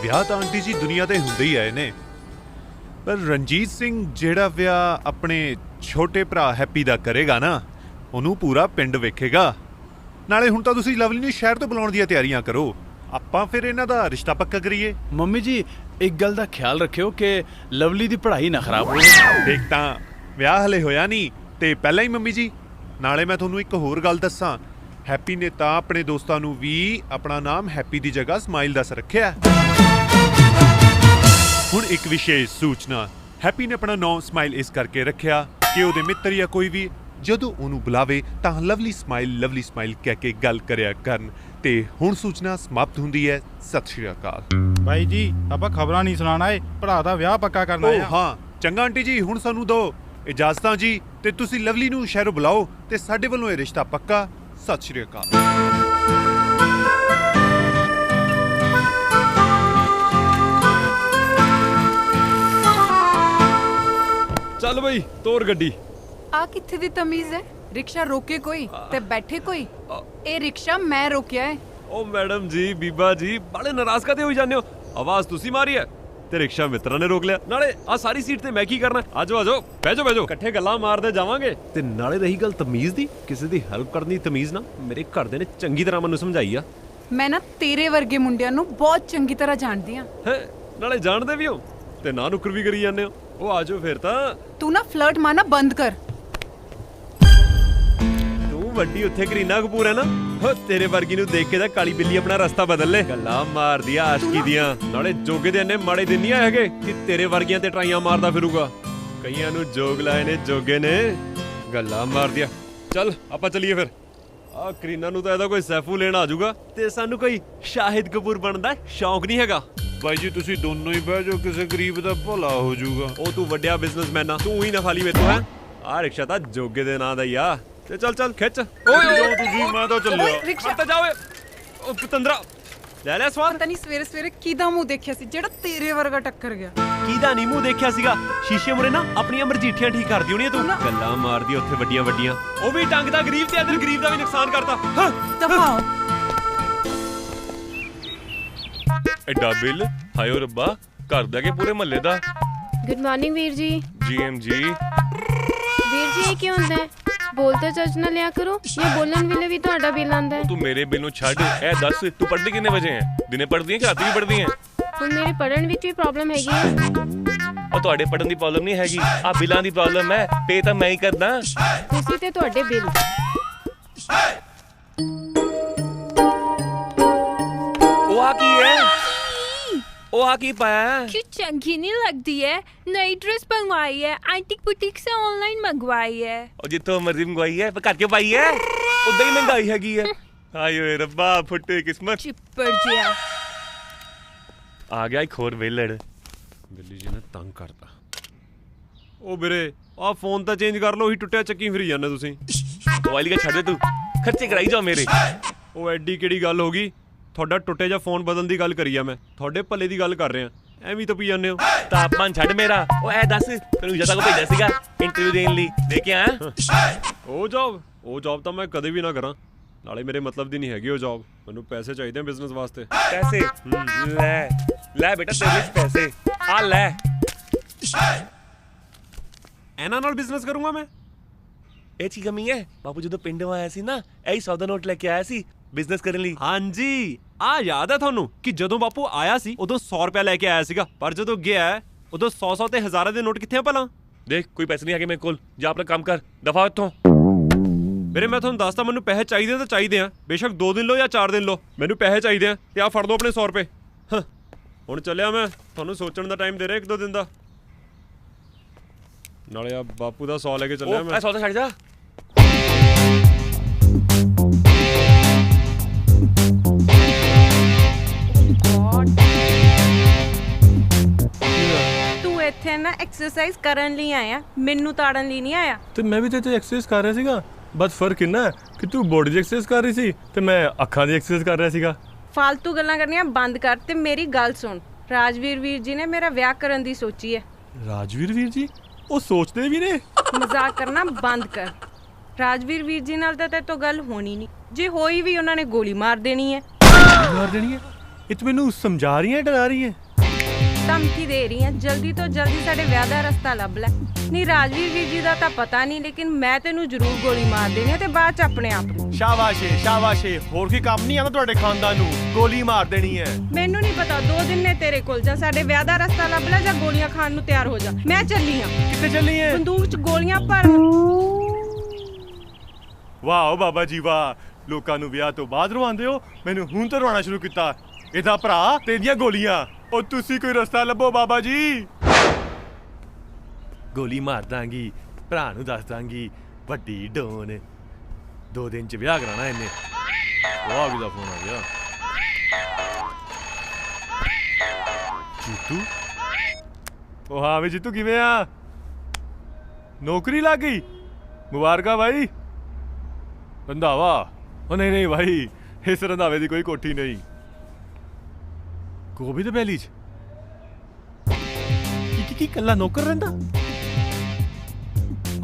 ਵਿਆਹ ਤਾਂ ਆਂਟੀ ਜੀ ਦੁਨੀਆ ਤੇ ਹੁੰਦੇ ਹੀ ਆਏ ਨੇ, ਪਰ ਰਣਜੀਤ ਸਿੰਘ ਜਿਹੜਾ ਵਿਆਹ ਆਪਣੇ ਛੋਟੇ ਭਰਾ ਹੈਪੀ ਦਾ ਕਰੇਗਾ ਨਾ, ਉਹਨੂੰ ਪੂਰਾ ਪਿੰਡ ਵੇਖੇਗਾ। ਨਾਲੇ ਹੁਣ ਤਾਂ ਤੁਸੀਂ ਲਵਲੀ ਨੂੰ ਸ਼ਹਿਰ ਤੋਂ ਬੁਲਾਉਣ ਦੀਆਂ ਤਿਆਰੀਆਂ ਕਰੋ, ਆਪਾਂ ਫਿਰ ਇਹਨਾਂ ਦਾ ਰਿਸ਼ਤਾ ਪੱਕਾ ਕਰੀਏ। ਮੰਮੀ ਜੀ ਇੱਕ ਗੱਲ ਦਾ ਖਿਆਲ ਰੱਖਿਓ ਕਿ ਲਵਲੀ ਦੀ ਪੜ੍ਹਾਈ ਨਾ ਖਰਾਬ ਹੋਵੇ। ਦੇਖ ਤਾਂ ਵਿਆਹ ਹਲੇ ਹੋਇਆ ਨਹੀਂ ਤੇ ਪਹਿਲਾਂ ਹੀ ਮੰਮੀ ਜੀ। ਨਾਲੇ ਮੈਂ ਤੁਹਾਨੂੰ ਇੱਕ ਹੋਰ ਗੱਲ ਦੱਸਾਂ, ਹੈਪੀ ਨੇ ਤਾਂ ਆਪਣੇ ਦੋਸਤਾਂ ਨੂੰ ਵੀ ਆਪਣਾ ਨਾਮ ਹੈਪੀ ਦੀ ਜਗ੍ਹਾ ਸਮਾਈਲ ਦੱਸ ਰੱਖਿਆ। ਹੁਣ ਇੱਕ ਵਿਸ਼ੇਸ਼ ਸੂਚਨਾ, ਹੈਪੀ ਨੇ ਆਪਣਾ ਨਾਮ ਸਮਾਈਲ ਇਸ ਕਰਕੇ ਰੱਖਿਆ ਕਿ ਉਹਦੇ ਮਿੱਤਰ ਜਾਂ ਕੋਈ ਵੀ ਜਦੋਂ ਉਹਨੂੰ ਬੁਲਾਵੇ ਤਾਂ ਲਵਲੀ ਸਮਾਈਲ ਕਹਿ ਕੇ ਗੱਲ ਕਰਿਆ ਕਰਨ। ਤੇ ਹੁਣ ਸੂਚਨਾ ਸਮਾਪਤ ਹੁੰਦੀ ਹੈ। ਸਤਿ ਸ਼੍ਰੀ ਅਕਾਲ। ਬਾਈ ਜੀ ਆਪਾਂ ਖਬਰਾਂ ਨਹੀਂ ਸੁਣਾਣਾ ਏ, ਭਰਾ ਦਾ ਵਿਆਹ ਪੱਕਾ ਕਰਨਾ ਹੈ। ਹਾਂ ਚੰਗਾ ਆਂਟੀ ਜੀ, ਹੁਣ ਸਾਨੂੰ ਦਿਓ ਇਜਾਜ਼ਤਾਂ ਜੀ, ਤੇ ਤੁਸੀਂ ਲਵਲੀ ਨੂੰ ਸ਼ਹਿਰੋਂ ਬੁਲਾਓ ਤੇ ਸਾਡੇ ਵੱਲੋਂ ਇਹ ਰਿਸ਼ਤਾ ਪੱਕਾ। ਸਤਿ ਸ਼੍ਰੀ ਅਕਾਲ। ਚੱਲ ਬਈ ਤੋਰ ਗੱਡੀ। ਆ ਕਿੱਥੇ ਦੀ ਤਮੀਜ਼ ਹੈ? ਰਿਕਸ਼ਾ ਰੋਕੇ ਕੋਈ ਤੇ ਬੈਠੇ ਕੋਈ। ਇਹ ਰਿਕਸ਼ਾ ਮੈਂ ਰੋਕਿਆ ਹੈ। ਓ ਮੈਡਮ ਜੀ, ਬੀਬਾ ਜੀ, ਬੜੇ ਨਾਰਾਜ਼ ਕਾਤੇ ਹੋਈ ਜਾਂਦੇ ਹੋ? ਆਵਾਜ਼ ਤੁਸੀਂ ਮਾਰੀ ਹੈ ਤੇ ਰਿਕਸ਼ਾ ਮਿੱਤਰਾਂ ਨੇ ਰੋਕ ਲਿਆ। ਨਾਲੇ ਆ ਸਾਰੀ ਸੀਟ ਤੇ ਮੈਂ ਕੀ ਕਰਨਾ? ਆਜੋ ਆਜੋ, ਬਹਿ ਜਾਓ, ਇਕੱਠੇ ਗੱਲਾਂ ਮਾਰਦੇ ਜਾਵਾਂਗੇ। ਤੇ ਨਾਲੇ ਰਹੀ ਗੱਲ ਤਮੀਜ਼ ਦੀ, ਕਿਸੇ ਦੀ ਹੈਲਪ ਕਰਨੀ ਤਮੀਜ਼ ਨਾ, ਮੇਰੇ ਘਰਦੇ ਨੇ ਚੰਗੀ ਤਰ੍ਹਾਂ ਮੈਨੂੰ ਸਮਝਾਈ ਆ। ਮੈਂ ਨਾ ਤੇਰੇ ਵਰਗੇ ਮੁੰਡਿਆਂ ਨੂੰ ਬਹੁਤ ਚੰਗੀ ਤਰ੍ਹਾਂ ਜਾਣਦੀ ਆ। ਨਾਲੇ ਜਾਣਦੇ ਵੀ ਹੋ ਤੇ ਨਾ ਨੁਕਰ ਵੀ ਕਰੀ ਜਾਂਦੇ ਹੋ। ਉਹ ਆਜੋ ਫਿਰ ਤਾਂ। ਤੂੰ ਨਾ ਫਲਰਟ ਮਾਰਨਾ ਬੰਦ ਕਰ। ਤੂੰ ਵੱਡੀ ਉੱਥੇ ਕਰੀਨਾ ਕਪੂਰ ਹੈ ਨਾ, ਹੋ ਤੇਰੇ ਵਰਗੀ ਨੂੰ ਦੇਖ ਕੇ ਤਾਂ ਕਾਲੀ ਬਿੱਲੀ ਆਪਣਾ ਰਸਤਾ ਬਦਲ ਲੈ। ਗੱਲਾਂ ਮਾਰਦੀ ਆ ਆਸ਼ਕੀ ਦੀਆਂ। ਨਾਲੇ ਜੋਗੇ ਦੇ ਇੰਨੇ ਮਾੜੇ ਦਿਨ ਨਹੀਂ ਆਏ ਹੈਗੇ ਕਿ ਤੇਰੇ ਵਰਗੀਆਂ ਤੇ ਟਰਾਈਆਂ ਮਾਰਦਾ ਫਿਰੂਗਾ। ਕਈਆਂ ਨੂੰ ਜੋਗ ਲਾਏ ਨੇ ਜੋਗੇ ਨੇ। ਗੱਲਾਂ ਮਾਰਦੀ ਆ। ਚੱਲ ਆਪਾਂ ਚੱਲੀਏ ਫਿਰ। ਆ ਕਰੀਨਾ ਨੂੰ ਤਾਂ ਇਹਦਾ ਕੋਈ ਸੈਫੂ ਲੈਣ ਆ ਜਾਊਗਾ ਤੇ ਸਾਨੂੰ ਕੋਈ ਸ਼ਾਹਿਦ ਕਪੂਰ ਬਣਨ ਦਾ ਸ਼ੌਂਕ ਨਹੀਂ ਹੈਗਾ। ਬਾਈ ਜੀ ਤੁਸੀਂ ਦੋਨੋਂ ਹੀ ਬਹਿ ਜਾਓ, ਕਿਸੇ ਗਰੀਬ ਦਾ ਭਲਾ ਹੋ ਜਾਊਗਾ। ਉਹ ਤੂੰ ਵੱਡਿਆ ਬਿਜ਼ਨਸਮੈਨ ਆ, ਤੂੰ ਹੀ ਨਾ ਖਾਲੀ ਮੇਤੋਂ ਹੈ। ਆ ਰਿਕਸ਼ਾ ਤਾਂ ਜੋਗੇ ਦੇ ਨਾਂ ਦਾ ਹੀ ਆ। ਤੇ ਚੱਲ ਖਿੱਚ। ਓਏ ਤੁਸੀਂ, ਮੈਂ ਤਾਂ ਚੱਲਿਆ। ਰਿਕਸ਼ਾ ਤਾਂ ਜਾਓਏ। ਉਹ ਪਤੰਦਰਾ ਲੈ ਲੈ ਸਵਾਦ। ਪਤਾ ਨਹੀਂ ਸਵੇਰੇ ਸਵੇਰੇ ਕਿਹਦਾ ਮੂੰਹ ਦੇਖਿਆ ਸੀ ਜਿਹੜਾ ਤੇਰੇ ਵਰਗਾ ਟੱਕਰ ਗਿਆ। ਕਿਹਦਾ ਨੀ ਮੂੰਹ ਦੇਖਿਆ ਸੀਗਾ? ਸ਼ੀਸ਼ੇ ਮੁਰੇ ਨਾ ਆਪਣੀਆਂ ਮਰਜੀਠੀਆਂ ਠੀਕ ਕਰਦੀ ਹੋਣੀ ਤੂੰ। ਗੱਲਾਂ ਮਾਰਦੀ ਉੱਥੇ ਵੱਡੀਆਂ ਵੱਡੀਆਂ। ਉਹ ਵੀ ਟੰਗ ਦਾ ਗਰੀਬ ਤੇ ਇਧਰ ਗਰੀਬ ਦਾ ਵੀ ਨੁਕਸਾਨ ਕਰਤਾ। ਦਫਾਓ। ਐਡਾ ਬਿੱਲ, ਹਾਇਓ ਰੱਬਾ, ਘਰ ਦਾ ਕੇ ਪੂਰੇ ਮਹੱਲੇ ਦਾ। ਗੁੱਡ ਮਾਰਨਿੰਗ ਵੀਰ ਜੀ। ਜੀਐਮ ਜੀ। ਵੀਰ ਜੀ ਇਹ ਕੀ ਹੁੰਦਾ ਹੈ? ਬੋਲ ਤਾਂ ਚੱਜ ਨਾਲ ਲਿਆ ਕਰੋ, ਜਾਂ ਬੋਲਣ ਵੇਲੇ ਵੀ ਤੁਹਾਡਾ ਬਿੱਲ ਆਂਦਾ ਹੈ? ਤੂੰ ਮੇਰੇ ਬਿੱਲ ਨੂੰ ਛੱਡ, ਇਹ ਦੱਸ ਤੂੰ ਪੜ੍ਹਦੀ ਕਿੰਨੇ ਵਜੇ ਹੈ? ਦਿਨੇ ਪੜ੍ਹਦੀ ਹੈ ਕਿ ਰਾਤੀ ਵੀ ਪੜ੍ਹਦੀ ਹੈ? ਹੁਣ ਮੇਰੇ ਪੜ੍ਹਨ ਵਿੱਚ ਵੀ ਪ੍ਰੋਬਲਮ ਹੈਗੀ ਹੈ। ਉਹ ਤੁਹਾਡੇ ਪੜ੍ਹਨ ਦੀ ਪ੍ਰੋਬਲਮ ਨਹੀਂ ਹੈਗੀ, ਆ ਬਿੱਲਾਂ ਦੀ ਪ੍ਰੋਬਲਮ ਹੈ। ਪੇ ਤਾਂ ਮੈਂ ਹੀ ਕਰਦਾ। ਤੁਸੀਂ ਤੇ ਤੁਹਾਡੇ ਬਿੱਲ। ਉਹ ਆ ਕੀ ਹੈ? ਉਹ ਆ ਕੀ ਪਾਇਆ? क्यों चंगी नहीं लगती है? नई ड्रेस मंगवाई है, एंटीक बुटीक से ऑनलाइन मंगवाई है। ਉਹ ਜਿੱਥੋਂ ਮਰਜ਼ੀ ਮੰਗਵਾਈ ਹੈ, ਪਰ ਘਰ ਕਿਉਂ ਪਾਈ ਹੈ? ਉਦਾਂ ਹੀ ਮਹਿੰਗਾਈ ਹੈਗੀ ਹੈ। ਹਾਏ ਓਏ ਰੱਬਾ, ਫੁੱਟੇ ਕਿਸਮਤ। चिप्पर जिया। ਆ ਗਿਆ ਇੱਕ ਹੋਰ ਵੇਲੜ। ਬਿੱਲੀ ਜੀ ਨੇ ਤੰਗ ਕਰਤਾ। ਉਹ ਵੀਰੇ ਆ ਫੋਨ ਤਾਂ ਚੇਂਜ ਕਰ ਲਓ, ਹੀ ਟੁੱਟਿਆ ਚੱਕੀ ਫਿਰੀ ਜਾਂਦੇ ਤੁਸੀਂ। ਮੋਬਾਈਲ ਕਾ ਛੱਡ ਦੇ ਤੂੰ, ਖਰਚੇ ਕਰਾਈ ਜਾ ਮੇਰੇ। ਉਹ ਐਡੀ ਕਿਹੜੀ ਗੱਲ ਹੋ ਗਈ? ਤੁਹਾਡਾ ਟੁੱਟੇ ਜਾਂ ਫੋਨ ਬਦਲਣ ਦੀ ਗੱਲ ਕਰੀ ਆ ਮੈਂ, ਤੁਹਾਡੇ ਭੱਲੇ ਦੀ ਗੱਲ ਕਰ ਰਿਹਾ। ਐਵੇਂ ਤਾਂ ਪੀ ਜਾਂਦੇ ਹੋ। ਤਾਪਮਾਨ ਛੱਡ ਮੇਰਾ। ਉਹ ਐ ਦੱਸ ਤੈਨੂੰ ਜੱਟਾ ਕੋ ਭੇਜਿਆ ਸੀਗਾ ਇੰਟਰਵਿਊ ਦੇਣ ਲਈ, ਦੇ ਕੇ ਆਇਆ? ਉਹ ਜੌਬ ਤਾਂ ਮੈਂ ਕਦੇ ਵੀ ਨਾ ਕਰਾਂ। ਨਾਲੇ ਮੇਰੇ ਮਤਲਬ ਦੀ ਨਹੀਂ ਹੈਗੀ ਉਹ ਜੌਬ। ਮੈਨੂੰ ਪੈਸੇ ਚਾਹੀਦੇ ਬਿਜ਼ਨਸ ਵਾਸਤੇ। ਪੈਸੇ ਲੈ ਲੈ ਬੇਟਾ, ਤੇਰੇ ਲਈ ਪੈਸੇ ਆ ਲੈ। ਇਹਨਾਂ ਨਾਲ ਬਿਜ਼ਨਸ ਕਰੂੰਗਾ ਮੈਂ? ਇਹ ਚੀਜ਼ ਕਮੀ ਹੈ। ਬਾਪੂ ਜਦੋਂ ਪਿੰਡੋਂ ਆਇਆ ਸੀ ਨਾ, ਇਹੀ 100 ਦਾ ਨੋਟ ਲੈ ਕੇ ਆਇਆ ਸੀ ਬਿਜ਼ਨਸ ਕਰਨ ਲਈ। ਹਾਂਜੀ, ਆ ਯਾਦ ਹੈ ਤੁਹਾਨੂੰ ਕਿ ਜਦੋਂ ਬਾਪੂ ਆਇਆ ਸੀ ਉਦੋਂ 100 ਰੁਪਏ ਲੈ ਕੇ ਆਇਆ ਸੀਗਾ, ਪਰ ਜਦੋਂ ਗਿਆ ਉਦੋਂ 100 ਤੇ ਹਜ਼ਾਰਾਂ ਦੇ ਨੋਟ ਕਿੱਥੇ ਆ ਭਲਾ? ਦੇਖ ਕੋਈ ਪੈਸੇ ਨਹੀਂ ਹੈਗੇ ਮੇਰੇ ਕੋਲ, ਜਾ ਆਪਣਾ ਕੰਮ ਕਰ, ਦਫਾ ਇੱਥੋਂ। ਵੀਰੇ ਮੈਂ ਤੁਹਾਨੂੰ ਦੱਸਦਾ, ਮੈਨੂੰ ਪੈਸੇ ਚਾਹੀਦੇ ਤਾਂ ਚਾਹੀਦੇ ਆ, ਬੇਸ਼ੱਕ 2 ਦਿਨ ਲਓ ਜਾਂ 4 ਦਿਨ ਲਓ, ਮੈਨੂੰ ਪੈਸੇ ਚਾਹੀਦੇ ਆ। ਤੇ ਆ ਫੜ ਲਓ ਆਪਣੇ 100 ਰੁਪਏ। ਹੁਣ ਚੱਲਿਆ ਮੈਂ, ਤੁਹਾਨੂੰ ਸੋਚਣ ਦਾ ਟਾਈਮ ਦੇ ਰਿਹਾ 1-2 ਦਿਨ ਦਾ। ਨਾਲੇ ਆ ਬਾਪੂ ਦਾ 100 ਲੈ ਕੇ ਚੱਲਿਆ ਮੈਂ। 100 ਤਾਂ ਛੱਡ ਜਾ। ਤੂੰ ਇੱਥੇ ਨਾ ਐਕਸਰਸਾਈਜ਼ ਕਰਨ ਲਈ ਆਇਆ, ਮੈਨੂੰ ਤਾੜਨ ਲਈ ਨਹੀਂ ਆਇਆ। ਤੇ ਮੈਂ ਵੀ ਤੇ ਐਕਸਰਸਾਈਜ਼ ਕਰ ਰਿਹਾ ਸੀਗਾ, ਬਸ ਫਰਕ ਇੰਨਾ ਹੈ ਕਿ ਤੂੰ ਬੋਡੀ ਦੀ ਐਕਸਰਸਾਈਜ਼ ਕਰ ਰਹੀ ਸੀ ਤੇ ਮੈਂ ਅੱਖਾਂ ਦੀ ਐਕਸਰਸਾਈਜ਼ ਕਰ ਰਿਹਾ ਸੀਗਾ। ਫालतू ਗੱਲਾਂ ਕਰਨੀਆਂ ਬੰਦ ਕਰ ਤੇ ਮੇਰੀ ਗੱਲ ਸੁਣ। ਰਾਜਵੀਰ ਵੀਰ ਜੀ ਨੇ ਮੇਰਾ ਵਿਆਹ ਕਰਨ ਦੀ ਸੋਚੀ ਹੈ। ਰਾਜਵੀਰ ਵੀਰ ਜੀ ਉਹ ਸੋਚਦੇ ਵੀ ਨੇ? ਮਜ਼ਾਕ ਕਰਨਾ ਬੰਦ ਕਰ। ਰਾਜਵੀਰ ਵੀਰ ਜੀ ਨਾਲ ਤਾਂ ਤੇਰੇ ਤੋਂ ਗੱਲ ਹੋਣੀ ਨਹੀਂ, ਜੇ ਹੋਈ ਵੀ ਉਹਨਾਂ ਨੇ ਗੋਲੀ ਮਾਰ ਦੇਣੀ ਹੈ। ਮਾਰ ਦੇਣੀ ਹੈ? ਇਹ ਤੂੰ ਮੈਨੂੰ ਸਮਝਾ ਰਹੀ ਹੈ ਡਰਾ ਰਹੀ ਹੈ? ਧਮਕੀ ਦੇ ਰਹੀ ਹਾਂ, ਜਲਦੀ ਤੋਂ ਜਲਦੀ ਸਾਡੇ ਵਿਆਹ ਦਾ ਰਸਤਾ ਲੱਭ ਲੈ। ਨਹੀਂ ਰਾਜਵੀਰ ਵੀਰ ਜੀ ਦਾ ਤਾਂ ਪਤਾ ਨਹੀਂ, ਲੇਕਿਨ ਮੈਂ ਤੈਨੂੰ ਜ਼ਰੂਰ ਗੋਲੀ ਮਾਰ ਦੇਣੀ ਹੈ ਤੇ ਬਾਅਦ ਚ ਆਪਣੇ ਆਪ ਨੂੰ। ਸ਼ਾਬਾਸ਼ ਏ, ਸ਼ਾਬਾਸ਼ ਏ। ਹੋਰ ਕੀ ਕੰਮ ਨਹੀਂ ਆਉਂਦਾ ਤੁਹਾਡੇ ਖਾਨਦਾਨ ਨੂੰ? ਗੋਲੀ ਮਾਰ ਦੇਣੀ ਹੈ। ਮੈਨੂੰ ਨਹੀਂ ਪਤਾ, 2 ਦਿਨ ਨੇ ਤੇਰੇ ਕੋਲ, ਜਾਂ ਸਾਡੇ ਵਿਆਹ ਦਾ ਰਸਤਾ ਲੱਭ ਲੈ ਜਾਂ ਗੋਲੀਆਂ ਖਾਣ ਨੂੰ ਤਿਆਰ ਹੋ ਜਾ। ਮੈਂ ਚੱਲੀ ਹਾਂ। ਕਿੱਥੇ ਚੱਲੀ ਹੈ? ਬੰਦੂਕ 'ਚ ਗੋਲੀਆਂ ਭਰਨ। ਵਾਹ ਬਾਬਾ ਜੀ ਵਾਹ, ਲੋਕਾਂ ਨੂੰ ਵਿਆਹ ਤੋਂ ਬਾਅਦ ਰਵਾਉਂਦੇ ਹੋ, ਮੈਨੂੰ ਹੁਣ ਤੋਂ ਰਵਾਉਣਾ ਸ਼ੁਰੂ ਕੀਤਾ। ਇਹਦਾ ਭਰਾ ਤੇ ਇਹਦੀਆਂ ਗੋਲੀਆਂ। ਉਹ ਤੁਸੀਂ ਕੋਈ ਰਸਤਾ ਲੱਭੋ ਬਾਬਾ ਜੀ। ਗੋਲੀ ਮਾਰ ਦਾਂਗੀ, ਭਰਾ ਨੂੰ ਦੱਸ ਦਾਂਗੀ, ਵੱਡੀ ਡੋਨ। 2 ਦਿਨ ਚ ਵਿਆਹ ਕਰਾਣਾ ਇਹਨੇ। ਉਹ ਆ ਦਾ ਫੋਨ ਆ ਗਿਆ। ਜੀਤੂ, ਉਹ ਹਾਂ ਵੇ ਜੀਤੂ, ਕਿਵੇਂ ਆ? ਨੌਕਰੀ ਲੱਗ ਗਈ? ਮੁਬਾਰਕਾਂ ਭਾਈ। ਰੰਧਾਵਾ? ਉਹ ਨਹੀਂ ਨਹੀਂ ਭਾਈ, ਇਸ ਰੰਧਾਵੇ ਦੀ ਕੋਈ ਕੋਠੀ ਨਹੀਂ। ਗੋਭੀ ਦੇ ਬੈਲੀ ਚ ਕੀ ਕੱਲਾ ਨੌਕਰ ਰਹਿੰਦਾ?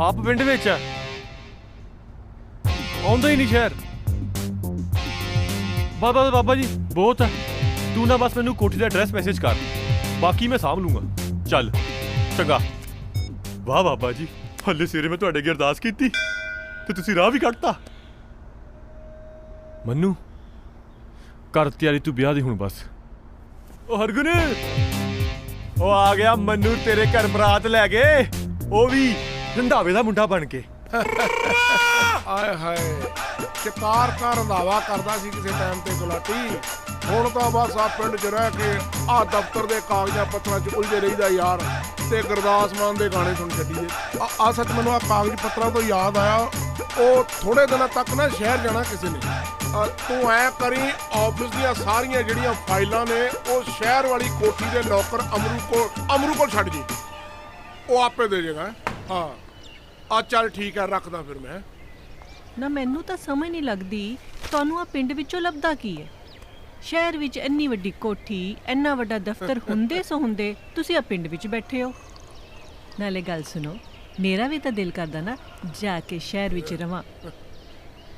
ਆਪ ਪਿੰਡ ਵਿੱਚ ਆ, ਆਉਂਦਾ ਹੀ ਨਹੀਂ ਸ਼ਹਿਰ। ਬਾਬਾ ਜੀ ਬਹੁਤ ਆ, ਤੂੰ ਨਾ ਬਸ ਮੈਨੂੰ ਕੋਠੀ ਦਾ ਐਡਰੈਸ ਮੈਸੇਜ ਕਰ, ਬਾਕੀ ਮੈਂ ਸਾਂਭ ਲੂੰਗਾ। ਚੱਲ ਚੰਗਾ। ਵਾਹ ਬਾਬਾ ਜੀ, ਹੱਲੇ ਸਵੇਰੇ ਮੈਂ ਤੁਹਾਡੇ ਅੱਗੇ ਅਰਦਾਸ ਕੀਤੀ ਤੇ ਤੁਸੀਂ ਰਾਹ ਵੀ ਕੱਢਤਾ। ਮੰਨੂ ਕਰ ਤਿਆਰੀ ਤੂੰ ਵਿਆਹ ਦੀ ਹੁਣ ਬਸ। ਉਹ ਹਰਗੁਨ, ਉਹ ਆ ਗਿਆ ਮੰਨੂ ਤੇਰੇ ਘਰ ਬਰਾਤ ਲੈ ਕੇ, ਉਹ ਵੀ ਰੰਧਾਵੇ ਦਾ ਮੁੰਡਾ ਬਣ ਕੇ। ਆਏ ਹਾਏ, ਸ਼ਿਕਾਰ ਦਾ ਰੰਧਾਵਾ ਕਰਦਾ ਸੀ ਕਿਸੇ ਟਾਈਮ ਤੇ ਗੁਲਾਟੀ। ਹੁਣ ਤਾਂ ਬਸ ਆ ਪਿੰਡ 'ਚ ਰਹਿ ਕੇ ਆ ਦਫ਼ਤਰ ਦੇ ਕਾਗਜ਼ਾਂ ਪੱਤਰਾਂ 'ਚ ਉਲਝੇ ਰਹੀਦਾ ਯਾਰ, ਤੇ ਗੁਰਦਾਸ ਮਾਨ ਦੇ ਗਾਣੇ ਸੁਣ ਛੱਡੀਏ। ਆ ਸੱਚ ਮੈਨੂੰ ਆ ਕਾਗਜ਼ ਪੱਤਰਾਂ ਤੋਂ ਯਾਦ ਆਇਆ, ਉਹ ਥੋੜੇ ਦਿਨਾਂ ਤੱਕ ਨਾ ਸ਼ਹਿਰ ਜਾਣਾ ਕਿਸੇ ਨੇ। ਤੂੰ ਐ ਕਰੀ, ਆਫਿਸ ਦੀਆਂ ਸਾਰੀਆਂ ਜਿਹੜੀਆਂ ਫਾਈਲਾਂ ਨੇ ਉਹ ਸ਼ਹਿਰ ਵਾਲੀ ਕੋਠੀ ਦੇ ਨੌਕਰ ਅਮਰੂ ਕੋਲ ਛੱਡ ਜੀ, ਉਹ ਆਪੇ ਦੇ ਜਾਏਗਾ। ਹਾਂ ਆ ਚੱਲ ਠੀਕ ਹੈ, ਰੱਖਦਾ ਫਿਰ ਮੈਂ। ਨਾ ਮੈਨੂੰ ਤਾਂ ਸਮਝ ਨਹੀਂ ਲੱਗਦੀ, ਤੁਹਾਨੂੰ ਆ ਪਿੰਡ ਵਿੱਚੋਂ ਲੱਭਦਾ ਕੀ ਹੈ? ਸ਼ਹਿਰ ਵਿੱਚ ਇੰਨੀ ਵੱਡੀ ਕੋਠੀ, ਇੰਨਾ ਵੱਡਾ ਦਫ਼ਤਰ ਹੁੰਦੇ ਤੁਸੀਂ ਆ ਪਿੰਡ ਵਿੱਚ ਬੈਠੇ ਹੋ। ਨਾਲੇ ਗੱਲ ਸੁਣੋ, ਮੇਰਾ ਵੀ ਤਾਂ ਦਿਲ ਕਰਦਾ ਨਾ ਜਾ ਕੇ ਸ਼ਹਿਰ ਵਿੱਚ ਰਵਾਂ।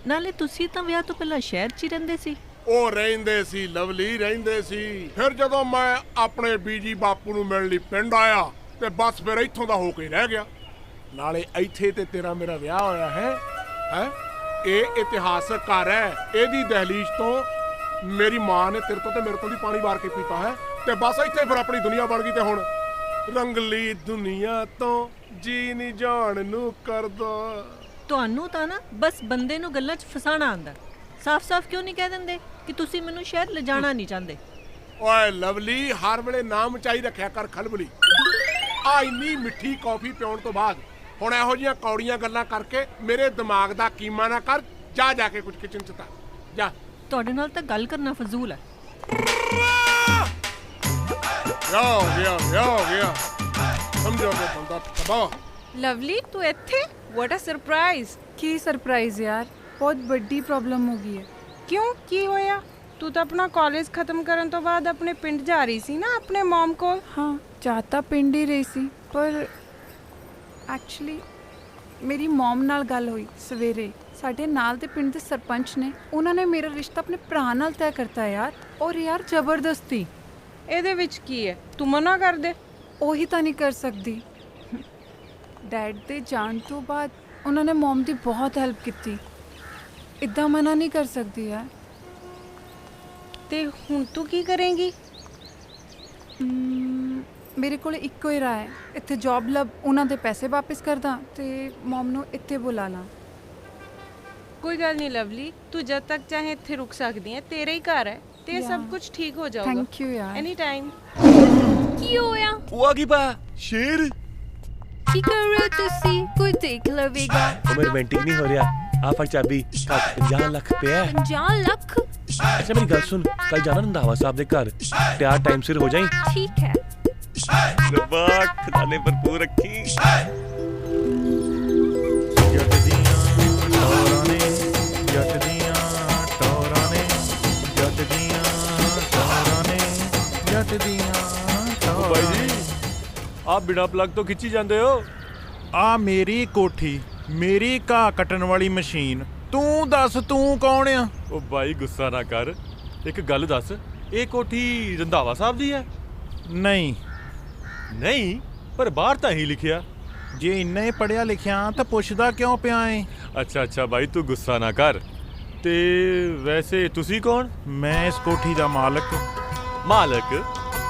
ਨਾਲੇ ਤੁਸੀਂ ਤਾਂ ਵਿਆਹ ਤੋਂ ਪਹਿਲਾਂ ਸ਼ਹਿਰ 'ਚ ਹੀ ਰਹਿੰਦੇ ਸੀ। ਉਹ ਰਹਿੰਦੇ ਸੀ ਲਵਲੀ, ਰਹਿੰਦੇ ਸੀ। ਫਿਰ ਜਦੋਂ ਮੈਂ ਆਪਣੇ ਬੀਜੀ ਬਾਪੂ ਨੂੰ ਮਿਲਣ ਲਈ ਪਿੰਡ ਆਇਆ ਤੇ ਬਸ ਫਿਰ ਇੱਥੋਂ ਦਾ ਹੋ ਕੇ ਰਹਿ ਗਿਆ। ਨਾਲੇ ਇੱਥੇ ਤੇ ਤੇਰਾ ਮੇਰਾ ਵਿਆਹ ਹੋਇਆ ਹੈ। ਇਹ ਇਤਿਹਾਸਕ ਘਰ ਹੈ, ਇਹਦੀ ਦਹਲੀਜ਼ ਤੋਂ ਮੇਰੀ ਮਾਂ ਨੇ ਤੇਰੇ ਤੋਂ ਤੇ ਮੇਰੇ ਤੋਂ ਵੀ ਪਾਣੀ ਵਾਰ ਕੇ ਪੀਤਾ ਹੈ, ਤੇ ਬਸ ਇੱਥੇ ਫਿਰ ਆਪਣੀ ਦੁਨੀਆ ਬਣ ਗਈ। ਤੇ ਹੁਣ ਰੰਗਲੀ ਦੁਨੀਆ ਤੋਂ ਜੀ ਨਹੀਂ ਜਾਣ ਨੂੰ ਕਰਦਾ। ਤੁਹਾਨੂੰ ਤਾਂ ਨਾ ਬਸ ਬੰਦੇ ਨੂੰ ਗੱਲਾਂ 'ਚ ਫਸਾਣਾ ਆਉਂਦਾ। ਸਾਫ਼-ਸਾਫ਼ ਕਿਉਂ ਨਹੀਂ ਕਹਿ ਦਿੰਦੇ ਕਿ ਤੁਸੀਂ ਮੈਨੂੰ ਸ਼ਹਿਰ ਲਿਜਾਣਾ ਨਹੀਂ ਚਾਹੁੰਦੇ? ਓਏ ਲਵਲੀ, ਹਰ ਵੇਲੇ ਨਾਮ ਚਾਹੀ ਰੱਖਿਆ ਕਰ ਖਲਬਲੀ। ਆ ਇੰਨੀ ਮਿੱਠੀ ਕੌਫੀ ਪਿਉਣ ਤੋਂ ਬਾਅਦ ਹੁਣ ਇਹੋ ਜਿਹੀਆਂ ਕੌੜੀਆਂ ਗੱਲਾਂ ਕਰਕੇ ਮੇਰੇ ਦਿਮਾਗ ਦਾ ਕੀਮਾ ਨਾ ਕਰ। ਜਾ ਕੇ ਕੁਝ ਕਿਚਨ 'ਚ ਤਾਂ ਜਾ। ਤੁਹਾਡੇ ਨਾਲ ਤਾਂ ਗੱਲ ਕਰਨਾ ਫਜ਼ੂਲ ਹੈ। ਗਿਆ ਸਮਝੋ ਕਿ ਬੰਦਾ ਤਬਾਹ। ਲਵਲੀ ਤੂੰ ਇੱਥੇ? ਵਾਟ ਅ ਸਰਪ੍ਰਾਈਜ਼। ਕੀ ਸਰਪ੍ਰਾਈਜ਼ ਯਾਰ, ਬਹੁਤ ਵੱਡੀ ਪ੍ਰੋਬਲਮ ਹੋ ਗਈ ਹੈ। ਕਿਉਂ, ਕੀ ਹੋਇਆ? ਤੂੰ ਤਾਂ ਆਪਣਾ ਕਾਲਜ ਖਤਮ ਕਰਨ ਤੋਂ ਬਾਅਦ ਆਪਣੇ ਪਿੰਡ ਜਾ ਰਹੀ ਸੀ ਨਾ, ਆਪਣੇ ਮਮ ਕੋਲ। ਹਾਂ ਜਾ ਤਾਂ ਪਿੰਡ ਹੀ ਰਹੀ ਸੀ, ਪਰ ਐਕਚੁਅਲੀ ਮੇਰੀ ਮਮ ਨਾਲ ਗੱਲ ਹੋਈ ਸਵੇਰੇ। ਸਾਡੇ ਨਾਲ ਦੇ ਪਿੰਡ ਦੇ ਸਰਪੰਚ ਨੇ, ਉਹਨਾਂ ਨੇ ਮੇਰਾ ਰਿਸ਼ਤਾ ਆਪਣੇ ਭਰਾ ਨਾਲ ਤੈਅ ਕਰਤਾ ਯਾਰ। ਔਰ ਯਾਰ ਜ਼ਬਰਦਸਤੀ। ਇਹਦੇ ਵਿੱਚ ਕੀ ਹੈ? ਤੂੰ ਮਨਾ ਕਰ ਦੇ। ਉਹੀ ਤਾਂ ਨਹੀਂ ਕਰ ਸਕਦੀ। ਡੈਡ ਦੇ ਜਾਣ ਤੋਂ ਬਾਅਦ ਉਹਨਾਂ ਨੇ ਮਮ ਦੀ ਬਹੁਤ ਹੈਲਪ ਕੀਤੀ, ਇੱਦਾਂ ਮਨਾ ਨਹੀਂ ਕਰ ਸਕਦੀ ਯਾਰ। ਤੇ ਹੁਣ ਤੂੰ ਕੀ ਕਰੇਂਗੀ? ਮੇਰੇ ਕੋਲ ਇੱਕੋ ਹੀ ਰਾਹ ਹੈ, ਇੱਥੇ ਜੌਬ ਲੱਭ, ਉਹਨਾਂ ਦੇ ਪੈਸੇ ਵਾਪਸ ਕਰਦਾ ਤੇ ਮਮ ਨੂੰ ਇੱਥੇ ਬੁਲਾ ਲਾਂ। ਕੋਈ ਗੱਲ ਨਹੀਂ ਲਵਲੀ, ਤੂੰ ਜਦ ਤੱਕ ਚਾਹੇ ਇੱਥੇ ਰੁਕ ਸਕਦੀ ਹੈ, ਤੇਰਾ ਹੀ ਘਰ ਹੈ ਤੇ ਸਭ ਕੁਝ ਠੀਕ ਹੋ ਜਾਊਗਾ। ਥੈਂਕ ਯੂ ਯਾਰ। Any time. ਕੀ ਹੋਇਆ? ਉਹ ਆ ਗਈ ਬਾ ਸ਼ੇਰ। ਕੀ ਕਰ ਰਹੇ ਹੋ ਤੁਸੀਂ? ਕੋਈ ਦੇਖ ਲਵੇਗਾ। ਉਹ ਮੈਂ ਰੋਮਾਂਟਿਕ ਨਹੀਂ ਹੋ ਰਿਹਾ। ਆ ਫੜ ਚਾਬੀ, 50 ਲੱਖ ਪਿਆ। 50 ਲੱਖ? ਅੱਛਾ ਮੇਰੀ ਗੱਲ ਸੁਣ, ਕੱਲ ਜਾਣਾ ਰੰਧਾਵਾ ਸਾਹਿਬ ਦੇ ਘਰ, ਤਿਆਰ ਟਾਈਮ ਸਿਰ ਹੋ ਜਾਈਂ। ਠੀਕ ਹੈ। ਰੱਬਾ ਖੁਦਾ ਨੇ ਭਰਪੂਰ ਰੱਖੀ। ਜੱਟ ਦੀਆਂ ਟੋਰਾਂ ਨੇ, ਜੱਟ ਦੀਆਂ ਟੋਰਾਂ ਨੇ, ਜੱਟ ਦੀਆਂ ਟੋਰਾਂ ਨੇ, ਜੱਟ ਦੀਆਂ ਟੋਰਾਂ। ਬਾਈ ਜੀ, ਆਪ ਬਿਨਾ ਪਲੱਗ ਤੋਂ ਖਿੱਚੀ ਜਾਂਦੇ ਹੋ। ਆ ਮੇਰੀ ਕੋਠੀ, ਮੇਰੀ ਘਾਹ ਕੱਟਣ ਵਾਲੀ ਮਸ਼ੀਨ। ਤੂੰ ਦੱਸ ਤੂੰ ਕੌਣ ਆ? ਉਹ ਬਾਈ ਗੁੱਸਾ ਨਾ ਕਰ, ਇੱਕ ਗੱਲ ਦੱਸ, ਇਹ ਕੋਠੀ ਰੰਧਾਵਾ ਸਾਹਿਬ ਦੀ ਹੈ? ਨਹੀਂ ਨਹੀਂ, ਪਰ ਬਾਹਰ ਤਾਂ ਹੀ ਲਿਖਿਆ। ਜੇ ਇੰਨਾ ਹੀ ਪੜਿਆ ਲਿਖਿਆ ਤਾਂ ਪੁੱਛਦਾ ਕਿਉਂ ਪਿਆ ਏ? ਅੱਛਾ ਬਾਈ, ਤੂੰ ਗੁੱਸਾ ਨਾ ਕਰ। ਤੇ ਵੈਸੇ ਤੁਸੀਂ ਕੌਣ? ਮੈਂ ਇਸ ਕੋਠੀ ਦਾ ਮਾਲਕ। ਮਾਲਕ?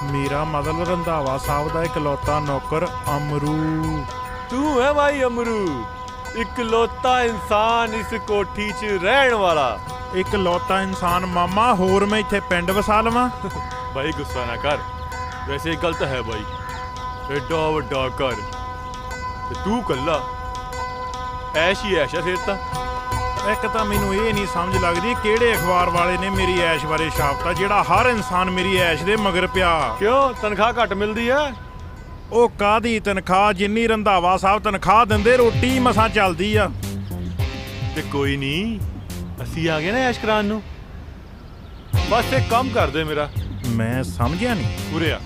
ਮੇਰਾ ਮਤਲਬ ਰੰਧਾਵਾ ਸਾਹਿਬ ਦਾ ਇਕਲੌਤਾ ਨੌਕਰ ਅਮਰੂ। ਤੂੰ ਹੈ ਭਾਈ ਅਮਰੂ, ਇਕਲੌਤਾ ਇਨਸਾਨ ਇਸ ਕੋਠੀ 'ਚ ਰਹਿਣ ਵਾਲਾ। ਇਕਲੌਤਾ ਇਨਸਾਨ ਮਾਮਾ, ਹੋਰ ਮੈਂ ਇੱਥੇ ਪਿੰਡ ਵਸਾ ਲਵਾਂ? ਭਾਈ ਗੁੱਸਾ ਨਾ ਕਰ, ਵੈਸੇ ਗਲਤ ਹੈ ਭਾਈ। ਐਡਾ ਵੱਡਾ ਘਰ ਤੇ ਤੂੰ ਕੱਲਾ, ਐਸ਼ ਹੀ ਐਸ਼ ਹੈ ਫਿਰ ਤਾਂ। ਇੱਕ ਤਾਂ ਮੈਨੂੰ ਇਹ ਨਹੀਂ ਸਮਝ ਲੱਗਦੀ ਕਿਹੜੇ ਅਖਬਾਰ ਵਾਲੇ ਨੇ ਮੇਰੀ ਐਸ਼ ਬਾਰੇ ਛਾਪਤਾ, ਜਿਹੜਾ ਹਰ ਇਨਸਾਨ ਮੇਰੀ ਐਸ਼ ਦੇ ਮਗਰ ਪਿਆ। ਕਿਉਂ, ਤਨਖਾਹ ਘੱਟ ਮਿਲਦੀ ਹੈ? ਉਹ ਕਾਹਦੀ ਤਨਖਾਹ, ਜਿੰਨੀ ਰੰਧਾਵਾ ਸਾਹਿਬ ਤਨਖਾਹ ਦਿੰਦੇ ਰੋਟੀ ਮਸਾਂ ਚੱਲਦੀ ਆ। ਤੇ ਕੋਈ ਨਹੀਂ, ਅਸੀਂ ਆ ਗਏ ਨਾ ਐਸ਼ ਕਰਾਉਣ ਨੂੰ। ਬਸ ਇੱਕ ਕੰਮ ਕਰ ਦੇ ਮੇਰਾ। ਮੈਂ ਸਮਝਿਆ ਨਹੀਂ। ਉਰੇ ਆ,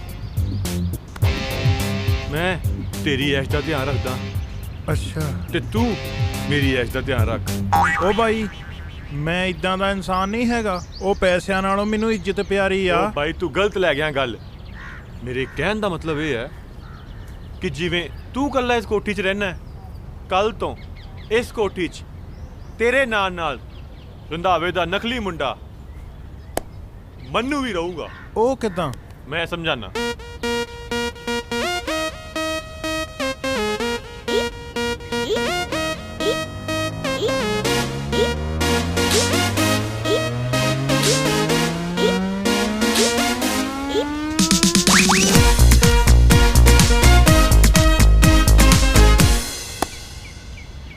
ਮੈਂ ਤੇਰੀ ਐਸ਼ ਦਾ ਧਿਆਨ ਰੱਖਦਾ। ਅੱਛਾ। ਤੇ ਤੂੰ ਮੇਰੀ ਐਸ਼ ਦਾ ਧਿਆਨ ਰੱਖ। ਉਹ ਬਾਈ, ਮੈਂ ਇਦਾਂ ਦਾ ਇਨਸਾਨ ਨਹੀਂ ਹੈਗਾ। ਉਹ ਪੈਸਿਆਂ ਨਾਲੋਂ ਮੈਨੂੰ ਇੱਜ਼ਤ ਪਿਆਰੀ ਆ। ਉਹ ਬਾਈ, ਤੂੰ ਗਲਤ ਲੈ ਗਿਆ ਗੱਲ। ਮੇਰੇ ਕਹਿਣ ਦਾ ਮਤਲਬ ਇਹ ਹੈ ਕਿ ਜਿਵੇਂ ਤੂੰ ਇਕੱਲਾ ਇਸ ਕੋਠੀ 'ਚ ਰਹਿਣਾ, ਕੱਲ ਤੋਂ ਇਸ ਕੋਠੀ 'ਚ ਤੇਰੇ ਨਾਲ ਰੰਧਾਵੇ ਦਾ ਨਕਲੀ ਮੁੰਡਾ ਮੰਨੂ ਵੀ ਰਹੂਗਾ। ਉਹ ਕਿਦਾਂ? ਮੈਂ ਸਮਝਾਣਾ।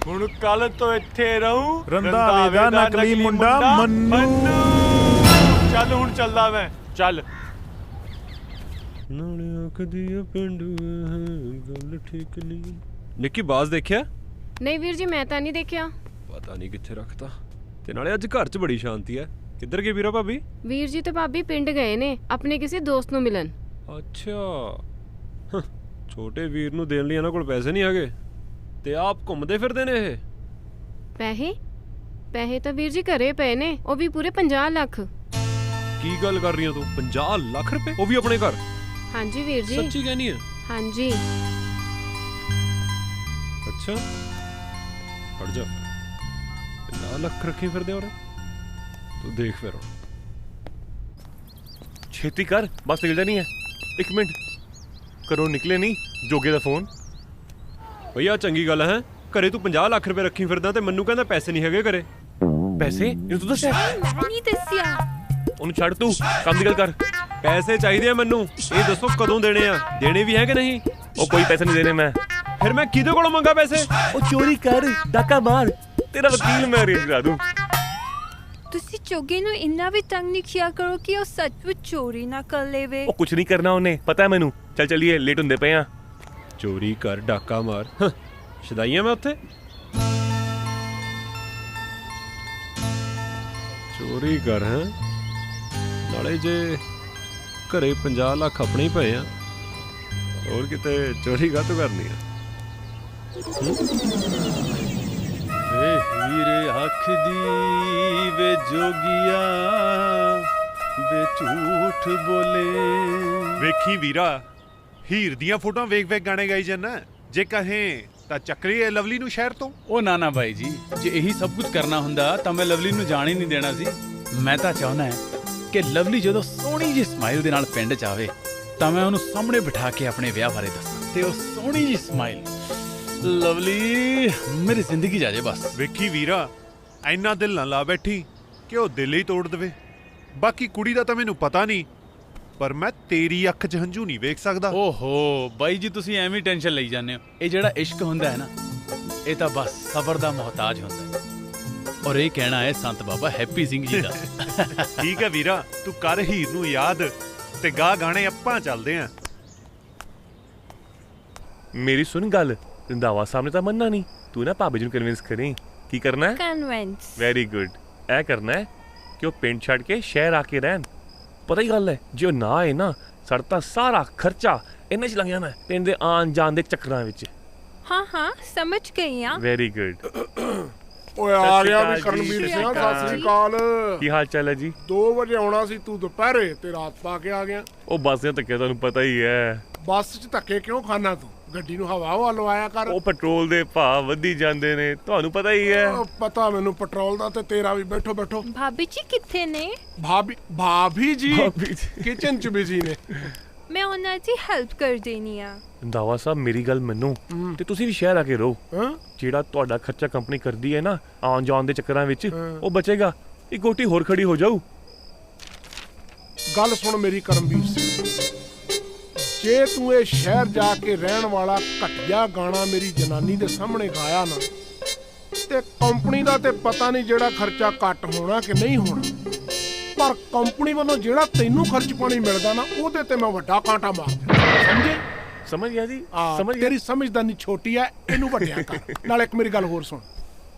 ਹੁਣ ਕੱਲ ਤੋਂ ਇੱਥੇ ਰਹੂੰ ਰੰਧਾਵੇ ਦਾ ਨਕਲੀ ਮੁੰਡਾ ਮੰਨੂ। ਚੱਲ ਹੁਣ ਚੱਲਦਾ ਮੈਂ, ਚੱਲ। ਨਾਲੇ ਆਖਦੀ ਆ ਪਿੰਡ ਗੱਲ ਠੀਕ ਨਹੀਂ। ਨਿੱਕੀ ਬਾਜ਼ ਦੇਖਿਆ? ਨਹੀਂ ਵੀਰ ਜੀ, ਮੈਂ ਤਾਂ ਨਹੀਂ ਦੇਖਿਆ। ਪਤਾ ਨਹੀਂ ਕਿੱਥੇ ਰੱਖਤਾ। ਤੇ ਨਾਲੇ ਅੱਜ ਘਰ 'ਚ ਬੜੀ ਸ਼ਾਂਤੀ ਹੈ। ਕਿੱਧਰ ਗਏ ਵੀਰਾ ਭਾਬੀ? ਵੀਰ ਜੀ ਤੇ ਭਾਬੀ ਪਿੰਡ ਗਏ ਨੇ ਆਪਣੇ ਕਿਸੇ ਦੋਸਤ ਨੂੰ ਮਿਲਣ। ਅੱਛਾ, ਛੋਟੇ ਵੀਰ ਨੂੰ ਦੇਣ ਲਈ ਇਹਨਾਂ ਕੋਲ ਪੈਸੇ ਨਹੀਂ ਹੈਗੇ ਤੇ ਆਪ ਘੁੰਮਦੇ ਫਿਰਦੇ ਨੇ ਇਹ। ਪੈਸੇ ਤਾਂ ਵੀਰ ਜੀ ਘਰੇ ਪਏ ਨੇ, ਉਹ ਵੀ ਪੂਰੇ 50 ਲੱਖ। ਕੀ ਗੱਲ ਕਰ ਰਹੀ ਹੈ ਤੂੰ? 50 ਲੱਖ ਰੁਪਏ, ਉਹ ਵੀ ਆਪਣੇ ਘਰ? ਹਾਂਜੀ ਵੀਰ ਜੀ। ਸੱਚੀ ਕਹਿਨੀ ਹੈ? ਹਾਂਜੀ। ਅੱਛਾ, ਫੜ ਜਾ। 50 ਲੱਖ ਰੱਖੇ ਫਿਰਦੇ ਹੋਰ। ਤੂੰ ਦੇਖ ਫਿਰ ਛੇਤੀ ਕਰ, ਬਸ ਨਿਕਲਦਾ ਨਹੀਂ ਹੈ। 1 ਮਿੰਟ ਕਰੋ, ਨਿਕਲੇ ਨਹੀਂ ਜੋਗੇ ਦਾ ਫੋਨ। ਭਈਆ ਚੰਗੀ ਗੱਲ ਹੈ, ਘਰੇ ਤੂੰ 50 ਲੱਖ ਰੁਪਏ ਰੱਖੀ ਫਿਰਦਾ ਤੇ ਮੈਨੂੰ ਕਹਿੰਦਾ ਪੈਸੇ ਨਹੀਂ ਹੈਗੇ ਘਰੇ। ਪੈਸੇ? ਇਹਨੂੰ ਤੂੰ ਦੱਸਿਆ? ਮੈਂ ਨਹੀਂ ਦੱਸਿਆ। ਉਹਨੂੰ ਛੱਡ, ਤੂੰ ਕੰਮ ਦੀ ਗੱਲ ਕਰ। ਪੈਸੇ ਚਾਹੀਦੇ ਆ ਮੈਨੂੰ, ਇਹ ਦੱਸੋ ਕਦੋਂ ਦੇਣੇ ਆ? ਦੇਣੇ ਵੀ ਹੈ ਕਿ ਨਹੀਂ? ਉਹ ਕੋਈ ਪੈਸੇ ਨਹੀਂ ਦੇਣੇ ਮੈਂ। ਫਿਰ ਮੈਂ ਕਿਹਦੇ ਕੋਲੋਂ ਮੰਗਾ ਪੈਸੇ? ਉਹ ਚੋਰੀ ਕਰ, ਡਾਕਾ ਮਾਰ, ਤੇਰਾ ਵਕੀਲ ਮੈਂ ਅਰੇਂਜ ਕਰਾ ਦੂੰ। ਤੁਸੀਂ ਚੋਗੇ ਨੂੰ ਇੰਨਾ ਵੀ ਤੰਗ ਨਹੀਂ ਕਿਆ ਕਰੋ ਕਿ ਉਹ ਸੱਚਮੁੱਚ ਚੋਰੀ ਨਾ ਕਰ ਲੇਵੇ। ਉਹ ਕੁਝ ਨਹੀਂ ਕਰਨਾ ਉਹਨੇ, ਪਤਾ ਹੈ ਮੈਨੂੰ। ਚੱਲ ਚੱਲੀਏ, ਲੇਟ ਹੁੰਦੇ ਪਏ ਆ। ਚੋਰੀ ਕਰ, ਡਾਕਾ ਮਾਰ, ਸ਼ਦਾਈਆਂ ਮੈਂ ਉੱਥੇ। ਚੋਰੀ ਕਰ ਹੈ, ਨਾਲੇ ਜੇ ਘਰੇ 50 ਲੱਖ ਆਪਣੇ ਹੀ ਪਏ ਆ, ਹੋਰ ਕਿਤੇ ਚੋਰੀ ਕਾਹਤੋਂ ਕਰਨੀ ਆ? ਵੇ ਹੀਰੇ ਆਖਦੀ ਵੇ ਜੋਗੀਆ ਵੇ ਝੂਠ ਬੋਲੇ। ਵੇਖੀ ਵੀਰਾ, ਹੀਰ ਦੀਆਂ ਫੋਟੋਆਂ ਵੇਖ ਵੇਖ ਗਾਣੇ ਗਾਈ ਜਾਂਦਾ। ਜੇ ਕਹੇ ਤਾਂ ਚੱਕਰੀ ਲਵਲੀ ਨੂੰ ਸ਼ਹਿਰ ਤੋਂ। ਉਹ ਨਾ ਬਾਈ ਜੀ, ਜੇ ਇਹੀ ਸਭ ਕੁਝ ਕਰਨਾ ਹੁੰਦਾ ਤਾਂ ਮੈਂ ਲਵਲੀ ਨੂੰ ਜਾਣ ਹੀ ਨਹੀਂ ਦੇਣਾ ਸੀ। ਮੈਂ ਤਾਂ ਚਾਹੁੰਦਾ ਕਿ ਲਵਲੀ ਜਦੋਂ ਸੋਹਣੀ ਜਿਹੀ ਸਮਾਈਲ ਦੇ ਨਾਲ ਪਿੰਡ 'ਚ ਆਵੇ ਤਾਂ ਮੈਂ ਉਹਨੂੰ ਸਾਹਮਣੇ ਬਿਠਾ ਕੇ ਆਪਣੇ ਵਿਆਹ ਬਾਰੇ ਦੱਸਾਂ ਤੇ ਉਹ ਸੋਹਣੀ ਜਿਹੀ ਸਮਾਈਲ ਲਵਲੀ ਮੇਰੀ ਜ਼ਿੰਦਗੀ ਜਾ ਜੇ ਬਸ। ਵੇਖੀ ਵੀਰਾ, ਇੰਨਾ ਦਿਲ ਨਾ ਲਾ ਬੈਠੀ ਕਿ ਉਹ ਦਿਲ ਹੀ ਤੋੜ ਦੇਵੇ। ਬਾਕੀ ਕੁੜੀ ਦਾ ਤਾਂ ਮੈਨੂੰ ਪਤਾ ਨਹੀਂ, ਪਰ ਮੈਂ ਤੇਰੀ ਅੱਖ 'ਚ ਹੰਝੂ ਨਹੀਂ ਵੇਖ ਸਕਦਾ। ਓਹੋ ਬਾਈ ਜੀ, ਤੁਸੀਂ ਐਵੇਂ ਟੈਨਸ਼ਨ ਲਈ ਜਾਂਦੇ ਹੋ। ਇਹ ਜਿਹੜਾ ਇਸ਼ਕ ਹੁੰਦਾ ਹੈ ਨਾ, ਇਹ ਤਾਂ ਬਸ ਸਬਰ ਦਾ ਮੁਹਤਾਜ ਹੁੰਦਾ ਹੈ। ਔਰ ਇਹ ਕਹਿਣਾ ਹੈ ਸੰਤ ਬਾਬਾ ਹੈਪੀ ਸਿੰਘ ਜੀ ਦਾ। ਠੀਕ ਹੈ ਵੀਰਾ, ਤੂੰ ਕਰ ਹੀਰ ਨੂੰ ਯਾਦ ਤੇ ਗਾ ਗਾਣੇ, ਆਪਾਂ ਚੱਲਦੇ ਆਂ। ਮੇਰੀ ਸੁਣ ਗੱਲ, ਰੰਧਾਵਾ ਸਾਹਮਣੇ ਤਾਂ ਮੰਨਣਾ ਨਹੀਂ। ਤੂੰ ਨਾ ਭਾਬੀ ਜੀ ਨੂੰ ਕਨਵਿੰਸ ਕਰੀ। ਕੀ ਕਰਨਾ ਹੈ? ਕਨਵਿੰਸ। Very good. ਇਹ ਕਰਨਾ ਹੈ ਕਿ ਉਹ ਪਿੰਡ ਛੱਡ ਕੇ ਸ਼ਹਿਰ ਆ ਕੇ ਰਹਿਣ। ਪਤਾ ਹੀ ਗੱਲ ਹੈ, ਜੇ ਉਹ ਨਾ ਆਏ ਨਾ, ਸਾਡਾ ਤਾਂ ਸਾਰਾ ਖਰਚਾ ਇਹਨਾਂ 'ਚ ਲੰਘ ਜਾਣਾ ਹੈ, ਪਿੰਡ ਦੇ ਆਉਣ ਜਾਣ ਦੇ ਚੱਕਰਾਂ ਵਿੱਚ। ਹਾਂ ਸਮਝ ਗਈ ਆ। Very good. ਓਏ ਆ ਗਿਆ ਵੀ ਕਰਨਵੀਰ ਸਿੰਘ, ਸਤਿ ਸ੍ਰੀ ਅਕਾਲ। ਕੀ ਹਾਲ ਚਾਲ ਹੈ ਜੀ? 2 ਵਜੇ ਆਉਣਾ ਸੀ ਤੂੰ ਦੁਪਹਿਰੇ ਤੇ ਰਾਤ ਪਾ ਕੇ ਆ ਗਿਆ। ਉਹ ਬੱਸ ਦੇ ਧੱਕੇ ਤੁਹਾਨੂੰ ਪਤਾ ਹੀ ਹੈ। ਬੱਸ 'ਚ ਧੱਕੇ ਕਿਉਂ ਖਾਣਾ ਤੂੰ? ਗੱਡੀ ਨੂੰ ਹਵਾ ਲਵਾਇਆ ਕਰ। ਉਹ ਪੈਟਰੋਲ ਦੇ ਭਾਅ ਵਧੀ ਜਾਂਦੇ ਨੇ, ਤੁਹਾਨੂੰ ਪਤਾ ਹੀ ਹੈ। ਪਤਾ ਮੈਨੂੰ ਪੈਟਰੋਲ ਦਾ ਤੇ ਤੇਰਾ ਵੀ। ਬੈਠੋ ਬੈਠੋ। ਭਾਬੀ ਜੀ ਕਿੱਥੇ ਨੇ? ਭਾਬੀ ਜੀ ਕਿਚਨ 'ਚ ਬਿਜ਼ੀ ਨੇ। ਮੈਂ ਉਹਨਾਂ ਦੀ ਹੈਲਪ ਕਰ ਦੇਣੀ ਆ। ਰੰਧਾਵਾ ਸਾਹਿਬ ਮੇਰੀ ਗੱਲ ਮੰਨੋ ਤੇ ਤੁਸੀਂ ਵੀ ਸ਼ਹਿਰ ਆ ਕੇ ਰਹੋ। ਜਿਹੜਾ ਤੁਹਾਡਾ ਖਰਚਾ ਕੰਪਨੀ ਕਰਦੀ ਹੈ ਨਾ ਆਉਣ ਜਾਣ ਦੇ ਚੱਕਰਾਂ ਵਿੱਚ, ਉਹ ਬਚੇਗਾ। ਇੱਕ ਗੋਟੀ ਹੋਰ ਖੜੀ ਹੋ ਜਾਊ। ਗੱਲ ਸੁਣ ਮੇਰੀ ਕਰਮਵੀਰ ਸਿੰਘ, ਜੇ ਤੂੰ ਇਹ ਸ਼ਹਿਰ ਜਾ ਕੇ ਰਹਿਣ ਵਾਲਾ ਘਟੀਆ ਗਾਣਾ ਮੇਰੀ ਜਨਾਨੀ ਦੇ ਸਾਹਮਣੇ ਗਾਇਆ ਨਾ, ਤੇ ਕੰਪਨੀ ਦਾ ਤੇ ਪਤਾ ਨਹੀਂ ਜਿਹੜਾ ਖਰਚਾ ਘੱਟ ਹੋਣਾ ਕਿ ਨਹੀਂ ਹੋਣਾ, ਪਰ ਕੰਪਨੀ ਵੱਲੋਂ ਜਿਹੜਾ ਤੈਨੂੰ ਖਰਚ ਪਾਣੀ ਮਿਲਦਾ ਨਾ, ਉਹਦੇ ਤੇ ਮੈਂ ਵੱਡਾ ਕਾਂਟਾ ਮਾਰ ਦਿੰਦਾ। ਸਮਝੇ? ਸਮਝ ਗਿਆ ਜੀ, ਸਮਝ ਗਿਆ। ਤੇਰੀ ਸਮਝਦਾਨੀ ਛੋਟੀ ਐ, ਇਹਨੂੰ ਵੱਡਿਆ ਕਰ। ਨਾਲ ਇੱਕ ਮੇਰੀ ਗੱਲ ਹੋਰ ਸੁਣ,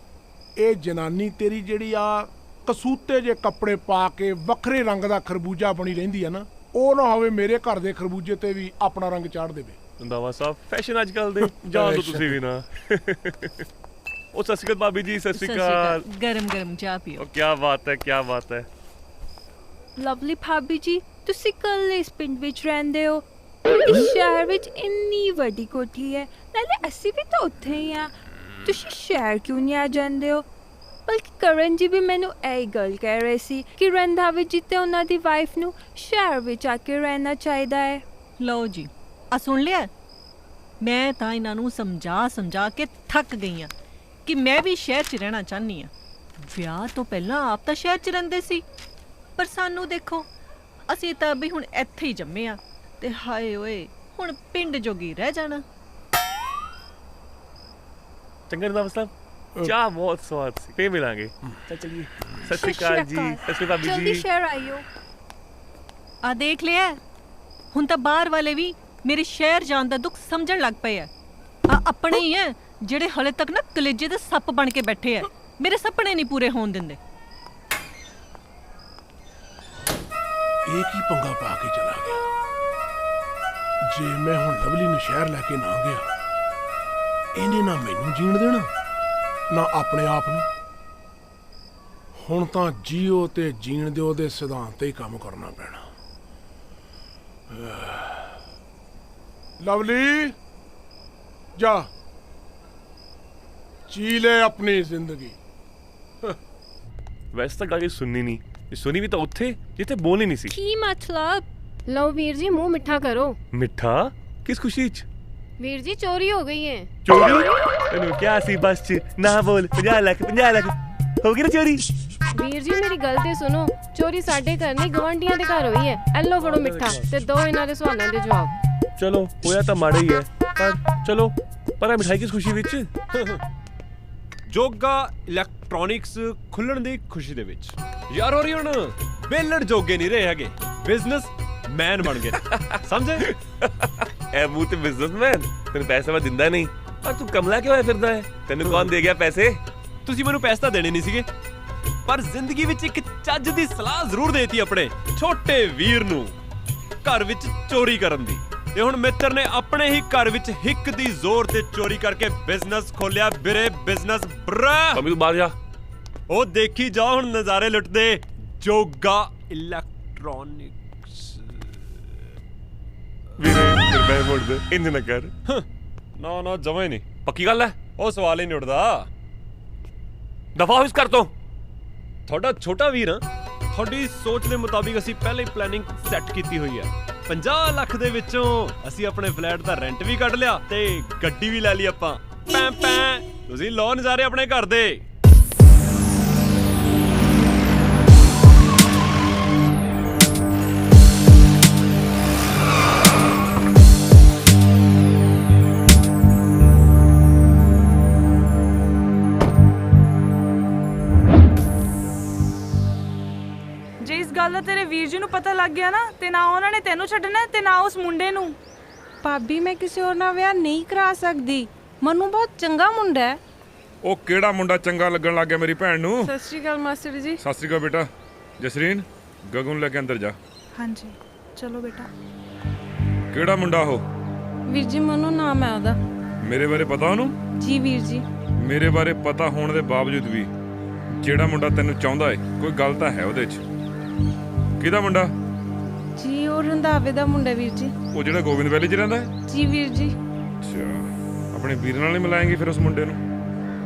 ਇਹ ਜਨਾਨੀ ਤੇਰੀ ਜਿਹੜੀ ਆ ਕਸੂਤੇ ਜੇ ਕੱਪੜੇ ਪਾ ਕੇ ਵੱਖਰੇ ਰੰਗ ਦਾ ਖਰਬੂਜਾ ਬਣੀ ਰਹਿੰਦੀ ਆ ਨਾ, ਉਹ ਨਾ ਹੋਵੇ ਮੇਰੇ ਘਰ ਦੇ ਖਰਬੂਜੇ ਤੇ ਵੀ ਆਪਣਾ ਰੰਗ ਚਾੜ ਦੇਵੇ। ਰੰਧਾਵਾ ਸਾਹਿਬ ਫੈਸ਼ਨ ਅੱਜ ਕੱਲ ਦੇ ਜਾਣ ਦੋ ਤੁਸੀਂ ਵੀ ਨਾ। ਉਹ ਸਤਿ ਸ਼੍ਰੀ ਅਕਾਲ ਭਾਬੀ ਜੀ, ਸਤਿ ਸ਼੍ਰੀ ਅਕਾਲ। ਗਰਮ ਗਰਮ ਚਾਹ ਪੀਓ। ਉਹ ਕੀ ਬਾਤ ਹੈ, ਕੀ ਬਾਤ ਹੈ। ਲਵਲੀ ਭਾਬੀ ਜੀ, ਤੁਸੀਂ ਇਕੱਲੇ ਇਸ ਪਿੰਡ ਵਿੱਚ ਰਹਿੰਦੇ ਹੋ? ਇਸ ਸ਼ਹਿਰ ਵਿੱਚ ਇੰਨੀ ਵੱਡੀ ਕੋਠੀ ਹੈ, ਨਾਲੇ ਅਸੀਂ ਵੀ ਤਾਂ ਉੱਥੇ ਹੀ ਆ। ਤੁਸੀਂ ਸ਼ਹਿਰ ਕਿਉਂ ਨਹੀਂ ਆ ਜਾਂਦੇ ਹੋ? ਬਲਕਿ ਕਰਨ ਜੀ ਵੀ ਮੈਨੂੰ ਇਹ ਗੱਲ ਕਹਿ ਰਹੇ ਸੀ ਕਿ ਰੰਧਾਵੇ ਜੀ ਤੇ ਉਹਨਾਂ ਦੀ ਵਾਈਫ ਨੂੰ ਸ਼ਹਿਰ ਵਿੱਚ ਆ ਕੇ ਰਹਿਣਾ ਚਾਹੀਦਾ ਹੈ। ਲਓ ਜੀ, ਆ ਸੁਣ ਲਿਆ? ਮੈਂ ਤਾਂ ਇਹਨਾਂ ਨੂੰ ਸਮਝਾ ਕੇ ਥੱਕ ਗਈ ਹਾਂ ਕਿ ਮੈਂ ਵੀ ਸ਼ਹਿਰ 'ਚ ਰਹਿਣਾ ਚਾਹੁੰਦੀ ਹਾਂ। ਵਿਆਹ ਤੋਂ ਪਹਿਲਾਂ ਆਪ ਤਾਂ ਸ਼ਹਿਰ 'ਚ ਰਹਿੰਦੇ ਸੀ, ਪਰ ਸਾਨੂੰ ਦੇਖੋ, ਅਸੀਂ ਤਾਂ ਵੀ ਹੁਣ ਇੱਥੇ ਹੀ ਜੰਮੇ ਆ, ਤੇ ਹਾਏ ਓਏ ਹੁਣ ਪਿੰਡ ਜੋਗੀ ਰਹਿ ਜਾਣਾ। ਚੰਗਾ ਰੰਧਾਵਾ ਸਾਹਿਬ, ਚਾਹ ਬਹੁਤ ਸਵਾਦ ਸੀ, ਫੇਰ ਮਿਲਾਂਗੇ। ਚੱਲ ਚਲੀਏ। ਸਤਿ ਸ਼੍ਰੀ ਅਕਾਲ ਜੀ, ਸਤਿ ਸ਼੍ਰੀ ਅਕਾਲ ਭਾਬੀ ਜੀ। ਜਲਦੀ ਸ਼ਹਿਰ ਆਇਓ। ਆ ਦੇਖ ਲਿਆ, ਹੁਣ ਤਾਂ ਬਾਹਰ ਵਾਲੇ ਵੀ ਮੇਰੇ ਸ਼ਹਿਰ ਜਾਣ ਦਾ ਦੁੱਖ ਸਮਝਣ ਲੱਗ ਪਏ ਆ। ਆਪਣੇ ਹੀ ਆ ਜਿਹੜੇ ਹਲੇ ਤੱਕ ਨਾ ਕਲੇਜੇ ਦੇ ਸੱਪ ਬਣ ਕੇ ਬੈਠੇ ਆ, ਮੇਰੇ ਸੁਪਨੇ ਨਹੀਂ ਪੂਰੇ ਹੋਣ ਦਿੰਦੇ। ਇਹ ਕੀ ਪੰਗਾ ਪਾ ਕੇ ਚਲਾ ਗਿਆ? ਜੇ ਮੈਂ ਹੁਣ ਲਵਲੀ ਨੂੰ ਸ਼ਹਿਰ ਲੈ ਕੇ ਨਾ ਗਿਆ, ਇਹਨੇ ਨਾ ਮੈਨੂੰ ਜੀਣ ਦੇਣਾ ਨਾ ਆਪਣੇ ਆਪ ਨੂੰ। ਹੁਣ ਤਾਂ ਜੀਓ ਤੇ ਜੀਣ ਦਿਓ ਦੇ ਸਿਧਾਂਤ ਤੇ ਹੀ ਕੰਮ ਕਰਨਾ ਪੈਣਾ। ਲਵਲੀ ਜਾ ਜੀ ਲੈ ਆਪਣੀ ਜ਼ਿੰਦਗੀ। ਵੈਸੇ ਤਾਂ ਗੱਲ ਸੁਣਨੀ ਨਹੀਂ, ਸੁਣੀ ਵੀ ਤਾਂ ਉੱਥੇ ਜਿੱਥੇ ਬੋਲਣੀ ਨਹੀਂ ਸੀ। ਕੀ ਮਤਲਬ? ਲਓ ਵੀਰ ਜੀ, ਮੂੰਹ ਮਿੱਠਾ ਕਰੋ। ਮਿੱਠਾ? ਕਿਸ ਖੁਸ਼ੀ 'ਚ? ਵੀਰ ਜੀ ਚੋਰੀ ਹੋ ਗਈ ਹੈ। ਚੋਰੀ? ਤੈਨੂੰ ਕਿਹਾ ਸੀ ਬੱਸ 'ਚ ਨਾ ਬੋਲ। 50 ਲੱਖ ਹੋ ਗਈ ਨਾ ਚੋਰੀ। ਵੀਰ ਜੀ ਮੇਰੀ ਗੱਲ ਤੇ ਸੁਣੋ, ਚੋਰੀ ਸਾਡੇ ਘਰ ਨਹੀਂ ਗਵਾਂਢੀਆਂ ਦੇ ਘਰ ਹੋਈ ਹੈ। ਐਲੋ ਫੜੋ ਮਿੱਠਾ ਤੇ ਦੋ ਇਹਨਾਂ ਦੇ ਸਵਾਲਾਂ ਦੇ ਜਵਾਬ। ਚਲੋ ਹੋਇਆ ਤਾਂ ਮਾੜਾ ਹੀ ਹੈ, ਪਰ ਚਲੋ ਪਰ ਮਿਠਾਈ ਕਿਸ ਖੁਸ਼ੀ ਵਿੱਚ? ਜੋਗਾ ਇਲੈਕਟ੍ਰੋਨਿਕਸ ਖੁੱਲਣ ਦੀ ਖੁਸ਼ੀ ਦੇ ਵਿੱਚ। ਯਾਰ ਹੋਰੀ ਹੁਣ ਬੇਲੜ ਜੋਗੇ ਨਹੀਂ ਰਹੇ ਹੈਗੇ, ਬਿਜ਼ਨਸ ਮੈਨ ਬਣ ਗਏ। ਸਮਝੇ? ਐ ਮੂੰਹ ਤੇ ਬਿਜ਼ਨਸਮੈਨ, ਤੈਨੂੰ ਪੈਸੇ ਮੈਂ ਦਿੰਦਾ ਨਹੀਂ, ਪਰ ਤੂੰ ਕਮਲਾ ਕਿਉਂ ਹੋਇਆ ਫਿਰਦਾ ਹੈ? ਤੈਨੂੰ ਕੌਣ ਦੇ ਗਿਆ ਪੈਸੇ? ਤੁਸੀਂ ਮੈਨੂੰ ਪੈਸੇ ਤਾਂ ਦੇਣੇ ਨਹੀਂ ਸੀਗੇ, ਪਰ ਜ਼ਿੰਦਗੀ ਵਿੱਚ ਇੱਕ ਚੱਜ ਦੀ ਸਲਾਹ ਜ਼ਰੂਰ ਦੇਤੀ ਆਪਣੇ ਛੋਟੇ ਵੀਰ ਨੂੰ, ਘਰ ਵਿੱਚ ਚੋਰੀ ਕਰਨ ਦੀ। ਤੇ ਹੁਣ ਮਿੱਤਰ ਨੇ ਆਪਣੇ ਹੀ ਘਰ ਵਿੱਚ ਹਿੱਕ ਦੀ ਜ਼ੋਰ ਤੇ ਚੋਰੀ ਕਰਕੇ ਬਿਜ਼ਨਸ ਖੋਲਿਆ। ਵੀਰੇ ਬਿਜ਼ਨਸ ਬਰਾ ਤੂੰ ਬਾਹਰ ਜਾ। ਉਹ ਦੇਖੀ ਜਾ ਹੁਣ ਨਜ਼ਾਰੇ ਲੁੱਟਦੇ ਜੋਗਾ ਇਲੈਕਟ੍ਰੋਨਿਕਸ। ਵੀਰੇ ਫਿਰ ਮੈਂ ਮੋੜ ਦੇ, ਇੰਜ ਨਾ ਕਰ। ਨਾ ਨਾ ਜਮਾਂ ਹੀ ਨਹੀਂ। ਪੱਕੀ ਗੱਲ ਹੈ? ਉਹ ਸਵਾਲ ਹੀ ਨਹੀਂ ਉੱਠਦਾ। ਦਫਾ ਇਸ ਕਰ ਤੋਂ। ਤੁਹਾਡਾ ਛੋਟਾ ਵੀਰ ਹਾਂ, ਤੁਹਾਡੀ ਸੋਚ ਦੇ ਮੁਤਾਬਿਕ ਅਸੀਂ ਪਹਿਲਾਂ ਹੀ ਪਲੈਨਿੰਗ ਸੈੱਟ ਕੀਤੀ ਹੋਈ ਹੈ। 50 ਲੱਖ ਦੇ ਵਿੱਚੋਂ ਅਸੀਂ ਆਪਣੇ ਫਲੈਟ ਦਾ ਰੈਂਟ ਵੀ ਕੱਢ ਲਿਆ ਤੇ ਗੱਡੀ ਵੀ ਲੈ ਲਈ ਆਪਾਂ। ਪੈਂ ਪੈਂ ਤੁਸੀਂ ਲਓ ਨਜ਼ਾਰੇ ਆਪਣੇ ਘਰ ਦੇ। ਜੇ ਇਸ ਗੱਲ ਦਾ ਤੇਰੇ ਵੀਰ ਜੀ ਨੂੰ ਪਤਾ ਲੱਗ ਗਿਆ ਨਾ, ਤੇ ਨਾ ਉਹਨਾਂ ਨੇ ਤੈਨੂੰ ਛੱਡਣਾ ਤੇ ਨਾ ਉਸ ਮੁੰਡੇ ਨੂੰ। ਭਾਬੀ ਮੈਂ ਕਿਸੇ ਹੋਰ ਨਾਲ ਵਿਆਹ ਨਹੀਂ ਕਰਾ ਸਕਦੀ, ਮਨੂੰ ਬਹੁਤ ਚੰਗਾ ਮੁੰਡਾ ਹੈ। ਉਹ ਕਿਹੜਾ ਮੁੰਡਾ ਚੰਗਾ ਲੱਗਣ ਲੱਗ ਗਿਆ ਮੇਰੀ ਭੈਣ ਨੂੰ? ਸਤਿ ਸ਼੍ਰੀ ਅਕਾਲ ਮਾਸਟਰ ਜੀ। ਸਤਿ ਸ਼੍ਰੀ ਅਕਾਲ ਬੇਟਾ। ਜਸਰੀਨ ਗਗਨ ਲੈ ਕੇ ਅੰਦਰ ਜਾ। ਹਾਂਜੀ ਚਲੋ ਬੇਟਾ। ਕਿਹੜਾ ਮੁੰਡਾ ਉਹ? ਵੀਰ ਜੀ ਮਨੂੰ ਨਾਮ ਹੈ ਉਹਦਾ। ਮੇਰੇ ਬਾਰੇ ਪਤਾ ਉਹਨੂੰ? ਜੀ ਵੀਰ ਜੀ। ਮੇਰੇ ਬਾਰੇ ਪਤਾ ਹੋਣ ਦੇ ਬਾਵਜੂਦ ਵੀ ਜਿਹੜਾ ਮੁੰਡਾ ਤੈਨੂੰ ਚਾਹੁੰਦਾ ਏ ਕੋਈ ਗੱਲ ਤਾਂ ਹੈ ਉਹਦੇ 'ਚ। ਕਿਹਦਾ ਮੁੰਡਾ? ਜੀ ਉਹ ਰੰਧਾਵੇ ਦਾ ਮੁੰਡਾ ਵੀਰ ਜੀ। ਉਹ ਜਿਹੜਾ ਗੋਬਿੰਦ ਵੈਲੀ 'ਚ ਰਹਿੰਦਾ ਹੈ? ਜੀ ਵੀਰ ਜੀ। ਅੱਛਾ, ਆਪਣੇ ਵੀਰ ਨਾਲ ਹੀ ਮਿਲਾਏਂਗੀ ਫਿਰ ਉਸ ਮੁੰਡੇ ਨੂੰ?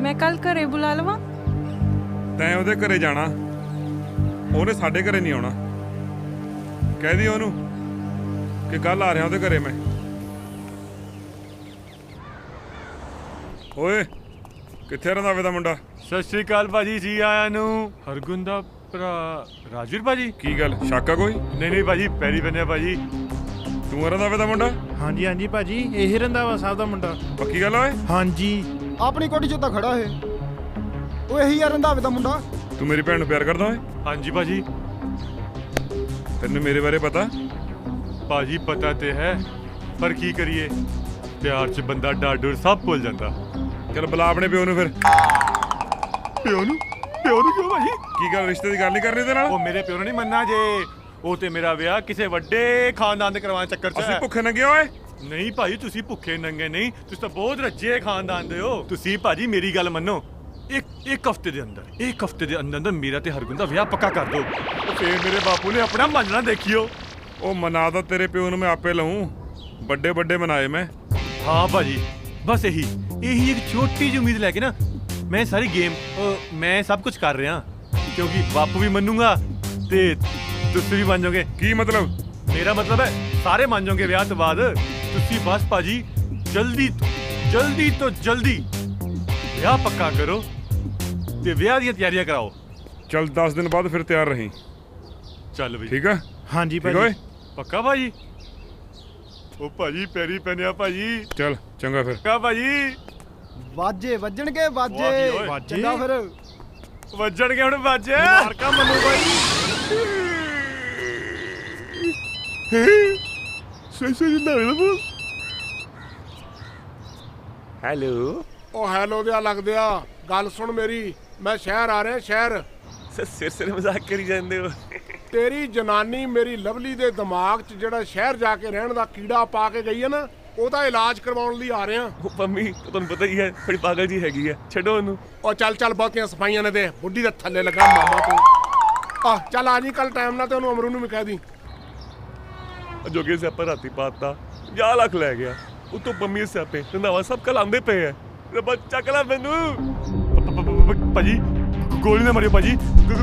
ਮੈਂ ਕੱਲ ਘਰੇ ਬੁਲਾ ਲਵਾਂ? ਤੈਂ ਉਹਦੇ ਘਰੇ ਜਾਣਾ, ਉਹਨੇ ਸਾਡੇ ਘਰੇ ਨਹੀਂ ਆਉਣਾ। ਕਹਿ ਦੀ ਉਹਨੂੰ ਕਿ ਕੱਲ ਆ ਰਿਹਾ ਉਹਦੇ ਘਰੇ ਮੈਂ। ਓਏ ਕਿੱਥੇ ਰੰਧਾਵੇ ਦਾ ਮੁੰਡਾ? ਸਤਿ ਸ਼੍ਰੀ ਅਕਾਲ ਭਾਜੀ, ਜੀ ਆਇਆਂ ਨੂੰ। ਹਰਗੁਣ ਦਾ ਭਰਾ ਰਾਜਵੀਰ ਭਾਜੀ। ਕੀ ਗੱਲ ਸ਼ੱਕ ਆ ਕੋਈ? ਨਹੀਂ ਭਾਜੀ, ਪੈਰੀ ਬੰਨਿਆ ਭਾਜੀ। ਤੂੰ ਰੰਧਾਵੇ ਦਾ ਮੁੰਡਾ? ਹਾਂਜੀ ਹਾਂਜੀ ਭਾਜੀ, ਇਹ ਰੰਧਾਵਾ ਸਾਹਿਬ ਦਾ ਮੁੰਡਾ। ਪੱਕੀ ਗੱਲ ਓਏ? ਹਾਂਜੀ। ਆਪਣੀ ਕੋਠੀ 'ਚ ਤਾਂ ਖੜਾ ਹੈ, ਉਹ ਇਹੀ ਆ ਰੰਧਾਵੇ ਦਾ ਮੁੰਡਾ। ਤੂੰ ਮੇਰੀ ਭੈਣ ਨੂੰ ਪਿਆਰ ਕਰਦਾ ਓਏ? ਹਾਂਜੀ ਭਾਜੀ। ਤੈਨੂੰ ਮੇਰੇ ਬਾਰੇ ਪਤਾ? ਭਾਜੀ ਪਤਾ ਤੇ ਹੈ, ਪਰ ਕੀ ਕਰੀਏ, ਪਿਆਰ 'ਚ ਬੰਦਾ ਡਾਡੂਰ ਸਭ ਭੁੱਲ ਜਾਂਦਾ। ਚਲ ਬੁਲਾ ਆਪਣੇ ਪਿਓ ਨੂੰ ਫਿਰ। ਪਿਓ ਨੂੰ? ਪਿਓ ਨੂੰ ਕਿਉਂ ਭਾਜੀ? ਕੀ ਗੱਲ, ਰਿਸ਼ਤੇ ਦੀ ਗੱਲ ਨਹੀਂ ਕਰਨੀ ਤੇ ਨਾਲ? ਉਹ ਮੇਰੇ ਪਿਓ ਨੂੰ ਨਹੀਂ ਮੰਨਣਾ ਜੇ। ਉਹ ਤੇ ਮੇਰਾ ਵਿਆਹ ਕਿਸੇ ਵੱਡੇ ਖਾਨਦਾਨ ਦੇ ਕਰਵਾਉਣ ਚੱਕਰ 'ਚ। ਅਸੀਂ ਭੁੱਖੇ ਨੰਗੇ ਓਏ? ਨਹੀਂ ਭਾਜੀ, ਤੁਸੀਂ ਭੁੱਖੇ ਨੰਗੇ ਨਹੀਂ, ਤੁਸੀਂ ਤਾਂ ਬਹੁਤ ਰੱਜੇ ਖਾਨਦਾਨ ਦੇ ਹੋ। ਤੁਸੀਂ ਭਾਜੀ ਮੇਰੀ ਗੱਲ ਮੰਨੋ, ਇੱਕ ਹਫਤੇ ਦੇ ਅੰਦਰ ਮੇਰਾ ਤੇ ਹਰਗੁਣ ਦਾ ਵਿਆਹ ਪੱਕਾ ਕਰ ਦਿਓ। ਫੇਰ ਮੇਰੇ ਬਾਪੂ ਨੇ ਆਪਣਾ ਮੰਨਣਾ ਦੇਖਿਓ। ਉਹ ਮਨਾ ਤਾਂ ਤੇਰੇ ਪਿਓ ਨੂੰ ਮੈਂ ਆਪੇ ਲਊਂ, ਵੱਡੇ ਵੱਡੇ ਮਨਾਏ ਮੈਂ। ਹਾਂ ਭਾਜੀ, ਬਸ ਇਹੀ ਇੱਕ ਛੋਟੀ ਜਿਹੀ ਉਮੀਦ ਲੈ ਕੇ ਨਾ ਮੈਂ ਸਾਰੀ ਗੇਮ ਮੈਂ ਸਭ ਕੁਝ ਕਰ ਰਿਹਾ, ਕਿਉਂਕਿ ਬਾਪੂ ਵੀ ਮੰਨੂਗਾ ਤੇ ਤੁਸੀਂ ਵੀ ਮੰਨ ਜਾਓਗੇ। ਕੀ ਮਤਲਬ? ਮੇਰਾ ਮਤਲਬ ਹੈ ਸਾਰੇ ਮੰਨ ਜਾਓਗੇ ਵਿਆਹ ਤੋਂ ਬਾਅਦ। ਤੁਸੀਂ ਬਸ ਭਾਜੀ ਜਲਦੀ ਤੋਂ ਜਲਦੀ ਵਿਆਹ ਪੱਕਾ ਕਰੋ ਤੇ ਵਿਆਹ ਦੀਆਂ ਤਿਆਰੀਆਂ ਕਰਾਓ। ਚੱਲ 10 ਦਿਨ ਬਾਅਦ ਫਿਰ ਤਿਆਰ ਰਹੀਂ। ਚੱਲ ਬਈ। ਠੀਕ ਆ? ਹਾਂਜੀ ਭਾਜੀ। ਓਏ ਪੱਕਾ ਭਾਜੀ? ਉਹ ਭਾਜੀ ਪੈਰੀ ਪੈਨਿਆ ਭਾਜੀ। ਚੱਲ ਚੰਗਾ ਫਿਰ। ਪੱਕਾ ਭਾਜੀ। ਵਾਜੇ ਵੱਜਣਗੇ, ਵਾਜੇ। ਚੰਗਾ ਫਿਰ। ਵੱਜਣਗੇ ਹੁਣ ਵਾਜੇ। ਮਾਰਕਾ ਮੰਨੂ ਬਾਈ। ਹੈਲੋ। ਉਹ ਹੈਲੋ ਦਿਆ ਲੱਗਦੇ ਆ। ਗੱਲ ਸੁਣ ਮੇਰੀ, ਮੈਂ ਸ਼ਹਿਰ ਆ ਰਿਹਾ, ਸ਼ਹਿਰ। ਸਿਰ ਮਜ਼ਾਕ ਕਰੀ ਜਾਂਦੇ ਹੋ। ਤੇਰੀ ਜਨਾਨੀ ਮੇਰੀ ਲਵਲੀ ਦੇ ਦਿਮਾਗ 'ਚ ਜਿਹੜਾ ਸ਼ਹਿਰ ਜਾ ਕੇ ਰਹਿਣ ਦਾ ਕੀੜਾ ਪਾ ਕੇ ਗਈ ਹੈ ਨਾ, ਉਹਦਾ ਇਲਾਜ ਕਰਵਾਉਣ ਲਈ ਆ ਰਿਹਾ। ਉਹ ਪੰਮੀ ਤੁਹਾਨੂੰ ਪਤਾ ਹੀ ਹੈ, ਬੜੀ ਪਾਗਲ ਜੀ ਹੈਗੀ ਹੈ, ਛੱਡੋ ਉਹਨੂੰ। ਉਹ ਚੱਲ ਬਹੁਤੀਆਂ ਸਫਾਈਆਂ ਨੇ ਦੇ, ਬੁੱਢੀ ਦੇ ਥੱਲੇ ਲੱਗਾ ਮਾਮਾ ਤੂੰ। ਚੱਲ ਆ ਜੀ ਕੱਲ ਟਾਈਮ ਨਾਲ ਤੇ ਉਹਨੂੰ ਅਮਰੂ ਨੂੰ ਵੀ ਕਹਿ ਦੀ। ਜੋਗੇ ਸਿਆਪਾ ਰਾਤੀ ਪਾਤਾ 50 ਲੱਖ ਲੈ ਗਿਆ, ਉਤੋਂ ਪੰਮੀ ਸਿਆਪੇ ਰੰਧਾਵਾ ਸਭ ਕੱਲ ਆਉਂਦੇ ਪਏ ਹੈ। ਰੱਬਾ ਚੱਕ ਲੈ ਮੈਨੂੰ। ਭਾਜੀ ਗੋਲੀ ਨਾ ਮਾਰਿਓ ਭਾਜੀ,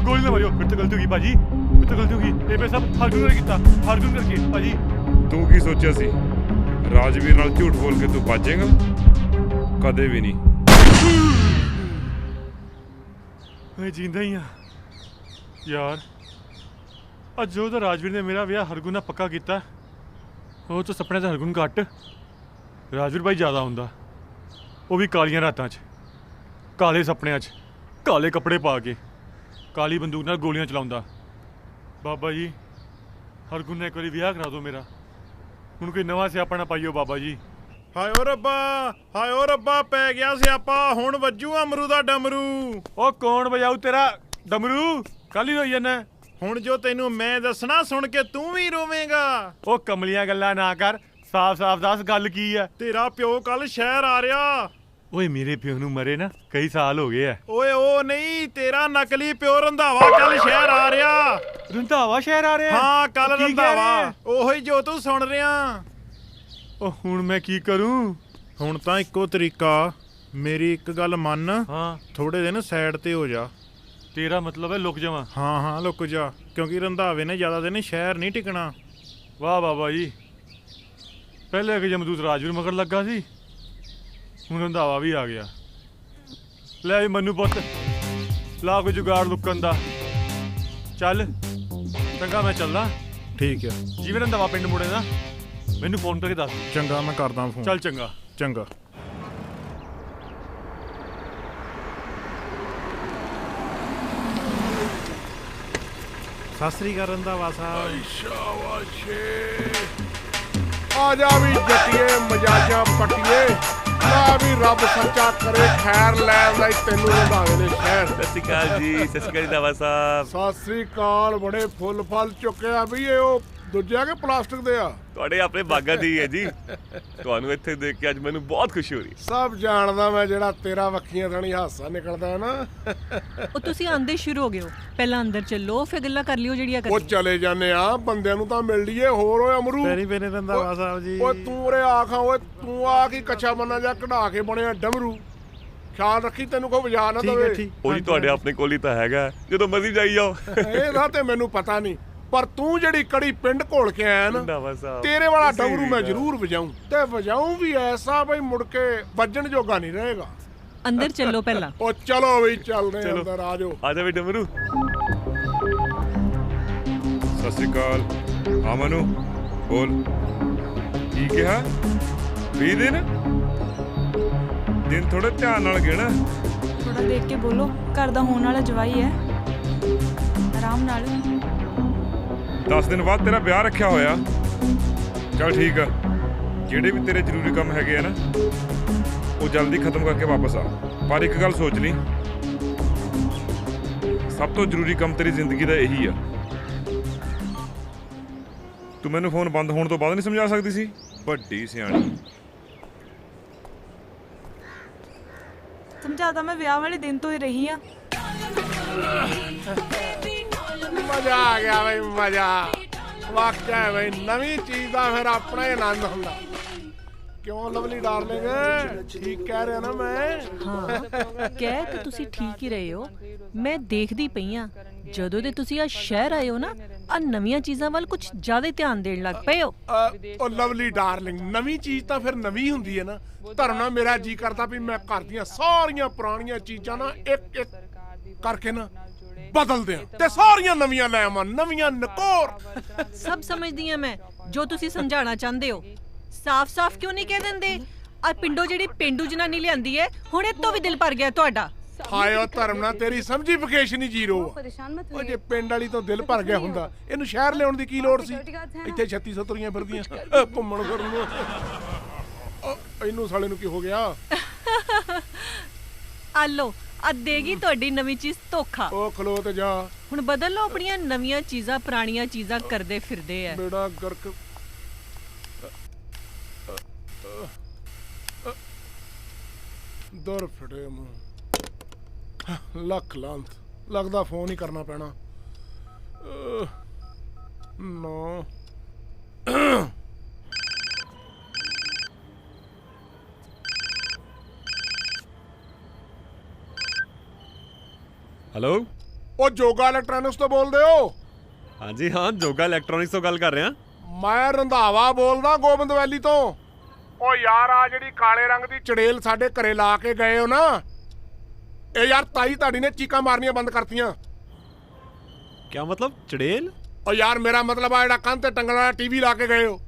ਗੋਲੀ ਨਾ ਮਾਰਿਓ। ਮੇਰੇ ਤੋਂ ਗਲਤੀ ਹੋ ਗਈ ਭਾਜੀ, ਮੇਰੇ ਤੋਂ ਗਲਤੀ ਹੋ ਗਈ। ਇਹ ਮੈਂ ਸਭ ਹਰਗੁਣ ਨੇ ਕੀਤਾ, ਹਰਗੁਣ ਕਰਕੇ ਭਾਜੀ। ਤੂੰ ਕੀ ਸੋਚਿਆ ਸੀ ਰਾਜਵੀਰ ਨਾਲ ਝੂਠ ਬੋਲ ਕੇ ਤੂੰ ਬਚੇਂਗਾ? ਕਦੇ ਵੀ ਨਹੀਂ। ਮੈਂ ਜਿੰਦਾ ਹੀ ਆ ਯਾਰ। ਅੱਜ ਜੋ ਤਾਂ ਰਾਜਵੀਰ ਨੇ ਮੇਰਾ ਵਿਆਹ ਹਰਗੁਣ ਨਾਲ ਪੱਕਾ ਕੀਤਾ, ਉਹ ਤਾਂ ਸੁਪਨੇ 'ਚ ਹਰਗੁਣ ਘੱਟ, ਰਾਜਵੀਰ ਭਾਈ ਜ਼ਿਆਦਾ ਹੁੰਦਾ। ਉਹ ਵੀ ਕਾਲੀਆਂ ਰਾਤਾਂ 'ਚ, ਕਾਲੇ ਸੁਪਨਿਆਂ 'ਚ, ਕਾਲੇ ਕੱਪੜੇ ਪਾ ਕੇ, ਕਾਲੀ ਬੰਦੂਕ ਨਾਲ ਗੋਲੀਆਂ ਚਲਾਉਂਦਾ। ਬਾਬਾ ਜੀ ਹਰਗੁਣ ਨਾਲ ਇੱਕ ਵਾਰੀ ਵਿਆਹ ਕਰਾ ਦਿਓ ਮੇਰਾ, ਹੁਣ ਕੋਈ ਨਵਾਂ ਸਿਆਪਾ ਨਾ ਪਾਈਓ ਬਾਬਾ ਜੀ। ਹਾਏ ਓ ਰੱਬਾ, ਹਾਏ ਓ ਰੱਬਾ, ਪੈ ਗਿਆ ਸਿਆਪਾ। ਹੁਣ ਵੱਜੂ ਅਮਰੂ ਦਾ ਡਮਰੂ। ਉਹ ਕੌਣ ਵਜਾਊ ਤੇਰਾ ਡਮਰੂ? ਕੱਲ ਹੀ ਹੋਈ ਜਾਂਦਾ। ਹੁਣ ਜੋ ਤੈਨੂੰ ਮੈਂ ਦੱਸਣਾ ਸੁਣ ਕੇ ਤੂੰ ਵੀ ਰੋਵੇਂਗਾ। ਉਹ ਕਮਲੀਆਂ ਗੱਲਾਂ ਨਾ ਕਰ, ਸਾਫ਼ ਦੱਸ ਗੱਲ ਕੀ ਆ? ਤੇਰਾ ਪਿਓ ਕੱਲ ਸ਼ਹਿਰ ਆ ਰਿਹਾ। ਓਏ ਮੇਰੇ ਪਿਓ ਨੂੰ ਮਰੇ ਨਾ ਕਈ ਸਾਲ ਹੋ ਗਏ ਆ। ਓਏ ਉਹ ਨਹੀਂ, ਤੇਰਾ ਨਕਲੀ ਪਿਓ ਰੰਧਾਵਾ ਕੱਲ ਸ਼ਹਿਰ ਆ ਰਿਹਾ। ਰੰਧਾਵਾ ਸ਼ਹਿਰ ਆ ਰਿਹਾ? ਹਾਂ ਕੱਲ ਰੰਧਾਵਾ, ਉਹੀ ਜੋ ਤੂੰ ਸੁਣ ਰਿਹਾ। ਉਹ ਹੁਣ ਮੈਂ ਕੀ ਕਰੂੰ? ਹੁਣ ਤਾਂ ਇੱਕੋ ਤਰੀਕਾ, ਮੇਰੀ ਇੱਕ ਗੱਲ ਮੰਨ। ਹਾਂ। ਥੋੜੇ ਦਿਨ ਸਾਈਡ ਤੇ ਹੋ ਜਾ। ਤੇਰਾ ਮਤਲਬ ਹੈ ਲੁਕ ਜਾਵਾਂ? ਹਾਂ ਲੁਕ ਜਾ, ਕਿਉਂਕਿ ਰੰਧਾਵੇ ਨੇ ਜ਼ਿਆਦਾ ਦਿਨ ਸ਼ਹਿਰ ਨਹੀਂ ਟਿਕਣਾ। ਵਾਹ ਬਾਬਾ ਜੀ, ਪਹਿਲੇ ਕਿ ਜਮਦੂਤ ਰਾਜਵੀਰ ਮਗਰ ਲੱਗਾ ਸੀ, ਹੁਣ ਰੰਧਾਵਾ ਵੀ ਆ ਗਿਆ। ਲੈ ਵੀ ਮੈਨੂੰ ਪੁੱਤ ਲਾ ਕੋਈ ਜੁਗਾੜ ਲੁਕਣ ਦਾ। ਚੱਲ ਚੰਗਾ ਮੈਂ ਚੱਲਦਾ। ਠੀਕ ਆ। ਜਿਵੇਂ ਰੰਧਾਵਾ ਪਿੰਡ ਮੁੜੇ ਨਾ ਮੈਨੂੰ ਫੋਨ ਕਰਕੇ ਦੱਸ। ਚੰਗਾ ਮੈਂ ਕਰਦਾ ਫੋਨ। ਚੱਲ ਚੰਗਾ। ਚੰਗਾ। ਸਤਿ ਸ੍ਰੀ ਅਕਾਲ ਰੰਧਾਵਾ ਸਾਹਿਬ। ਸ਼ਾਬਾਸ਼ੇ। ਆ ਜਾ ਵੀ ਜੱਟੀਏ, ਮਜਾਜਾਂ ਪੱਟੀਏ। ਲੈ ਵੀ ਰੱਬ ਸੱਚਾ ਕਰੇ, ਖੈਰ ਲੈਣ ਦਾ ਤੈਨੂੰ ਰੰਧਾਵੇ ਨੇ ਸ਼ਹਿਰ। ਸਤਿ ਸ਼੍ਰੀ ਅਕਾਲ ਜੀ। ਸਤਿ ਸ਼੍ਰੀ ਅਕਾਲ ਰੰਧਾਵਾ ਸਾਹਿਬ। ਸਤਿ ਸ੍ਰੀ ਅਕਾਲ। ਬੜੇ ਫੁੱਲ ਫਲ ਚੁੱਕਿਆ ਵੀ ਇਹ ਉਹ ਦੂਜੇ ਆ ਕਿ ਪਲਾਸਟਿਕ ਦੇ ਆ? ਤੁਹਾਡੇ ਆਪਣੇ ਬਾਗਾ ਜੀ ਹੈ ਜੀ। ਤੁਹਾਨੂੰ ਇੱਥੇ ਦੇਖ ਕੇ ਅੱਜ ਮੈਨੂੰ ਬਹੁਤ ਖੁਸ਼ੀ ਹੋ ਰਹੀ। ਸਭ ਜਾਣਦਾ ਮੈਂ, ਜਿਹੜਾ ਤੇਰਾ ਵੱਖੀਆਂ ਥਣੀ ਹਾਸਾ ਨਿਕਲਦਾ ਹੈ ਨਾ। ਉਹ ਤੁਸੀਂ ਆਂਦੇ ਸ਼ੁਰੂ ਹੋ ਗਏ ਹੋ, ਪਹਿਲਾਂ ਅੰਦਰ ਚੱਲੋ ਫਿਰ ਗੱਲਾਂ ਕਰ ਲਿਓ ਜਿਹੜੀਆਂ ਉਹ ਕਰਨੀਆਂ। ਚਲੇ ਜਾਂਦੇ ਆ, ਬੰਦਿਆਂ ਨੂੰ ਤਾਂ ਮਿਲ ਲਈਏ। ਹੋਰ ਓਏ ਅਮਰੂ, ਪੈਰੀ ਰੰਧਾਵਾ ਸਾਹਿਬ ਜੀ। ਓਏ ਤੂੰ ਉਰੇ ਆ ਖਾਂ। ਓਏ ਤੂੰ ਆ ਕੀ ਕੱਚਾ ਬੰਨਾ ਜਾਂ ਕਢਾ ਕੇ ਬਣਿਆ ਡਮਰੂ। ਖਿਆਲ ਰੱਖੀ ਤੈਨੂੰ ਕੋਈ ਵਜਾ ਨਾ ਦੇਵੇ। ਉਹ ਜੀ ਤੁਹਾਡੇ ਆਪਣੇ ਕੋਲ ਹੀ ਤਾਂ ਹੈਗਾ, ਜਦੋਂ ਮਰਜ਼ੀ ਜਾਈ ਜਾਓ। ਇਹਦਾ ਤੇ ਮੈਨੂੰ ਪਤਾ ਨਹੀਂ, ਪਰ ਤੂੰ ਜਿਹੜੀ ਕੜੀ ਪਿੰਡ ਘੋਲ ਕੇ ਆਇਆ ਨਾ, ਤੇਰੇ ਵਾਲਾ ਡਮਰੂ ਮੈਂ ਜ਼ਰੂਰ ਵਜਾਊਂ, ਤੇ ਵਜਾਊਂ ਵੀ ਐਸਾ ਬਈ ਮੁੜ ਕੇ ਵੱਜਣ ਜੋਗਾ ਨਹੀਂ ਰਹੇਗਾ। ਅੰਦਰ ਚੱਲੋ ਪਹਿਲਾਂ। ਉਹ ਚਲੋ ਬਈ, ਚੱਲਦੇ ਆਂ ਅੰਦਰ। ਆ ਜਾਓ, ਆ ਜਾ ਵੀ ਡਮਰੂ। ਸਤਿ ਸ਼੍ਰੀ ਅਕਾਲ। ਹਾਂ ਮਨੂ ਬੋਲ, ਕੀ ਕਿਹਾ? 20 ਦਿਨ ਥੋੜਾ ਧਿਆਨ ਨਾਲ ਗਿਣ। ਥੋੜਾ ਦੇਖ ਕੇ ਬੋਲੋ, ਘਰ ਦਾ ਹੋਣ ਵਾਲਾ ਜਵਾਈ ਹੈ, ਆਰਾਮ ਨਾਲ। 10 ਦਿਨ ਬਾਅਦ ਤੇਰਾ ਵਿਆਹ ਰੱਖਿਆ ਹੋਇਆ। ਚੱਲ ਠੀਕ ਆ, ਜਿਹੜੇ ਵੀ ਤੇਰੇ ਜ਼ਰੂਰੀ ਕੰਮ ਹੈਗੇ ਆ ਨਾ, ਉਹ ਜਲਦੀ ਖਤਮ ਕਰਕੇ ਵਾਪਸ ਆ। ਪਰ ਇੱਕ ਗੱਲ ਸੋਚ ਲਈ, ਸਭ ਤੋਂ ਜ਼ਰੂਰੀ ਕੰਮ ਤੇਰੀ ਜ਼ਿੰਦਗੀ ਦਾ ਇਹੀ ਆ। ਤੂੰ ਮੈਨੂੰ ਫੋਨ ਬੰਦ ਹੋਣ ਤੋਂ ਬਾਅਦ ਨਹੀਂ ਸਮਝਾ ਸਕਦੀ ਸੀ? ਵੱਡੀ ਸਿਆਣੀ। ਸਮਝਾਦਾ ਮੈਂ ਵਿਆਹ ਵਾਲੇ ਦਿਨ ਤੋਂ ਹੀ ਰਹੀ ਆ। ਮਜ਼ਾ ਆ ਗਿਆ ਬਈ, ਮਜ਼ਾ। ਵਾਕਿਆ ਹੈ ਬਈ, ਨਵੀਂ ਚੀਜ਼ ਦਾ ਫਿਰ ਆਪਣਾ ਹੀ ਆਨੰਦ ਹੁੰਦਾ। ਕਿਉਂ ਲਵਲੀ ਡਾਰਲਿੰਗ, ਠੀਕ ਕਹਿ ਰਿਹਾ ਨਾ ਮੈਂ? ਹਾਂ, ਕਹਿ ਤਾਂ ਤੁਸੀਂ ਠੀਕ ਹੀ ਰਹੇ ਹੋ। ਮੈਂ ਦੇਖਦੀ ਪਈ ਆ, ਜਦੋਂ ਦੇ ਤੁਸੀਂ ਆ ਸ਼ਹਿਰ ਆਏ ਹੋ ਨਾ, ਆ ਨਵੀਆਂ ਚੀਜ਼ਾਂ ਵੱਲ ਕੁਝ ਜ਼ਿਆਦਾ ਧਿਆਨ ਦੇਣ ਲੱਗ ਪਏ ਹੋ। ਉਹ ਲਵਲੀ ਡਾਰਲਿੰਗ, ਨਵੀਂ ਚੀਜ਼ ਤਾਂ ਫਿਰ ਨਵੀਂ ਹੁੰਦੀ ਹੈ ਨਾ। ਧਰਮ ਨਾਲ ਮੇਰਾ ਜੀ ਕਰਦਾ ਵੀ ਮੈਂ ਘਰ ਦੀਆਂ ਸਾਰੀਆਂ ਪੁਰਾਣੀਆਂ ਚੀਜ਼ਾਂ ਨਾ ਇੱਕ ਇੱਕ ਕਰਕੇ ਨਾ ਬਦਲ ਦਿਆਂ ਤੇ ਸਾਰੀਆਂ ਨਵੀਆਂ ਲੈ ਆਵਾਂ, ਨਵੀਆਂ ਨਕੋਰ। ਸਭ ਸਮਝਦੀ ਆ ਮੈਂ ਜੋ ਤੁਸੀਂ ਸਮਝਾਉਣਾ ਚਾਹੁੰਦੇ ਹੋ। ਸਾਫ਼-ਸਾਫ਼ ਕਿਉਂ ਨਹੀਂ ਕਹਿ ਦਿੰਦੇ? ਆ ਪਿੰਡੋਂ ਜਿਹੜੀ ਪੇਂਡੂ ਜਨਾਨੀ ਲਿਆਂਦੀ ਹੈ, ਹੁਣ ਇਹ ਤੋਂ ਵੀ ਦਿਲ ਭਰ ਗਿਆ ਤੁਹਾਡਾ। ਹਾਏ ਉਹ ਧਰਮ ਨਾਲ ਤੇਰੀ ਸਮਝੀਫਿਕੇਸ਼ਨ ਹੀ ਜ਼ੀਰੋ ਆ। ਉਹ ਜੇ ਪਿੰਡ ਵਾਲੀ ਤੋਂ ਦਿਲ ਭਰ ਗਿਆ ਹੁੰਦਾ, ਇਹਨੂੰ ਸ਼ਹਿਰ ਲਿਆਉਣ ਦੀ ਕੀ ਲੋੜ ਸੀ? ਇੱਥੇ 36 ਤੁਰੀਆਂ ਫਿਰਦੀਆਂ ਘੁੰਮਣ ਫਿਰਨ ਨੂੰ। ਇਹਨੂੰ ਸਾਲੇ ਨੂੰ ਕੀ ਹੋ ਗਿਆ? ਆ ਲੋ, ਆ ਦੇਗੀ ਤੁਹਾਡੀ ਨਵੀਂ ਚੀਜ਼ ਧੋਖਾ। ਉਹ ਖਲੋ ਤੇ ਜਾ। ਹੁਣ ਬਦਲ ਲਓ ਆਪਣੀਆਂ ਨਵੀਆਂ ਚੀਜ਼ਾਂ ਪੁਰਾਣੀਆਂ ਚੀਜ਼ਾਂ ਕਰਦੇ ਫਿਰਦੇ ਆ। ਬੇੜਾ ਗਰਕ। ਦਰ ਫੜੇ ਮੂੰਹ। ਲੱਖ ਲਾਂਤ, ਲੱਗਦਾ ਫੋਨ ਹੀ ਕਰਨਾ ਪੈਣਾ। ਨੋ ਹੈਲੋ, ਉਹ ਜੋਗਾ ਇਲੈਕਟ੍ਰੋਨਿਕਸ ਤੋਂ ਬੋਲਦੇ ਹੋ? ਹਾਂਜੀ ਹਾਂ, ਜੋਗਾ ਇਲੈਕਟ੍ਰੋਨਿਕਸ ਤੋਂ ਗੱਲ ਕਰ ਰਿਹਾ। ਮੈਂ ਰੰਧਾਵਾ ਬੋਲਦਾ, ਗੋਬਿੰਦ ਵੈਲੀ ਤੋਂ। ਉਹ ਯਾਰ, ਆ ਜਿਹੜੀ ਕਾਲੇ ਰੰਗ ਦੀ ਚੜੇਲ ਸਾਡੇ ਘਰੇ ਲਾ ਕੇ ਗਏ ਹੋ ਨਾ, ਇਹ ਯਾਰ ਤਾਈ ਤੁਹਾਡੀ ਨੇ ਚੀਕਾਂ ਮਾਰਨੀਆਂ ਬੰਦ ਕਰਤੀਆਂ। ਕੀ ਮਤਲਬ ਚੜੇਲ? ਉਹ ਯਾਰ ਮੇਰਾ ਮਤਲਬ ਆ ਜਿਹੜਾ ਕੰਧ ਤੇ ਟੰਗਣ ਵਾਲਾ ਟੀਵੀ ਲਾ ਕੇ ਗਏ ਹੋ।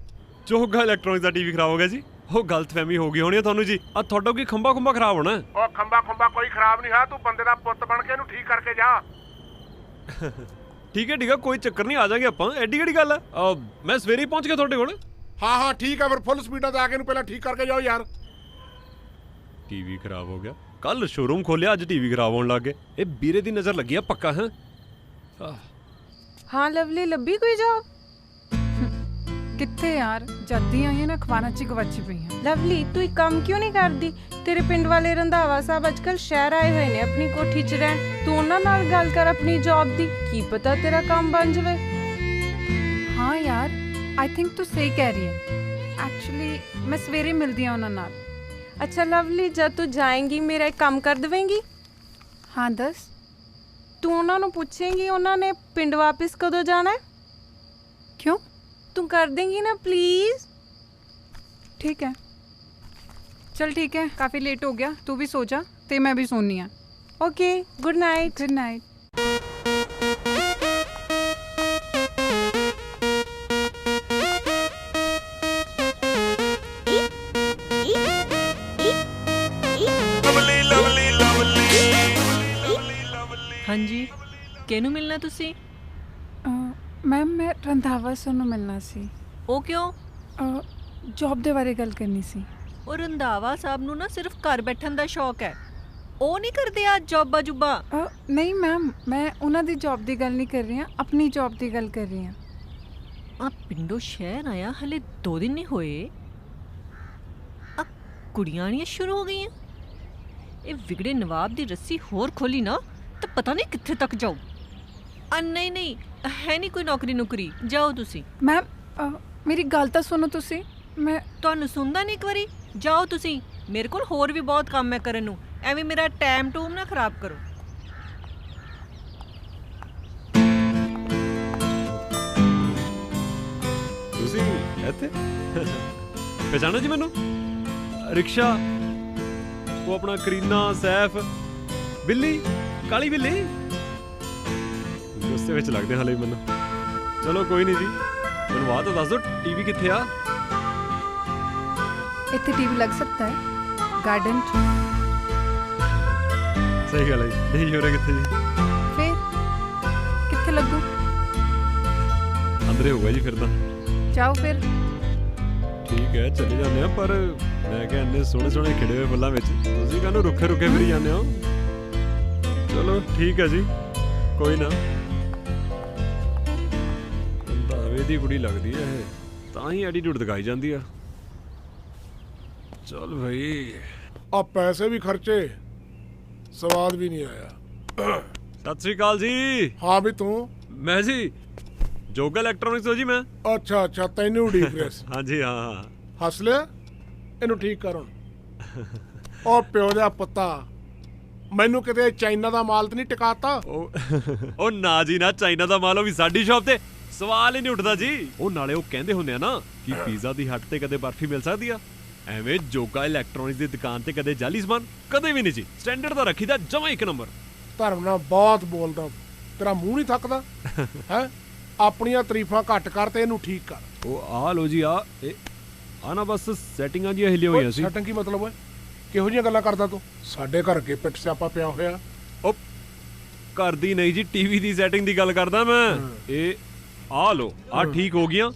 ਜੋਗਾ ਇਲੈਕਟ੍ਰੋਨਿਕਸ ਦਾ ਟੀਵੀ ਖਰਾਬ ਹੋ ਗਿਆ ਜੀ। ਉਹ ਗਲਤਫਹਿਮੀ ਹੋ ਗਈ ਹੋਣੀ ਹੈ ਤੁਹਾਨੂੰ ਜੀ। ਆ ਤੁਹਾਡਾ ਕੀ ਖੰਭਾ ਖਰਾਬ ਹੋਣਾ? ਉਹ ਖੰਭਾ ਕੋਈ ਖਰਾਬ ਨਹੀਂ ਹੈ। ਤੂੰ ਬੰਦੇ ਦਾ ਪੁੱਤ ਬਣ ਕੇ ਇਹਨੂੰ ਠੀਕ ਕਰਕੇ ਜਾ। ਠੀਕ ਹੈ, ਕੋਈ ਚੱਕਰ ਨਹੀਂ, ਆ ਜਾਾਂਗੇ ਆਪਾਂ। ਐਡੀ ਕਿਹੜੀ ਗੱਲ ਹੈ? ਮੈਂ ਸਵੇਰੇ ਹੀ ਪਹੁੰਚ ਗਿਆ ਤੁਹਾਡੇ ਕੋਲ। ਹਾਂ ਠੀਕ ਹੈ, ਫਿਰ ਫੁੱਲ ਸਪੀਡਾਂ ਤੇ ਆ ਕੇ ਇਹਨੂੰ ਪਹਿਲਾਂ ਠੀਕ ਕਰਕੇ ਜਾਓ ਯਾਰ। ਟੀਵੀ ਖਰਾਬ ਹੋ ਗਿਆ? ਕੱਲ ਸ਼ੋਰੂਮ ਖੋਲਿਆ, ਅੱਜ ਟੀਵੀ ਖਰਾਬ ਹੋਣ ਲੱਗ ਗਏ। ਇਹ ਵੀਰੇ ਦੀ ਨਜ਼ਰ ਲੱਗੀ ਆ ਪੱਕਾ। ਹਾਂ ਲਵਲੀ, ਲੱਭੀ ਕੋਈ ਜੋਬ? ਕਿੱਥੇ ਯਾਰ, ਜੱਦੀ ਆਈਆਂ ਨਾ ਅਖਬਾਰਾਂ 'ਚ ਗਵਾਚੀ ਪਈਆਂ। ਲਵਲੀ, ਤੂੰ ਇੱਕ ਕੰਮ ਕਿਉਂ ਨਹੀਂ ਕਰਦੀ? ਤੇਰੇ ਪਿੰਡ ਵਾਲੇ ਰੰਧਾਵਾ ਸਾਹਿਬ ਅੱਜਕੱਲ ਸ਼ਹਿਰ ਆਏ ਹੋਏ ਨੇ ਆਪਣੀ ਕੋਠੀ 'ਚ ਰਹਿਣ। ਤੂੰ ਉਹਨਾਂ ਨਾਲ ਗੱਲ ਕਰ ਆਪਣੀ ਜੌਬ ਦੀ, ਕੀ ਪਤਾ ਤੇਰਾ ਕੰਮ ਬਣ ਜਾਵੇ। ਹਾਂ ਯਾਰ, ਆਈ ਥਿੰਕ ਤੂੰ ਸਹੀ ਕਹਿ ਰਹੀ ਹੈ। ਐਕਚੁਅਲੀ ਮੈਂ ਸਵੇਰੇ ਮਿਲਦੀ ਹਾਂ ਉਹਨਾਂ ਨਾਲ। ਅੱਛਾ ਲਵਲੀ, ਜਦ ਤੂੰ ਜਾਏਂਗੀ ਮੇਰਾ ਇੱਕ ਕੰਮ ਕਰ ਦੇਵੇਂਗੀ? ਹਾਂ ਦੱਸ। ਤੂੰ ਉਹਨਾਂ ਨੂੰ ਪੁੱਛੇਂਗੀ ਉਹਨਾਂ ਨੇ ਪਿੰਡ ਵਾਪਸ ਕਦੋਂ ਜਾਣਾ ਹੈ? ਕਿਉਂ? ਤੂੰ ਕਰ ਦੇਂਗੀ ਨਾ ਪਲੀਜ਼? ठीक है, चल ठीक है, काफ़ी लेट हो गया, तू भी सो जा ते मैं भी सोनी है। Okay, good night. Good night. हाँ जी, किहनू मिलना तुसी? मैम मैं रंधावा सर नूं मिलना सी। ओ क्यों? जॉब दे बारे गल करनी सी। ਉਹ ਰੰਧਾਵਾ ਸਾਹਿਬ ਨੂੰ ਨਾ ਸਿਰਫ ਘਰ ਬੈਠਣ ਦਾ ਸ਼ੌਕ ਹੈ, ਉਹ ਨਹੀਂ ਕਰਦੇ ਆ ਜੌਬਾਂ ਜੁਬਾਂ। नहीं मैम, मैं उन्हां दी जॉब दी गल नहीं कर रही हाँ, अपनी जॉब दी गल कर रही हाँ। ਆ ਪਿੰਡੋਂ ਸ਼ਹਿਰ ਆਇਆ ਹਲੇ 2 ਦਿਨ ਨਹੀਂ ਹੋਏ, ਆ ਕੁੜੀਆਂ ਆਣੀਆਂ ਸ਼ੁਰੂ ਹੋ ਗਈਆਂ। ਇਹ ਵਿਗੜੇ ਨਵਾਬ ਦੀ ਰੱਸੀ ਹੋਰ ਖੋਲੀ ਨਾ ਤਾਂ ਪਤਾ ਨਹੀਂ ਕਿੱਥੇ ਤੱਕ ਜਾਊ। ਨਹੀਂ ਨਹੀਂ, ਹੈ ਨਹੀਂ ਕੋਈ ਨੌਕਰੀ, ਜਾਓ ਤੁਸੀਂ। ਮੈਮ ਮੇਰੀ ਗੱਲ ਤਾਂ ਸੁਣੋ ਤੁਸੀਂ। ਮੈਂ ਤੁਹਾਨੂੰ ਸੁਣਦਾ ਨਹੀਂ ਇੱਕ ਵਾਰੀ? ਜਾਓ ਤੁਸੀਂ, ਮੇਰੇ ਕੋਲ ਹੋਰ ਵੀ ਬਹੁਤ ਕੰਮ ਹੈ ਕਰਨ ਨੂੰ, ਐਵੇਂ ਮੇਰਾ ਟਾਈਮ ਟੂਮ ਨਾ ਖਰਾਬ ਕਰੋ। ਤੁਸੀਂ ਇੱਥੇ ਪਛਾਣੋ ਜੀ ਮੈਨੂੰ? ਰਿਕਸ਼ਾ, ਉਹ ਆਪਣਾ ਕਰੀਨਾ, ਸੈਫ, ਬਿੱਲੀ, ਕਾਲੀ ਬਿੱਲੀ ਗੁੱਸੇ ਵਿੱਚ ਲੱਗਦੇ ਹਾਲੇ ਵੀ ਮੈਨੂੰ। ਚਲੋ ਕੋਈ ਨਹੀਂ ਜੀ, ਮੈਨੂੰ ਆਹ ਤਾਂ ਦੱਸ ਦਿਓ ਟੀਵੀ ਕਿੱਥੇ ਆ? ਇੱਥੇ ਟੀਵੀ ਲੱਗ ਸਕਦਾ ਹੈ गार्डन ਚ। ਸਹੀ ਗੱਲ ਹੈ ਜੀ। ਨਹੀਂ ਹੋ ਰਿਹਾ ਕਿੱਥੇ ਜੀ? ਫਿਰ ਕਿੱਥੇ ਲੱਗੂ? ਅੰਦਰੇ ਹੋਊਗਾ ਜੀ ਫਿਰ ਤਾਂ। ਜਾਓ ਫਿਰ। ਠੀਕ ਹੈ ਚਲੇ ਜਾਂਦੇ ਆ, ਪਰ ਮੈਂ ਕਿਹਾ ਇੰਨੇ ਸੋਹਣੇ ਸੋਹਣੇ ਖਿੜੇ ਹੋਏ ਫੁੱਲਾਂ ਵਿੱਚ ਤੁਸੀਂ ਕਾਹਨੂੰ ਰੁੱਖੇ ਰੁੱਖੇ ਫਿਰੀ ਜਾਂਦੇ ਹੋ? ਚਲੋ ਠੀਕ ਹੈ ਜੀ, ਕੋਈ ਨਾ। ਰੰਧਾਵੇ ਦੀ ਕੁੜੀ ਲੱਗਦੀ ਹੈ ਇਹ, ਤਾਂ ਹੀ ਐਟੀਟਿਊਡ ਦਿਖਾਈ ਜਾਂਦੀ ਆ। ਚੱਲ ਭਾਈ, ਆ ਪੈਸੇ ਵੀ ਖਰਚੇ, ਸਵਾਦ ਵੀ ਨਹੀਂ ਆਇਆ। ਸਤਿ ਸ੍ਰੀ ਅਕਾਲ ਜੀ। ਹਾਂ ਵੀ ਤੂੰ? ਮੈਂ ਜੀ ਜੋਗਾ ਇਲੈਕਟ੍ਰੋਨਿਕਸ ਹੋ ਜੀ ਮੈਂ। ਅੱਛਾ ਅੱਛਾ, ਤੈਨੂੰ ਉਡੀਕ ਰਿਹਾ ਸੀ। ਹਾਂਜੀ ਹਾਂ। ਹੱਸ ਲਿਆ? ਇਹਨੂੰ ਠੀਕ ਕਰ ਹੁਣ। ਉਹ ਪਿਓ ਦਾ ਪੁੱਤਾ, ਮੈਨੂੰ ਕਿਤੇ ਚਾਈਨਾ ਦਾ ਮਾਲ ਤਾਂ ਨਹੀਂ ਟਿਕਾਤਾ? ਉਹ ਨਾ ਜੀ ਨਾ, ਚਾਈਨਾ ਦਾ ਮਾਲ ਉਹ ਵੀ ਸਾਡੀ ਸ਼ਾਪ ਤੇ ਸਵਾਲ ਹੀ ਨਹੀਂ ਉੱਠਦਾ ਜੀ। ਉਹ ਨਾਲੇ ਉਹ ਕਹਿੰਦੇ ਹੁੰਦੇ ਆ ਨਾ ਕਿ ਪੀਜ਼ਾ ਦੀ ਹੱਟ ਤੇ ਕਦੇ ਬਰਫੀ ਮਿਲ ਸਕਦੀ ਆ, ਐਵੇਂ ਜੋਗਾ ਇਲੈਕਟ੍ਰੋਨਿਕਸ ਦੀ ਦੁਕਾਨ ਤੇ ਕਦੇ ਜਾਲੀ ਸਮਾਨ ਕਦੇ ਵੀ ਨਹੀਂ ਜੀ। ਸਟੈਂਡਰਡ ਦਾ ਰੱਖੀਦਾ ਜਮਾਂ ਇੱਕ ਨੰਬਰ। ਧਰਮ ਨਾਲ ਬਹੁਤ ਬੋਲਦਾ, ਤੇਰਾ ਮੂੰਹ ਨਹੀਂ ਥੱਕਦਾ ਹੈ? ਆਪਣੀਆਂ ਤਾਰੀਫਾਂ ਘੱਟ ਕਰ ਤੇ ਇਹਨੂੰ ਠੀਕ ਕਰ। ਉਹ ਆ ਲੋ ਜੀ, ਆ ਨਾ ਬਸ ਸੈਟਿੰਗਾਂ ਜੀਆਂ ਹਿੱਲੀਆਂ ਹੋਈਆਂ ਸੀ। ਸੈਟਿੰਗ ਕੀ ਮਤਲਬ ਓਏ? ਕਿਹੋ ਜਿਹੀਆਂ ਗੱਲਾਂ ਕਰਦਾ ਤੂੰ? ਸਾਡੇ ਘਰ ਅੱਗੇ ਪਿੱਟ ਸਿਆਪਾ ਪਿਆ ਹੋਇਆ। ਉਹ ਘਰ ਦੀ ਨਹੀਂ ਜੀ, ਟੀਵੀ ਦੀ ਸੈਟਿੰਗ ਦੀ ਗੱਲ ਕਰਦਾ ਮੈਂ। ਇਹ ਆ ਲੋ, ਆ ਠੀਕ ਹੋ ਗਈਆਂ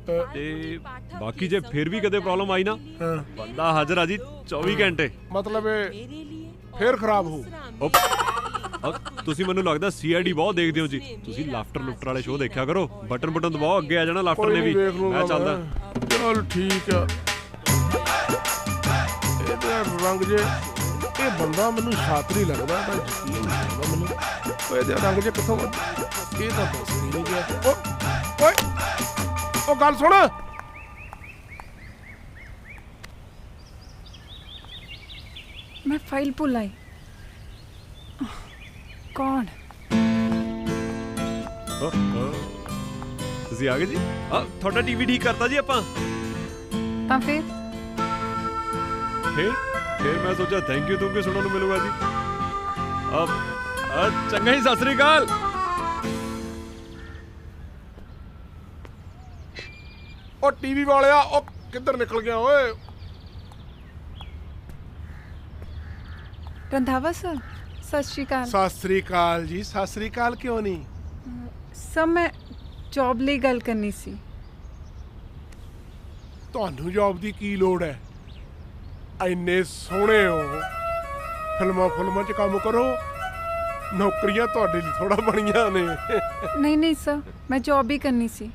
ਤੇ ਬਾਕੀ ਜੇ ਫਿਰ ਵੀ ਕਦੇ ਪ੍ਰੋਬਲਮ ਆਈ ਨਾ, ਬੰਦਾ ਹਾਜ਼ਰ ਆ ਜੀ 24 ਘੰਟੇ। ਮਤਲਬ ਇਹ ਫੇਰ ਖਰਾਬ ਹੋ? ਤੁਸੀਂ ਮੈਨੂੰ ਲੱਗਦਾ ਸੀਆਈਡੀ ਬਹੁਤ ਦੇਖਦੇ ਹੋ ਜੀ। ਤੁਸੀਂ ਲਾਫਟਰ ਲੁਫਟਰ ਵਾਲੇ ਸ਼ੋਅ ਦੇਖਿਆ ਕਰੋ, ਬਟਨ ਦਬਾਓ, ਅੱਗੇ ਆ ਜਾਣਾ ਲਾਫਟਰ ਨੇ ਵੀ। ਮੈਂ ਚੱਲਦਾ। ਚਲ ਠੀਕ ਆ। ਇਹਦੇ ਰੰਗ ਜੇ, ਇਹ ਬੰਦਾ ਮੈਨੂੰ ਸ਼ਾਤਰੀ ਲੱਗਦਾ, ਤਾਂ ਯਕੀਨ ਨਹੀਂ ਆਉਂਦਾ ਮੈਨੂੰ। ਇਹਦੇ ਰੰਗ ਜੇ ਕਿੱਥੋਂ ਇਹ ਤਾਂ ਦੱਸ ਨਹੀਂ ਗਿਆ। ਓਏ ਉਹ ਗੱਲ ਸੁਣ। ਮੈਂ ਫਾਈਲ ਭੁੱਲ ਆਈ। ਕੌਣ? ਤੁਸੀਂ ਆ ਗਏ ਜੀ? ਤੁਹਾਡਾ ਟੀਵੀ ਠੀਕ ਕਰਤਾ ਜੀ ਆਪਾਂ। ਤਾਂ ਫਿਰ ਮੈਂ ਸੋਚਿਆ ਥੈਂਕ ਯੂ ਤੁਹਾਨੂੰ ਸੁਣਨ ਨੂੰ ਮਿਲੂਗਾ ਜੀ। ਚੰਗਾ ਜੀ, ਸਤਿ ਸ੍ਰੀ ਅਕਾਲ। ਉਹ ਟੀਵੀ ਵਾਲਿਆ, ਉਹ ਕਿੱਧਰ ਨਿਕਲ ਗਿਆ ਓਏ? ਰੰਧਾਵਾ ਸਰ, ਸਤਿ ਸ਼੍ਰੀ ਅਕਾਲ। ਸਤਿ ਸ੍ਰੀ ਅਕਾਲ ਜੀ। ਸਤਿ ਸ੍ਰੀ ਅਕਾਲ ਕਿਉਂ ਨਹੀਂ? ਸਰ ਮੈਂ ਜੌਬ ਲਈ ਗੱਲ ਕਰਨੀ ਸੀ। ਤੁਹਾਨੂੰ ਜੌਬ ਦੀ ਕੀ ਲੋੜ ਹੈ? ਇੰਨੇ ਸੋਹਣੇ ਹੋ, ਫਿਲਮਾਂ 'ਚ ਕੰਮ ਕਰੋ। ਨੌਕਰੀਆਂ ਤੁਹਾਡੇ ਲਈ ਥੋੜਾ ਬਣੀਆਂ ਨੇ। ਨਹੀਂ ਸਰ, ਮੈਂ ਜੌਬ ਹੀ ਕਰਨੀ ਸੀ,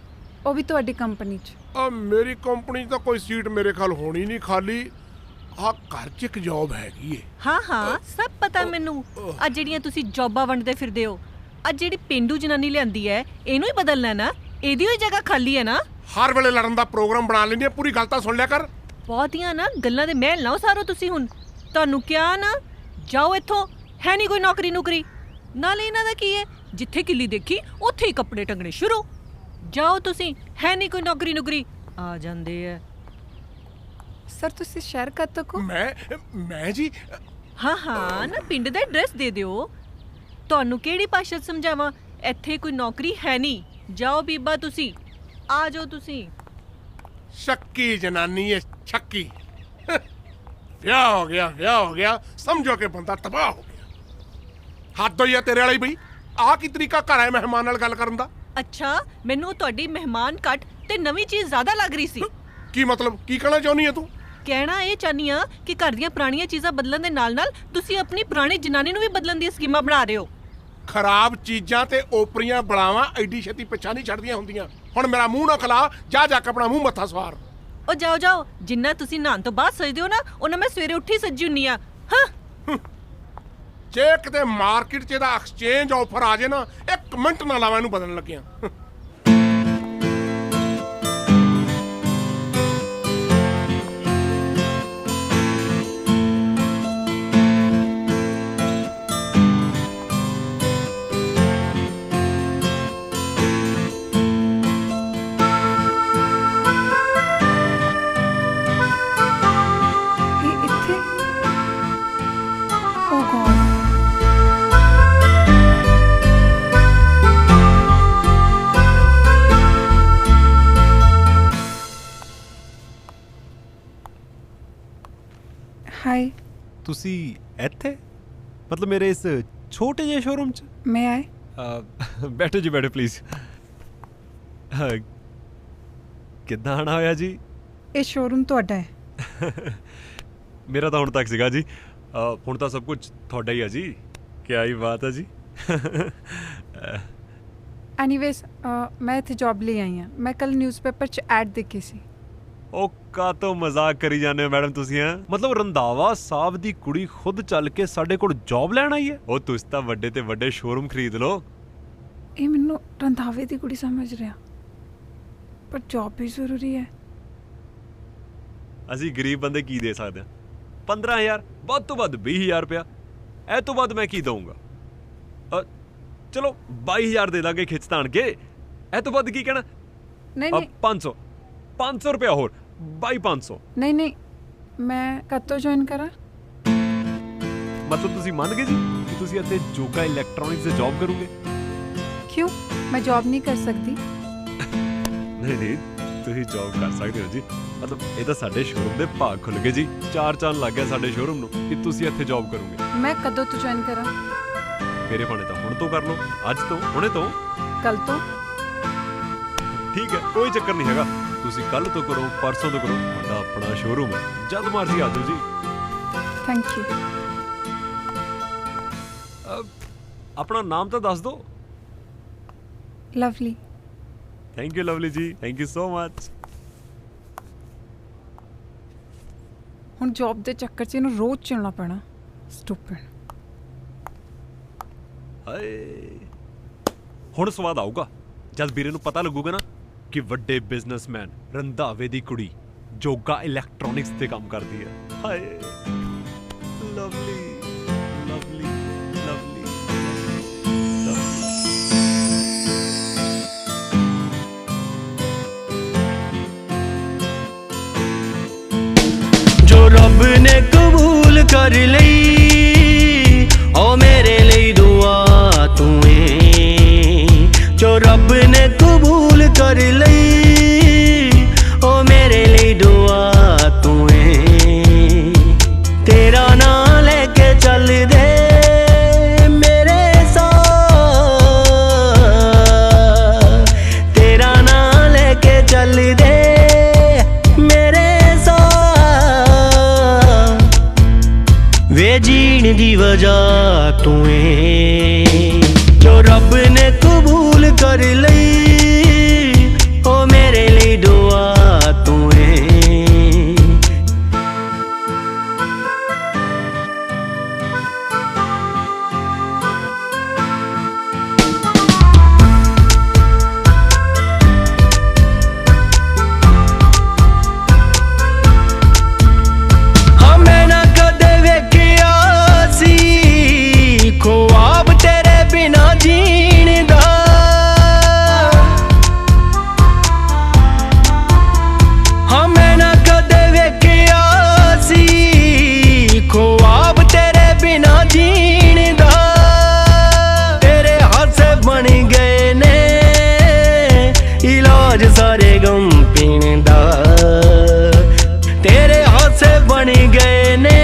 ਉਹ ਵੀ ਤੁਹਾਡੀ ਕੰਪਨੀ 'ਚ। ਮੇਰੀ ਕੰਪਨੀ 'ਚ ਤਾਂ ਕੋਈ ਸੀਟ ਮੇਰੇ ਖਿਆਲ ਹੋਣੀ ਨਹੀਂ ਖਾਲੀ। ਆ ਘਰ 'ਚ ਇੱਕ ਜੌਬ ਹੈਗੀ ਏ। ਹਾਂ ਸਭ ਪਤਾ ਮੈਨੂੰ। ਆ ਜਿਹੜੀਆਂ ਤੁਸੀਂ ਜੌਬਾਂ ਵੰਡਦੇ ਫਿਰਦੇ ਹੋ, ਆ ਜਿਹੜੀ ਪਿੰਡੂ ਜਨਾਨੀ ਲਿਆਂਦੀ ਹੈ, ਇਹਨੂੰ ਹੀ ਬਦਲਣਾ ਨਾ। ਇਹਦੀ ਹੋਈ ਜਗ੍ਹਾ ਖਾਲੀ ਹੈ ਨਾ। ਹਰ ਵੇਲੇ ਲੜਨ ਦਾ ਪ੍ਰੋਗਰਾਮ ਬਣਾ ਲੈਂਦੀ ਹੈ, ਪੂਰੀ ਗੱਲ ਤਾਂ ਸੁਣ ਲਿਆ ਕਰ। ਬਹੁਤੀਆਂ ਨਾ ਗੱਲਾਂ ਦੇ ਮਹਿਲ ਨਾ ਉਸਾਰੋ ਤੁਸੀਂ। ਹੁਣ ਤੁਹਾਨੂੰ ਕਿਹਾ ਨਾ, ਜਾਓ ਇੱਥੋਂ, ਹੈ ਨਹੀਂ ਕੋਈ ਨੌਕਰੀ। ਨਾਲੇ ਇਹਨਾਂ ਦਾ ਕੀ ਹੈ, ਜਿੱਥੇ ਕਿੱਲੀ ਦੇਖੀ ਉੱਥੇ ਹੀ ਕੱਪੜੇ ਟੰਗਣੇ ਸ਼ੁਰੂ। ਜਾਓ ਤੁਸੀਂ, ਹੈ ਨਹੀਂ ਕੋਈ ਨੌਕਰੀ। ਆ ਜਾਂਦੇ ਆ। ਸਰ ਤੁਸੀਂ ਸ਼ਹਿਰ ਕਦ ਤੱਕ ਹੋ? ਮੈਂ ਜੀ ਹਾਂ ਨਾ, ਪਿੰਡ ਦਾ ਐਡਰੈਸ ਦੇ ਦਿਓ। ਤੁਹਾਨੂੰ ਕਿਹੜੀ ਭਾਸ਼ਾ ਸਮਝਾਵਾਂ? ਇੱਥੇ ਕੋਈ ਨੌਕਰੀ ਹੈ ਨਹੀਂ। ਜਾਓ ਬੀਬਾ, ਤੁਸੀਂ ਆ ਜਾਓ। ਤੁਸੀਂ ਸ਼ੱਕੀ ਜਨਾਨੀ ਹੈ, ਸ਼ੱਕੀ। ਵਿਆਹ ਹੋ ਗਿਆ, ਸਮਝੋ ਕਿ ਬੰਦਾ ਤਬਾਹ ਹੋ ਗਿਆ। ਹੱਦ ਹੋਈ ਆ ਤੇਰੇ ਵਾਲੀ ਬਈ। ਆਹ ਕੀ ਤਰੀਕਾ ਘਰ ਆਏ ਮਹਿਮਾਨ ਨਾਲ ਗੱਲ ਕਰਨ ਦਾ? ਅੱਛਾ, ਮੈਨੂੰ ਤੁਹਾਡੀ ਮਹਿਮਾਨ ਘੱਟ ਤੇ ਨਵੀਂ ਚੀਜ਼ ਜ਼ਿਆਦਾ ਲੱਗ ਰਹੀ ਸੀ। ਕੀ ਮਤਲਬ? ਕੀ ਕਹਿਣਾ ਚਾਹੁੰਦੀ ਹੈ ਤੂੰ? ਕਹਿਣਾ ਇਹ ਚਾਹਨੀ ਆ ਕਿ ਘਰ ਦੀਆਂ ਪੁਰਾਣੀਆਂ ਚੀਜ਼ਾਂ ਬਦਲਣ ਦੇ ਨਾਲ ਤੁਸੀਂ ਆਪਣੀ ਪੁਰਾਣੀ ਜਨਾਨੀ ਨੂੰ ਵੀ ਬਦਲਣ ਦੀਆਂ ਸਕੀਮਾਂ ਬਣਾ ਰਹੇ ਹੋ। ਖਰਾਬ ਚੀਜ਼ਾਂ ਤੇ ਓਪਰੀਆਂ ਬਲਾਵਾਂ ਐਡੀ ਛੇਤੀ ਪਿੱਛਾ ਨਹੀਂ ਛੱਡਦੀਆਂ ਹੁੰਦੀਆਂ। ਹੁਣ ਮੇਰਾ ਮੂੰਹ ਨਾ ਖਲਾ, ਜਾ ਕੇ ਆਪਣਾ ਮੂੰਹ ਮੱਥਾ ਸਵਾਰ। ਉਹ ਜਾਓ ਜਿੰਨਾ ਤੁਸੀਂ ਨਹਾਉਣ ਤੋਂ ਬਾਅਦ ਸਜਦੇ ਹੋ ਨਾ, ਉਹਨਾਂ ਮੈਂ ਸਵੇਰੇ ਉੱਠੀ ਸੱਜੀ ਹੁੰਨੀ ਆ। ਹਾਂ ਜੇ ਕਿਤੇ ਮਾਰਕੀਟ 'ਚ ਇਹਦਾ ਐਕਸਚੇਂਜ ਆਫਰ ਆ ਜੇ ਨਾ, 1 ਮਿੰਟ ਨਾ ਲਾਵਾਂ ਇਹਨੂੰ ਬਦਲਣ ਲੱਗਿਆ। ਹਾਈ, ਤੁਸੀਂ ਇੱਥੇ? ਮਤਲਬ ਮੇਰੇ ਇਸ ਛੋਟੇ ਜਿਹੇ ਸ਼ੋਰੂਮ 'ਚ? ਮੈਂ ਆਏ? ਬੈਠੋ ਜੀ, ਬੈਠੋ ਪਲੀਜ਼। ਕਿੱਦਾਂ ਆਣਾ ਹੋਇਆ ਜੀ? ਇਹ ਸ਼ੋਰੂਮ ਤੁਹਾਡਾ ਹੈ? ਮੇਰਾ ਤਾਂ ਹੁਣ ਤੱਕ ਸੀਗਾ ਜੀ, ਹੁਣ ਤਾਂ ਸਭ ਕੁਝ ਤੁਹਾਡਾ ਹੀ ਆ ਜੀ। ਕਿਆ ਹੀ ਬਾਤ ਹੈ ਜੀ। ਐਨੀਵੇਜ਼ ਮੈਂ ਇੱਥੇ ਜੌਬ ਲਈ ਆਈ ਹਾਂ। ਮੈਂ ਕੱਲ ਨਿਊਜ਼ਪੇਪਰ 'ਚ ਐਡ ਦੇਖੀ ਸੀ। ਉਹ ਕਾਹਤੋਂ ਮਜ਼ਾਕ ਕਰੀ ਜਾਂਦੇ ਹੋ ਮੈਡਮ ਤੁਸੀਂ? ਹੈ ਮਤਲਬ ਰੰਧਾਵਾ ਸਾਹਿਬ ਦੀ ਕੁੜੀ ਖੁਦ ਚੱਲ ਕੇ ਸਾਡੇ ਕੋਲ ਜੌਬ ਲੈਣ ਆਈ ਹੈ? ਉਹ ਤੁਸੀਂ ਤਾਂ ਵੱਡੇ ਤੇ ਵੱਡੇ ਸ਼ੋਰੂਮ ਖਰੀਦ ਲਓ। ਇਹ ਮੈਨੂੰ ਰੰਧਾਵੇ ਦੀ ਕੁੜੀ ਸਮਝ ਰਿਹਾ, ਪਰ ਜੌਬ ਵੀ ਜ਼ਰੂਰੀ ਹੈ। ਅਸੀਂ ਗਰੀਬ ਬੰਦੇ ਕੀ ਦੇ ਸਕਦੇ ਹਾਂ? 15,000 ਵੱਧ ਤੋਂ ਵੱਧ 20,000 ਰੁਪਇਆ, ਇਹ ਤੋਂ ਵੱਧ ਮੈਂ ਕੀ ਦਊਂਗਾ? ਚਲੋ 22,000 ਦੇ ਦਾਂਗੇ ਖਿੱਚ ਤਾਣ ਕੇ, ਇਹ ਤੋਂ ਵੱਧ ਕੀ ਕਹਿਣਾ? ਨਹੀਂ 500 ਰੁਪਇਆ ਹੋਰ, 22,500। ਨਹੀਂ ਮੈਂ ਕਦ ਤੋਂ ਜੁਆਇਨ ਕਰਾਂ? ਮਤਲਬ ਤੁਸੀਂ ਮੰਨ ਗਏ ਜੀ ਕਿ ਤੁਸੀਂ ਇੱਥੇ ਜੋਗਾ ਇਲੈਕਟ੍ਰੋਨਿਕਸ ਦੇ ਜੌਬ ਕਰੋਗੇ? ਕਿਉਂ, ਮੈਂ ਜੌਬ ਨਹੀਂ ਕਰ ਸਕਦੀ? ਨਹੀਂ ਤੁਸੀਂ ਜੌਬ ਕਰ ਸਕਦੇ ਹੋ ਜੀ। ਮਤਲਬ ਇਹ ਤਾਂ ਸਾਡੇ ਸ਼ੋਰੂਮ ਦੇ ਭਾਗ ਖੁੱਲ ਗਏ ਜੀ। 4 ਚੰਨ ਲੱਗ ਗਿਆ ਸਾਡੇ ਸ਼ੋਰੂਮ ਨੂੰ ਕਿ ਤੁਸੀਂ ਇੱਥੇ ਜੌਬ ਕਰੋਗੇ। ਮੈਂ ਕਦੋਂ ਤੋਂ ਜੁਆਇਨ ਕਰਾਂ? ਮੇਰੇ ਭਾਣੇ ਤਾਂ ਹੁਣ ਤੋਂ ਕਰ ਲਓ, ਅੱਜ ਤੋਂ, ਹੁਣੇ ਤੋਂ, ਕੱਲ ਤੋਂ। ਠੀਕ ਹੈ, ਕੋਈ ਚੱਕਰ ਨਹੀਂ ਹੈਗਾ। ਤੁਸੀਂ ਕੱਲ ਤੋਂ ਕਰੋ, ਪਰਸੋਂ ਤੋਂ ਕਰੋ, ਤੁਹਾਡਾ ਆਪਣਾ ਸ਼ੋਰੂਮ ਹੈ, ਜਦ ਮਰਜ਼ੀ ਆ ਜਾਓ ਜੀ। Thank you. ਆਪਣਾ ਨਾਮ ਤਾਂ ਦੱਸ ਦਿਓ। ਲਵਲੀ। ਥੈਂਕ ਯੂ ਲਵਲੀ ਜੀ, ਥੈਂਕ ਯੂ ਸੋ ਮਚ। ਹੁਣ ਜੌਬ ਦੇ ਚੱਕਰ 'ਚ ਇਹਨੂੰ ਰੋਜ਼ ਚੱਲਣਾ ਪੈਣਾ। ਸਟੂਪਿਡ। ਹਾਏ, ਹੁਣ ਸਵਾਦ ਆਊਗਾ ਜਦ ਵੀਰੇ ਨੂੰ ਪਤਾ ਲੱਗੂਗਾ ਨਾ ਕਿ ਵੱਡੇ ਬਿਜ਼ਨਸਮੈਨ ਰੰਧਾਵੇ ਦੀ ਕੁੜੀ ਜੋਗਾ ਇਲੈਕਟ੍ਰੋਨਿਕਸ ਤੇ ਕੰਮ ਕਰਦੀ ਹੈ। ਹਾਏ ਲਵਲੀ ਲਵਲੀ ਲਵਲੀ। ਜੋ ਰੱਬ ਨੇ ਕਬੂਲ ਕਰ ਲਈ, ਓ ਮੇਰੇ ਲਈ ਦੁਆ ਤੂੰ ਏ। ਜੋ ਰੱਬ ਨੇ ਕਬੂਲ ਕਰ ਲਈ, ਓ ਮੇਰੇ ਲਈ ਦੁਆ ਤੂੰ ਏ। ਤੇਰਾ ਨਾਂ ਲੈ ਕੇ ਚੱਲਦੇ ਮੇਰੇ ਸਾਹ, ਤੇਰਾ ਨਾਂ ਲੈ ਕੇ ਚੱਲਦੇ ਵੇ। ਜੀਣ ਦੀ ਵਜ੍ਹਾ ਤੂੰ ਏ। ਜੋ ਰੱਬ ਨੇ ਕਬੂਲ ਕਰ ਲਈ, ਓ ਮੇਰੇ ਲਈ ਦੁਆ ਤੂੰ ਏ। ख्वाब तेरे बिना जीण दा, हमें ना कदे वेखिया सी। ख्वाब तेरे बिना जीण दा, तेरे हासे बन गए ने इलाज सारे गम पीण दा। तेरे हासे बन गए ने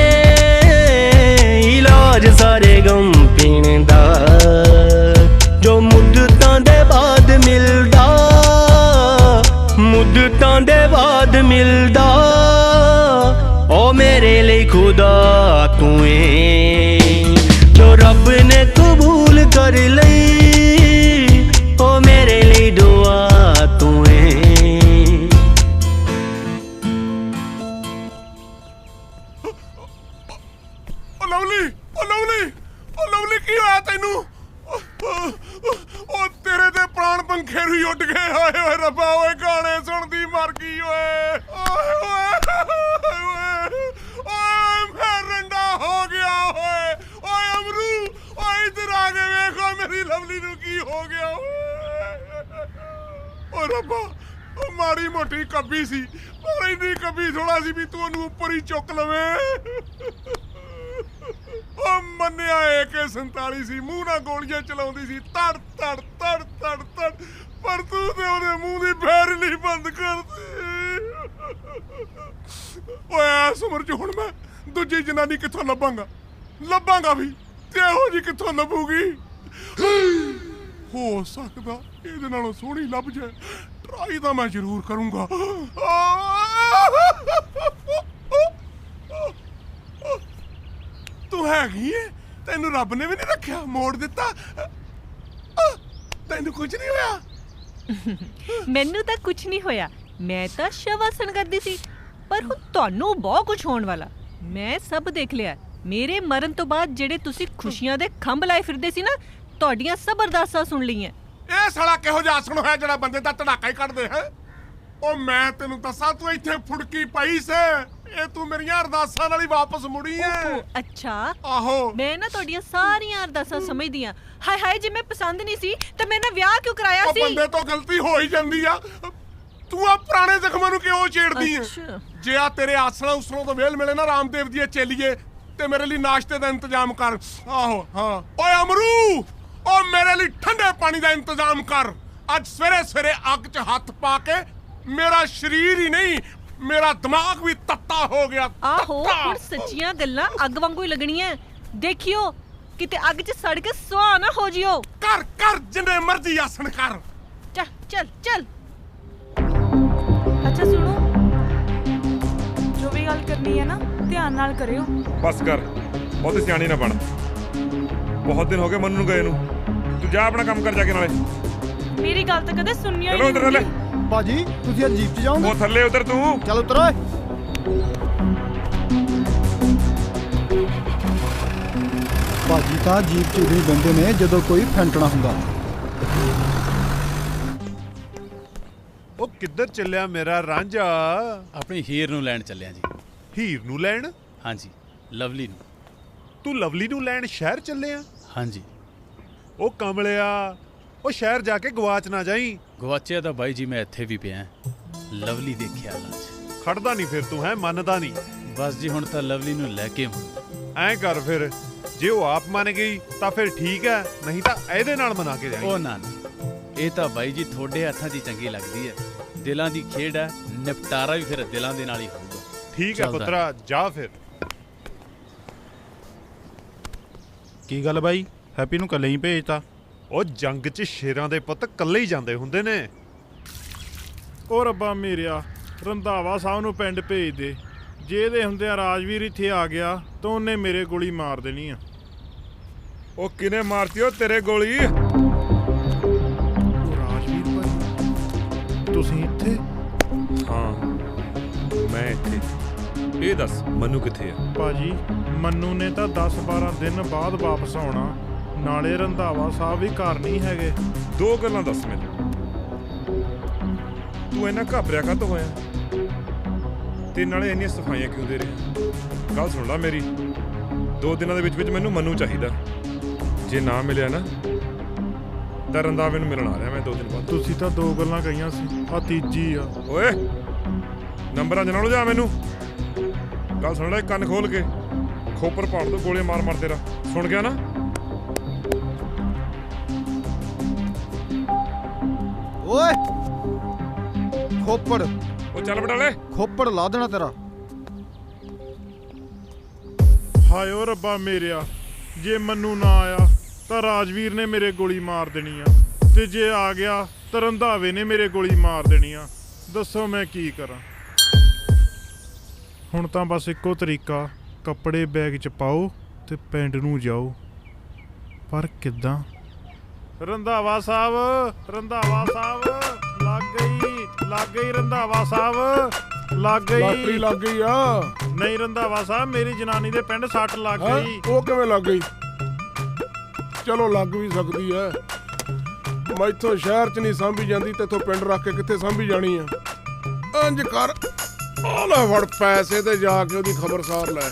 इलाज सारे गम पीण दा। जो मुद्दतां दे बाद मिलदा, मुद्दतां दे बाद मिलदा, ओ मेरे लिए खुदा तू ए। जो रब ने कबूल कर लई ओ मेरे लिए दुआ तू ਲਵਲੀ ਕੀ ਹੋਇਆ ਤੈਨੂੰ? ਉਹ ਤੇਰੇ ਤੇ ਪ੍ਰਾਣ ਪੰਖੇ ਨੂੰ ਉੱਡ ਗਏ। ਹਾਏ ਓਏ ਰੱਬਾ, ਓਏ ਗਾਣੇ ਸੁਣਦੀ ਮਰ ਗਈ ਓਏ। ਓਏ ਮੈਂ ਰੰਡਾ ਹੋ ਗਿਆ ਓਏ। ਓਏ ਅਮਰੂ, ਓਏ ਇੱਧਰ ਆ ਕੇ ਵੇਖੋ ਮੇਰੀ ਲਵਲੀ ਨੂੰ ਕੀ ਹੋ ਗਿਆ ਓਏ। ਓ ਰੱਬਾ, ਉਹ ਮਾੜੀ ਮੋਟੀ ਕੱਬੀ ਸੀ, ਪਰ ਇੰਨੀ ਕੱਬੀ ਥੋੜਾ ਸੀ ਵੀ ਤੂੰ ਉਹਨੂੰ ਉੱਪਰ ਹੀ ਚੁੱਕ ਲਵੇਂ। ਉਹ ਮੰਨਿਆ AK-47 ਸੀ, ਮੂੰਹ ਨਾਲ ਗੋਲੀਆਂ ਚਲਾਉਂਦੀ ਸੀ, ਤੜ ਤੜ ਤੜ ਤੜ ਤੜ, ਪਰ ਤੂੰ ਤੇ ਉਹਦੇ ਮੂੰਹ ਦੀ ਫੈਰ ਨਹੀਂ ਬੰਦ ਕਰਦੀ। ਓਏ ਇਸ ਉਮਰ 'ਚ ਹੁਣ ਮੈਂ ਦੂਜੀ ਜਨਾਨੀ ਕਿੱਥੋਂ ਲੱਭਾਂਗਾ ਵੀ, ਤੇ ਇਹੋ ਜਿਹੀ ਕਿੱਥੋਂ ਲੱਭੂਗੀ? ਹੋ ਸਕਦਾ ਇਹਦੇ ਨਾਲੋਂ ਸੋਹਣੀ ਲੱਭ ਜਾਏ। ਟਰਾਈ ਤਾਂ ਮੈਂ ਜ਼ਰੂਰ ਕਰੂੰਗਾ। ਤੂੰ ਹੈਗੀ ਏ, ਤੈਨੂੰ ਰੱਬ ਨੇ ਵੀ ਨਹੀਂ ਰੱਖਿਆ, ਮੋੜ ਦਿੱਤਾ। ਤੈਨੂੰ ਕੁਝ ਨਹੀਂ ਹੋਇਆ? ਮੈਨੂੰ ਤਾਂ ਕੁਝ ਨਹੀਂ ਹੋਇਆ, ਮੈਂ ਤਾਂ ਸ਼ਵਾਸਨ ਕਰਦੀ ਸੀ। ਪਰ ਹੁਣ ਤੁਹਾਨੂੰ ਬਹੁਤ ਕੁਝ ਹੋਣ ਵਾਲਾ। ਮੈਂ ਸਭ ਦੇਖ ਲਿਆ। ਮੇਰੇ ਮਰਨ ਤੋਂ ਬਾਅਦ ਜਿਹੜੇ ਤੁਸੀਂ ਖੁਸ਼ੀਆਂ ਦੇ ਖੰਭ ਲਾਏ ਫਿਰਦੇ ਸੀ ਨਾ, ਤੁਹਾਡੀਆਂ ਸਭ ਅਰਦਾਸਾਂ ਸੁਣ ਲਈਆਂ। ਇਹ ਸਾਲਾ ਕਿਹੋ ਜਿਹਾ ਆਸਣ ਹੋਇਆ ਜਿਹੜਾ ਬੰਦੇ ਦਾ ਧੜਾਕਾ ਹੀ ਕੱਢਦੇ ਹੈ? ਉਹ ਮੈਂ ਤੈਨੂੰ ਦੱਸਾਂ, ਤੂੰ ਇੱਥੇ ਫੁੜਕੀ ਪਈ ਸੇ, ਇਹ ਤੂੰ ਮੇਰੀਆਂ ਅਰਦਾਸਾਂ ਨਾਲ ਹੀ ਵਾਪਸ ਮੁੜੀ ਐ। ਅੱਛਾ, ਆਹੋ। ਮੈਂ ਨਾ ਤੁਹਾਡੀਆਂ ਸਾਰੀਆਂ ਅਰਦਾਸਾਂ ਸਮਝਦੀ ਆ। ਹਾਏ ਹਾਏ, ਜੇ ਮੈਂ ਪਸੰਦ ਨਹੀਂ ਸੀ ਤਾਂ ਮੈਂ ਨਾ ਵਿਆਹ ਕਿਉਂ ਕਰਾਇਆ ਸੀ? ਉਹ ਬੰਦੇ ਤੋਂ ਗਲਤੀ ਹੋ ਹੀ ਜਾਂਦੀ ਆ। ਤੂੰ ਆ ਪੁਰਾਣੇ ਜ਼ਖਮਾਂ ਨੂੰ ਕਿਉਂ ਛੇੜਦੀ ਐ? ਜੇ ਆ ਤੇਰੇ ਆਸਣਾਂ ਉਸਣੋਂ ਤੋਂ ਵੇਲ ਮਿਲੇ ਨਾ ਰਾਮਦੇਵ ਦੀ ਚੇਲੀਏ, ਤੇ ਮੇਰੇ ਲਈ ਨਾਸ਼ਤੇ ਦਾ ਇੰਤਜ਼ਾਮ ਕਰ। ਆਹੋ ਹਾਂ। ਓਏ ਅਮਰੂ, ਓ ਮੇਰੇ ਲਈ ਠੰਡੇ ਪਾਣੀ ਦਾ ਇੰਤਜ਼ਾਮ ਕਰ। ਅੱਜ ਸਵੇਰੇ ਸਵੇਰੇ ਅੱਗ 'ਚ ਹੱਥ ਪਾ ਕੇ ਮੇਰਾ ਸਰੀਰ ਹੀ ਨਹੀਂ, ਮੇਰਾ ਦਿਮਾਗ ਵੀ ਤੱਤਾ ਹੋ ਗਿਆ। ਆਹੋ, ਹੁਣ ਸੱਚੀਆਂ ਗੱਲਾਂ ਅੱਗ ਵਾਂਗੂ ਹੀ ਲੱਗਣੀਆਂ। ਦੇਖਿਓ ਕਿਤੇ ਅੱਗ 'ਚ ਸੜ ਕੇ ਸੁਆਹ ਨਾ ਹੋ ਜਿਓ। ਕਰ ਜਿੰਨੇ ਮਰਜ਼ੀ ਆਸਣ ਕਰ। ਚੱਲ। ਅੱਛਾ ਸੁਣੋ, ਜੋ ਵੀ ਗੱਲ ਕਰਨੀ ਹੈ ਨਾ ਧਿਆਨ ਨਾਲ ਕਰਿਓ। ਬਸ ਕਰ, ਬਹੁਤੀ ਸਿਆਣੀ ਨਾ ਬਣ। ਬਹੁਤ ਦਿਨ ਹੋ ਗਏ ਮਨ ਨੂੰ ਗਏ ਨੂੰ। ਤੂੰ ਜਾ ਆਪਣਾ ਕੰਮ ਕਰ ਜਾ ਕੇ ਨਾਲੇ। ਮੇਰੀ ਗੱਲ ਤਾਂ ਕਦੇ ਸੁਣਨੀ ਚਲੋ ਉਧਰ ਲੈ ਬਾਜੀ, ਤੁਸੀਂ ਜੀਪ 'ਚ ਜਾਓਗੇ? ਉਹ ਥੱਲੇ ਉਧਰ ਤੂੰ। ਚੱਲ ਉਤਰ ਓਏ। ਬਾਜੀ ਤਾਂ ਜੀਪ 'ਚ ਉਦੋਂ ਹੀ ਬੰਦੇ ਨੇ ਜਦੋਂ ਕੋਈ ਫੈਂਟਣਾ ਹੁੰਦਾ। ਉਹ ਕਿੱਧਰ ਚੱਲਿਆ ਮੇਰਾ ਰਾਂਝਾ? ਆਪਣੀ ਹੀਰ ਨੂੰ ਲੈਣ ਚੱਲਿਆ ਜੀ। ਹੀਰ ਨੂੰ ਲੈਣ? ਹਾਂਜੀ, ਲਵਲੀ ਨੂੰ। ਤੂੰ ਲਵਲੀ ਨੂੰ ਲੈਣ ਸ਼ਹਿਰ ਚੱਲਿਆ? ਹਾਂਜੀ। ਉਹ ਕਮਲਿਆ, ਉਹ ਸ਼ਹਿਰ ਜਾ ਕੇ ਗਵਾਚ ਨਾ ਜਾਈ। ਗਵਾਚਿਆ ਤਾਂ ਬਾਈ ਜੀ ਮੈਂ ਇੱਥੇ ਵੀ ਪਿਆ, ਲਵਲੀ ਦੇ ਖਿਆਲਾਂ 'ਚ। ਖੜਦਾ ਨਹੀਂ ਫਿਰ ਤੂੰ, ਹੈ ਮੰਨਦਾ ਨਹੀਂ। ਬਸ ਜੀ, ਹੁਣ ਤਾਂ ਲਵਲੀ ਨੂੰ ਲੈ ਕੇ ਐਂ ਕਰ ਫਿਰ, ਜੇ ਉਹ ਆਪ ਮੰਨ ਗਈ ਤਾਂ ਫਿਰ ਠੀਕ ਹੈ, ਨਹੀਂ ਤਾਂ ਇਹਦੇ ਨਾਲ ਮਨਾ ਕੇ ਜਾਈ। ਉਹ ਨਾ, ਇਹ ਤਾਂ ਬਾਈ ਜੀ ਤੁਹਾਡੇ ਹੱਥਾਂ 'ਚ ਚੰਗੀ ਲੱਗਦੀ ਹੈ। ਦਿਲਾਂ ਦੀ ਖੇਡ ਹੈ, ਨਿਪਟਾਰਾ ਵੀ ਫਿਰ ਦਿਲਾਂ ਦੇ ਨਾਲ ਹੀ ਹੋਊਗਾ। ਠੀਕ ਹੈ ਪੁੱਤਰਾ, ਜਾ ਫਿਰ। ਕੀ ਗੱਲ ਬਾਈ, ਹੈਪੀ ਨੂੰ ਇਕੱਲੇ ਹੀ ਭੇਜਤਾ? ਉਹ ਜੰਗ 'ਚ ਸ਼ੇਰਾਂ ਦੇ ਪੁੱਤ ਇਕੱਲੇ ਹੀ ਜਾਂਦੇ ਹੁੰਦੇ ਨੇ। ਉਹ ਰੱਬਾ ਮੇਰਿਆ, ਰੰਧਾਵਾ ਸਾਹਿਬ ਨੂੰ ਪਿੰਡ ਭੇਜ ਦੇ। ਜੇ ਇਹਦੇ ਹੁੰਦਿਆਂ ਰਾਜਵੀਰ ਇੱਥੇ ਆ ਗਿਆ ਤਾਂ ਉਹਨੇ ਮੇਰੇ ਗੋਲੀ ਮਾਰ ਦੇਣੀ ਆ। ਉਹ ਕਿਨੇ ਮਾਰਤੀ ਉਹ ਤੇਰੇ ਗੋਲੀ? ਰਾਜਵੀਰ ਭਾਈ, ਤੁਸੀਂ ਇੱਥੇ? ਹਾਂ, ਮੈਂ ਇੱਥੇ। ਇਹ ਦੱਸ ਮਨੂ ਕਿੱਥੇ ਆ? ਭਾਜੀ, ਮੰਨੂ ਨੇ ਤਾਂ 10-12 ਦਿਨ ਬਾਅਦ ਵਾਪਸ ਆਉਣਾ। ਨਾਲੇ ਰੰਧਾਵਾ ਸਾਹਿਬ ਵੀ ਘਰ ਨਹੀਂ ਹੈਗੇ। ਦੋ ਗੱਲਾਂ ਦੱਸ ਮੈਨੂੰ, ਤੂੰ ਇੰਨਾ ਘਾਬਰਿਆ ਕਾਹਤੋਂ ਹੋਇਆ, ਤੇ ਨਾਲੇ ਇੰਨੀਆਂ ਸਫਾਈਆਂ ਕਿਉਂ ਦੇ ਰਿਹਾ? ਗੱਲ ਸੁਣ ਲੈ ਮੇਰੀ, 2 ਦਿਨਾਂ ਦੇ ਵਿੱਚ ਮੈਨੂੰ ਮਨੂ ਚਾਹੀਦਾ। ਜੇ ਨਾ ਮਿਲਿਆ ਨਾ ਤਾਂ ਰੰਧਾਵੇ ਨੂੰ ਮਿਲਣ ਆ ਰਿਹਾ ਮੈਂ 2 ਦਿਨ ਬਾਅਦ। ਤੁਸੀਂ ਤਾਂ 2 ਗੱਲਾਂ ਕਹੀਆਂ ਸੀ, ਆ ਤੀਜੀ ਆ। ਓਏ ਨੰਬਰਾਂ ਜਨਾਲੋ ਜਾ ਮੈਨੂੰ। ਗੱਲ ਸੁਣ ਲੈ, ਕੰਨ ਖੋਲ ਕੇ, ਖੋਪਰ ਪਾੜ ਦੋ ਗੋਲੇ ਮਾਰ ਮਾਰ ਤੇਰਾ। ਸੁਣ ਗਿਆ ਨਾ? ਓਏ ਖੋਪੜ, ਉਹ ਚੱਲ ਬਟਾਲੇ, ਖੋਪੜ ਲਾ ਦੇਣਾ ਤੇਰਾ। ਹਾਏ ਓ ਰੱਬਾ ਮੇਰਿਆ, ਜੇ ਮੰਨੂ ਨਾ ਆਇਆ ਤਾਂ ਰਾਜਵੀਰ ਨੇ ਮੇਰੇ ਗੋਲੀ ਮਾਰ ਦੇਣੀ ਆ, ਤੇ ਜੇ ਆ ਗਿਆ ਤਾਂ ਰੰਧਾਵੇ ਨੇ ਮੇਰੇ ਗੋਲੀ ਮਾਰ ਦੇਣੀ ਆ। ਦੱਸੋ ਮੈਂ ਕੀ ਕਰਾਂ? ਹੁਣ ਤਾਂ ਬਸ ਇੱਕੋ ਤਰੀਕਾ, ਕੱਪੜੇ ਬੈਗ 'ਚ ਪਾਓ ਤੇ ਪਿੰਡ ਨੂੰ ਜਾਓ। ਪਰ ਕਿੱਦਾਂ? ਰੰਧਾਵਾ ਸਾਹਿਬ, ਰੰਧਾਵਾ ਸਾਹਿਬ, ਲੱਗ ਗਈ ਰੰਧਾਵਾ ਸਾਹਿਬ, ਲੱਗ ਗਈ। ਲਾਟਰੀ ਲੱਗ ਗਈ ਆ। ਨਹੀਂ ਰੰਧਾਵਾ ਸਾਹਿਬ, ਮੇਰੀ ਜਨਾਨੀ ਦੇ ਪਿੰਡ ਸੱਟ ਲੱਗ ਹੈਂ? ਗਈ। ਉਹ ਕਿਵੇਂ ਲੱਗ ਗਈ? ਚਲੋ ਲੱਗ ਵੀ ਸਕਦੀ ਐ। ਮੈਥੋਂ ਸ਼ਹਿਰ 'ਚ ਨਹੀਂ ਸਾਂਭੀ ਜਾਂਦੀ ਤੇ ਇੱਥੋਂ ਪਿੰਡ ਰੱਖ ਕੇ ਕਿੱਥੇ ਸਾਂਭੀ ਜਾਣੀ ਆ। ਇੰਜ ਕਰ, ਆ ਲੈ ਫੜ ਪੈਸੇ ਤੇ ਜਾ ਕੇ ਉਹਦੀ ਖਬਰਸਾਰ ਲੈ।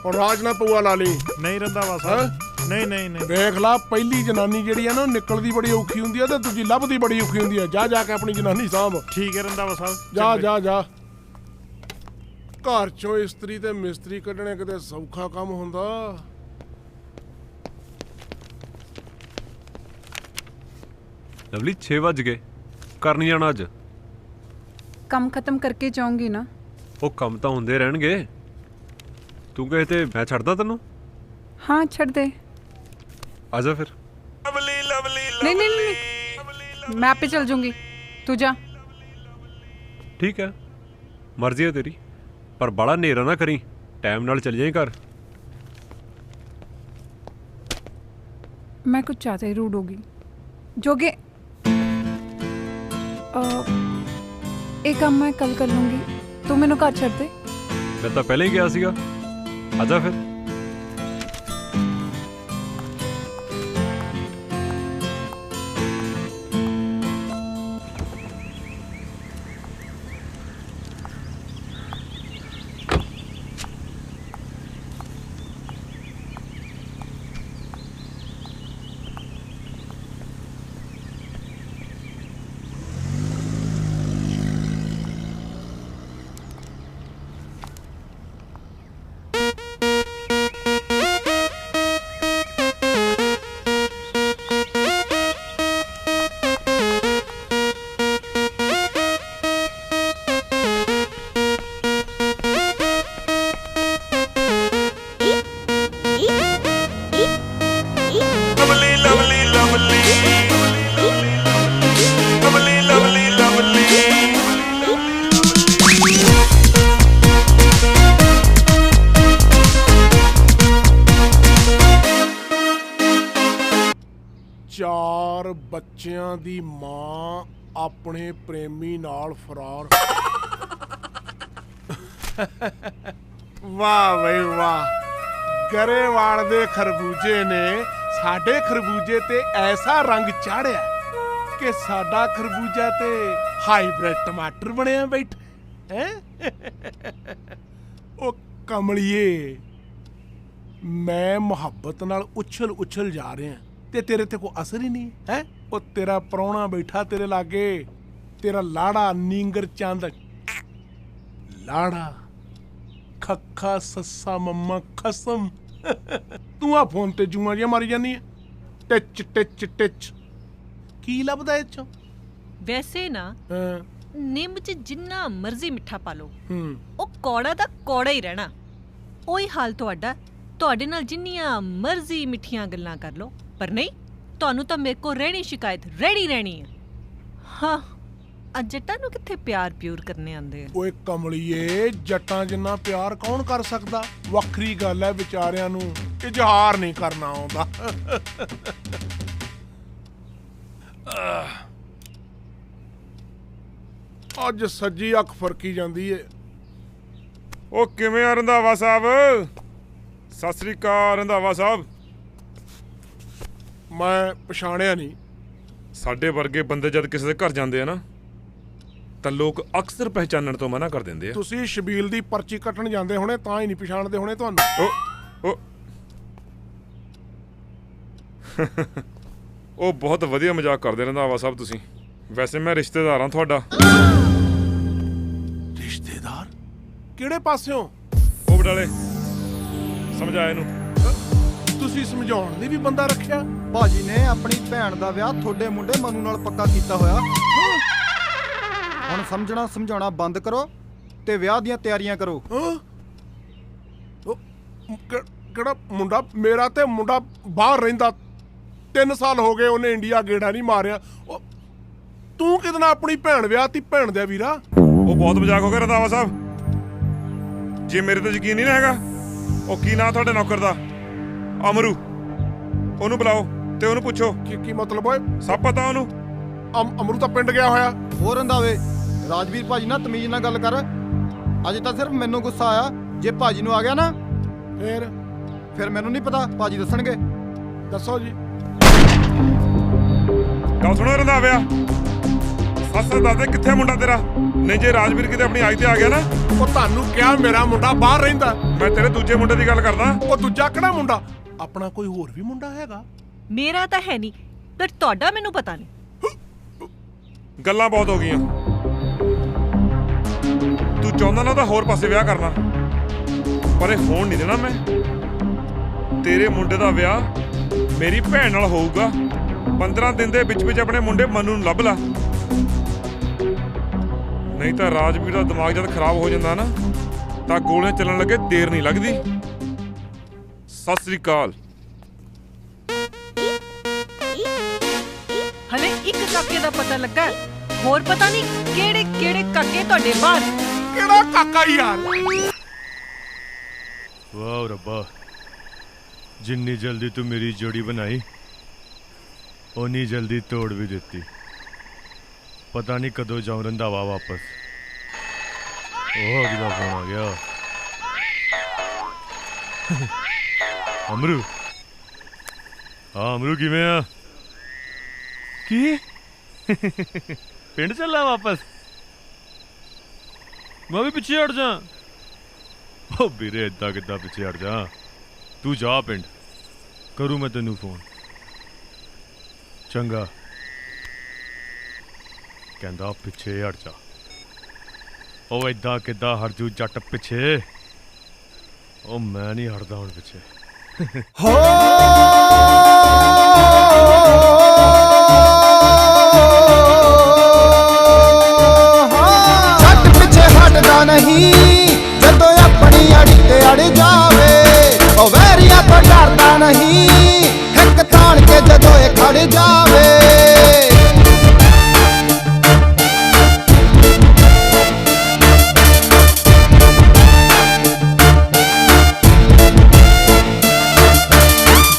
ਹੁਣ ਰਾਜ ਨਾ ਪਊਆ ਲਾ ਲਈ। ਨਹੀਂ ਰੰਧਾਵਾ ਸਾਹਿਬ, ਨਹੀਂ। ਦੇਖ ਲਾ, ਪਹਿਲੀ ਜਨਾਨੀ ਜਿਹੜੀ ਆ ਨਾ, ਨਿਕਲਦੀ ਬੜੀ ਔਖੀ ਹੁੰਦੀ ਆ ਤੇ ਦੂਜੀ ਲੱਭਦੀ ਬੜੀ ਔਖੀ ਹੁੰਦੀ ਆ। ਜਾ ਕੇ ਆਪਣੀ ਜਨਾਨੀ ਸਾਂਭ। ਠੀਕ ਹੈ ਰੰਧਾਵਾ ਸਾਹਿਬ। ਜਾ। ਘਰ ਚੋਂ ਇਸਤਰੀ ਤੇ ਮਿਸਤਰੀ ਕੱਢਣੇ ਕਿਤੇ ਸੌਖਾ ਕੰਮ ਹੁੰਦਾ। ਲਵਲੀ 6 ਵੱਜ ਗਏ, ਕਰ ਨਹੀਂ ਜਾਣਾ ਅੱਜ? ਕੰਮ ਖਤਮ ਕਰਕੇ ਜਾਊਂਗੀ ਨਾ। ਉਹ ਕੰਮ ਤਾਂ ਹੁੰਦੇ ਰਹਿਣਗੇ, ਤੂੰ ਕਹੇ ਤੇ ਮੈਂ ਛੱਡਦਾ ਤੈਨੂੰ। ਹਾਂ ਛੱਡ ਦੇ। ਆ ਜਾ ਫਿਰ। ਨਹੀਂ ਮੈਂ ਆਪੇ चल जाऊंगी, तू जा। ਠੀਕ ਹੈ, ਮਰਜ਼ੀ ਹੈ ਤੇਰੀ, ਪਰ ਬੜਾ ਹਨੇਰਾ ਨਾ ਕਰੀ, ਟਾਈਮ ਨਾਲ ਚਲ ਜਾਈਂ ਘਰ। मैं कुछ ज़्यादा ही रूड होगी जोगे। एक काम मैं कल कर लूँगी, तू मैनू घर छੱਡ दे। मैं तो पहले ही गया सीगा, आजा फिर। ਚਾਰ ਬੱਚਿਆਂ ਦੀ ਮਾਂ ਆਪਣੇ ਪ੍ਰੇਮੀ ਨਾਲ ਫਰਾਰ। ਵਾਹ ਬਈ ਵਾਹ, ਗਰੇਵਾਲ ਦੇ ਖਰਬੂਜੇ ਨੇ ਸਾਡੇ ਖਰਬੂਜੇ ਤੇ ਐਸਾ ਰੰਗ ਚਾੜਿਆ ਕਿ ਸਾਡਾ ਖਰਬੂਜਾ ਤੇ ਹਾਈਬ੍ਰਿਡ ਟਮਾਟਰ ਬਣਿਆ ਬੈਠਾ ਹੈ। ਉਹ ਕਮਲੀਏ, ਮੈਂ ਮੁਹੱਬਤ ਨਾਲ ਉਛਲ ਜਾ ਰਿਹਾ ਤੇ ਤੇਰੇ ਤੇ ਕੋਈ ਅਸਰ ਹੀ ਨਹੀਂ ਹੈ। ਉਹ ਤੇਰਾ ਪ੍ਰਾਹੁਣਾ ਬੈਠਾ ਤੇਰੇ ਲਾਗੇ, ਤੇਰਾ ਲਾੜਾ ਨੀਂਗਰ ਚੰਦ, ਲਾੜਾ ਖੱਖਾ ਸੱਸਾ ਮੰਮਾ ਖਸਮ। ਤੂੰ ਆ ਫੋਨ ਤੇ ਜੂਆਂ ਜਿਹਾ ਮਾਰੀ ਜਾਂਦੀ ਹੈ, ਟਿਚ। ਕੀ ਲੱਭਦਾ ਇਹ ਚੋਂ? ਵੈਸੇ ਨਾ ਨਿੰਮ 'ਚ ਜਿੰਨਾ ਮਰਜ਼ੀ ਮਿੱਠਾ ਪਾ ਲਓ, ਉਹ ਕੌੜਾ ਦਾ ਕੌੜਾ ਹੀ ਰਹਿਣਾ। ਉਹੀ ਹਾਲ ਤੁਹਾਡੇ ਨਾਲ ਜਿੰਨੀਆਂ ਮਰਜ਼ੀ ਮਿੱਠੀਆਂ ਗੱਲਾਂ ਕਰ ਲਓ, ਪਰ ਨਹੀਂ, ਤੁਹਾਨੂੰ ਤਾਂ ਮੇਰੇ ਕੋਲ ਰਹਿਣੀ ਸ਼ਿਕਾਇਤ ਰਹਿਣੀ ਹੈ। ਹਾਂ, ਜੱਟਾਂ ਨੂੰ ਕਿੱਥੇ ਪਿਆਰ ਪਿਊਰ ਕਰਨੇ ਆਉਂਦੇ ਆ। ਓਏ ਕਮਲੀਏ, ਜੱਟਾਂ ਜਿੰਨਾ ਪਿਆਰ ਕੌਣ ਕਰ ਸਕਦਾ? ਵੱਖਰੀ ਗੱਲ ਹੈ ਵਿਚਾਰਿਆਂ ਨੂੰ ਇਜ਼ਹਾਰ ਨਹੀਂ ਕਰਨਾ ਆਉਂਦਾ। ਅੱਜ ਸੱਜੀ ਅੱਖ ਫਰਕੀ ਜਾਂਦੀ ਏ। ਉਹ ਕਿਵੇਂ ਆ ਰੰਧਾਵਾ ਸਾਹਿਬ? ਸਤਿ ਸ੍ਰੀ ਅਕਾਲ ਰੰਧਾਵਾ ਸਾਹਿਬ। ਮੈਂ ਪਛਾਣਿਆ ਨਹੀਂ। ਸਾਡੇ ਵਰਗੇ ਬੰਦੇ ਜਦ ਕਿਸੇ ਦੇ ਘਰ ਜਾਂਦੇ ਆ ਨਾ, ਤਾਂ ਲੋਕ ਅਕਸਰ ਪਹਿਚਾਨਣ ਤੋਂ ਮਨਾ ਕਰ ਦਿੰਦੇ ਆ। ਤੁਸੀਂ ਸ਼ਬੀਲ ਦੀ ਪਰਚੀ ਕੱਟਣ ਜਾਂਦੇ ਹੋਣੇ, ਤਾਂ ਹੀ ਨਹੀਂ ਪਛਾਣਦੇ ਹੋਣੇ ਤੁਹਾਨੂੰ। ਉਹ ਬਹੁਤ ਵਧੀਆ ਮਜ਼ਾਕ ਕਰਦੇ ਰੰਧਾਵਾ ਸਾਹਿਬ ਤੁਸੀਂ। ਵੈਸੇ ਮੈਂ ਰਿਸ਼ਤੇਦਾਰ ਹਾਂ ਤੁਹਾਡਾ। ਰਿਸ਼ਤੇਦਾਰ? ਕਿਹੜੇ ਪਾਸਿਓਂ? ਉਹ ਬਟਾਲੇ। ਸਮਝਾਇਆ ਇਹਨੂੰ। ਤੁਸੀਂ ਸਮਝਾਉਣ ਲਈ ਵੀ ਬੰਦਾ ਰੱਖਿਆ? ਭਾਜੀ ਨੇ ਆਪਣੀ ਭੈਣ ਦਾ ਵਿਆਹ ਤੁਹਾਡੇ ਮੁੰਡੇ ਮਨੂ ਨਾਲ ਪੱਕਾ ਕੀਤਾ ਹੋਇਆ। ਹੁਣ ਸਮਝਾਉਣਾ ਬੰਦ ਕਰੋ ਤੇ ਵਿਆਹ ਦੀਆਂ ਤਿਆਰੀਆਂ ਕਰੋ। ਕਿਹੜਾ ਮੁੰਡਾ? ਮੇਰਾ ਤੇ ਮੁੰਡਾ ਬਾਹਰ ਰਹਿੰਦਾ, 3 ਸਾਲ ਹੋ ਗਏ, ਉਹਨੇ ਇੰਡੀਆ ਗੇੜਾ ਨਹੀਂ ਮਾਰਿਆ। ਤੂੰ ਕਿਹਦੇ ਨਾਲ ਆਪਣੀ ਭੈਣ ਵਿਆਹ ਤੀ? ਭੈਣ ਦਾ ਵੀਰਾ, ਉਹ ਬਹੁਤ ਮਜ਼ਾਕ ਹੋ ਗਿਆ ਰੰਧਾਵਾ ਸਾਹਿਬ। ਜੇ ਮੇਰੇ ਤੇ ਯਕੀਨ ਨਹੀਂ ਨਾ ਹੈਗਾ, ਉਹ ਕੀ ਨਾਂ ਤੁਹਾਡੇ ਨੌਕਰ ਦਾ? ਅਮਰੂ, ਉਹਨੂੰ ਬੁਲਾਓ। ਤੇ ਉਹਨੂੰ ਪੁੱਛੋ ਕੀ ਮਤਲਬ ਓਏ? ਸਭ ਪਤਾ ਉਹਨੂੰ। ਅਮਰੂ ਤਾਂ ਪਿੰਡ ਗਿਆ ਹੋਇਆ। ਹੋਰ ਰੰਧਾਵੇ, ਰਾਜਵੀਰ ਭਾਜੀ ਨਾਲ ਤਮੀਜ਼ ਨਾਲ ਗੱਲ ਕਰ। ਅੱਜ ਤਾਂ ਸਿਰਫ ਮੈਨੂੰ ਗੁੱਸਾ ਆਇਆ, ਜੇ ਭਾਜੀ ਨੂੰ ਆ ਗਿਆ ਨਾ ਫਿਰ ਮੈਨੂੰ ਨਹੀਂ ਪਤਾ, ਭਾਜੀ ਦੱਸਣਗੇ। ਦੱਸੋ ਜੀ। ਗੱਲ ਸੁਣੋ ਰੰਧਾਵਿਆ, ਸੱਸ ਦੱਸਦੇ ਕਿੱਥੇ ਮੁੰਡਾ ਤੇਰਾ, ਨਹੀਂ ਜੇ ਰਾਜਵੀਰ ਕਿਤੇ ਆਪਣੀ ਆਈ ਤੇ ਆ ਗਿਆ ਨਾ। ਉਹ ਤੁਹਾਨੂੰ ਕਿਹਾ ਮੇਰਾ ਮੁੰਡਾ ਬਾਹਰ ਰਹਿੰਦਾ। ਮੈਂ ਤੇਰੇ ਦੂਜੇ ਮੁੰਡੇ ਦੀ ਗੱਲ ਕਰਦਾ। ਉਹ ਦੂਜਾ ਕਿਹੜਾ ਮੁੰਡਾ? ਆਪਣਾ ਕੋਈ ਹੋਰ ਵੀ ਮੁੰਡਾ ਹੈਗਾ? ਮੇਰਾ ਤਾਂ ਹੈ ਨਹੀਂ, ਪਰ ਤੁਹਾਡਾ ਮੈਨੂੰ ਪਤਾ ਨਹੀਂ। ਗੱਲਾਂ ਬਹੁਤ ਹੋ ਗਈਆਂ। ਤੂੰ ਚਾਹੁੰਦਾ ਨਾ ਤਾਂ ਹੋਰ ਪਾਸੇ ਵਿਆਹ ਕਰਨਾ, ਪਰ ਇਹ ਹੋਣ ਨਹੀਂ ਦੇਣਾ ਮੈਂ। ਤੇਰੇ ਮੁੰਡੇ ਦਾ ਵਿਆਹ ਮੇਰੀ ਭੈਣ ਨਾਲ ਹੋਊਗਾ। 15 ਦਿਨ ਦੇ ਵਿੱਚ ਆਪਣੇ ਮੁੰਡੇ ਮਨੂ ਨੂੰ ਲੱਭ ਲਾ, ਨਹੀਂ ਤਾਂ ਰਾਜਵੀਰ ਦਾ ਦਿਮਾਗ ਜਦ ਖਰਾਬ ਹੋ ਜਾਂਦਾ ਨਾ ਤਾਂ ਗੋਲੀਆਂ ਚੱਲਣ ਲੱਗੇ ਦੇਰ ਨਹੀਂ ਲੱਗਦੀ। ਸਤਿ ਸ੍ਰੀ ਅਕਾਲ। ਹਲੇ ਇੱਕ ਕਾਕੇ ਦਾ ਪਤਾ ਲੱਗਾ, ਹੋਰ ਪਤਾ ਨਹੀਂ ਕਿਹੜੇ ਕਿਹੜੇ ਕਾਕੇ ਤੁਹਾਡੇ ਬਾਹਰ। ਕਿਹੜਾ ਕਾਕਾ ਯਾਰ? ਵਾਹ ਰੱਬਾ, ਜਿੰਨੀ ਜਲਦੀ ਤੂੰ ਮੇਰੀ ਜੋੜੀ ਬਣਾਈ ਓਨੀ ਜਲਦੀ ਤੋੜ ਵੀ ਦਿੱਤੀ। ਪਤਾ ਨਹੀਂ ਕਦੋਂ ਜਾਉਂ ਰੰਧਾਵਾ ਵਾਪਸ। ਉਹ ਕਿਹਦਾ ਫੋਨ ਆ ਗਿਆ? ਅਮਰੂ। ਹਾਂ ਅਮਰੂ, ਕਿਵੇਂ ਆ? ਕੀ ਪਿੰਡ ਚੱਲਾ ਵਾਪਸ? ਮੈਂ ਵੀ ਪਿੱਛੇ ਹਟ ਜਾ। ਉਹ ਵੀਰੇ ਏਦਾਂ ਕਿੱਦਾਂ ਪਿੱਛੇ ਹਟ ਜਾ? ਤੂੰ ਜਾ ਪਿੰਡ, ਕਰੂ ਮੈਂ ਤੈਨੂੰ ਫੋਨ। ਚੰਗਾ, ਕਹਿੰਦਾ ਪਿੱਛੇ ਹਟ ਜਾ। ਉਹ ਏਦਾਂ ਕਿੱਦਾਂ ਹਟ ਜੂ ਜੱਟ ਪਿੱਛੇ? ਉਹ ਮੈਂ ਨਹੀਂ ਹਟਦਾ ਹੁਣ ਪਿੱਛੇ। ਹੋ ਜੱਟ ਪਿੱਛੇ ਹਟਦਾ ਨਹੀਂ, ਜਦੋਂ ਆਪਣੀ ਅੜੀ ਤੇ ਅੜ ਜਾਵੇ। ਉਹ ਵੈਰੀਆਂ ਤੋਂ ਡਰਦਾ ਨਹੀਂ, ਇੱਕ ਤਾਣ ਕੇ ਜਦੋਂ ਇਹ ਖੜ ਜਾਵੇ।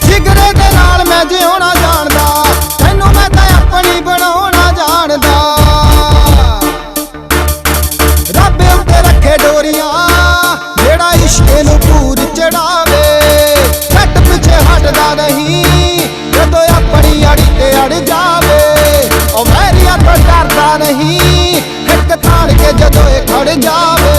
ਜਿਗਰੇ ਦੇ ਨਾਲ ਮੈਂ ਜਿਉਣਾ ਜਾਣਦਾ, ਤੈਨੂੰ ਮੈਂ ਤਾਂ ਆਪਣੀ ਬਣਾਉਣਾ ਜਾਣਦਾ। ਰੱਬ ਉੱਤੇ ਰੱਖੇ ਡੋਰੀਆਂ, ਜਿਹੜਾ ਇਸ਼ਕ ਨੂੰ ਪੂਰ ਚੜਾਵੇ। ਜੱਟ ਪਿੱਛੇ ਹਟਦਾ ਨਹੀਂ, ਜਦੋਂ ਆਪਣੀ ਅੜੀ ਤੇ ਅੜ ਜਾਵੇ। ਉਹ ਵੈਰੀਆਂ ਤੋਂ ਡਰਦਾ ਨਹੀਂ, ਇੱਕ ਤਾਣ ਕੇ ਜਦੋਂ ਇਹ ਖੜ ਜਾਵੇ।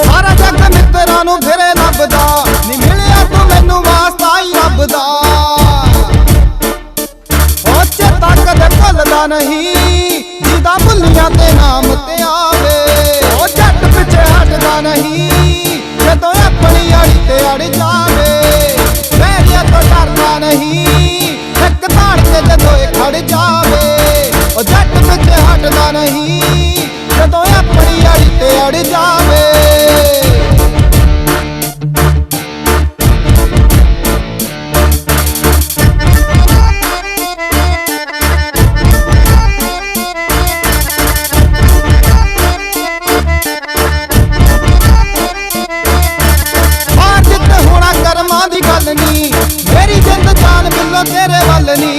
ਸਾਰਾ ਜੱਗ ਮਿੱਤਰਾਂ ਨੂੰ ਫਿਰੇ ਲੱਭਦਾ, ਨੀ ਮਿਲਿਆ ਤੂੰ ਮੈਨੂੰ ਵਾਸਤਾ ਹੀ ਰੱਬ ਦਾ। ਉਹ ਚੇਤਾ ਕਦੇ ਭੁੱਲਦਾ ਨਹੀਂ, ਜਿਹਦਾ ਭੁੱਲੀਆਂ ਤੇ ਨਾਮ ਤੇ ਆਵੇ। ਉਹ ਜੱਟ ਪਿੱਛੇ ਹਟਦਾ ਨਹੀਂ, ਜਦੋਂ ਆਪਣੀ ਅੜੀ ਤੇ ਅੜ ਜਾਵੇ। ਵੈਰੀਆਂ ਤੋਂ ਡਰਦਾ ਨਹੀਂ, ਇੱਕ ਤਾਣ ਕੇ ਜਦੋਂ ਇਹ ਖੜ ਜਾਵੇ। ਉਹ ਜੱਟ ਪਿੱਛੇ ਹਟਦਾ ਨਹੀਂ, ਜਦੋਂ ਆਪਣੀ ਅੜੀ ਤੇ ਅੜ ਜਾਵੇ। ਹਾਰ ਜਿੱਤ ਹੋਣਾ ਕਰਮਾਂ ਦੀ ਗੱਲ ਨੀ, ਮੇਰੀ ਜਿੰਦ ਜਾਨ ਬਿੱਲੋ ਤੇਰੇ ਵੱਲ ਨੀ।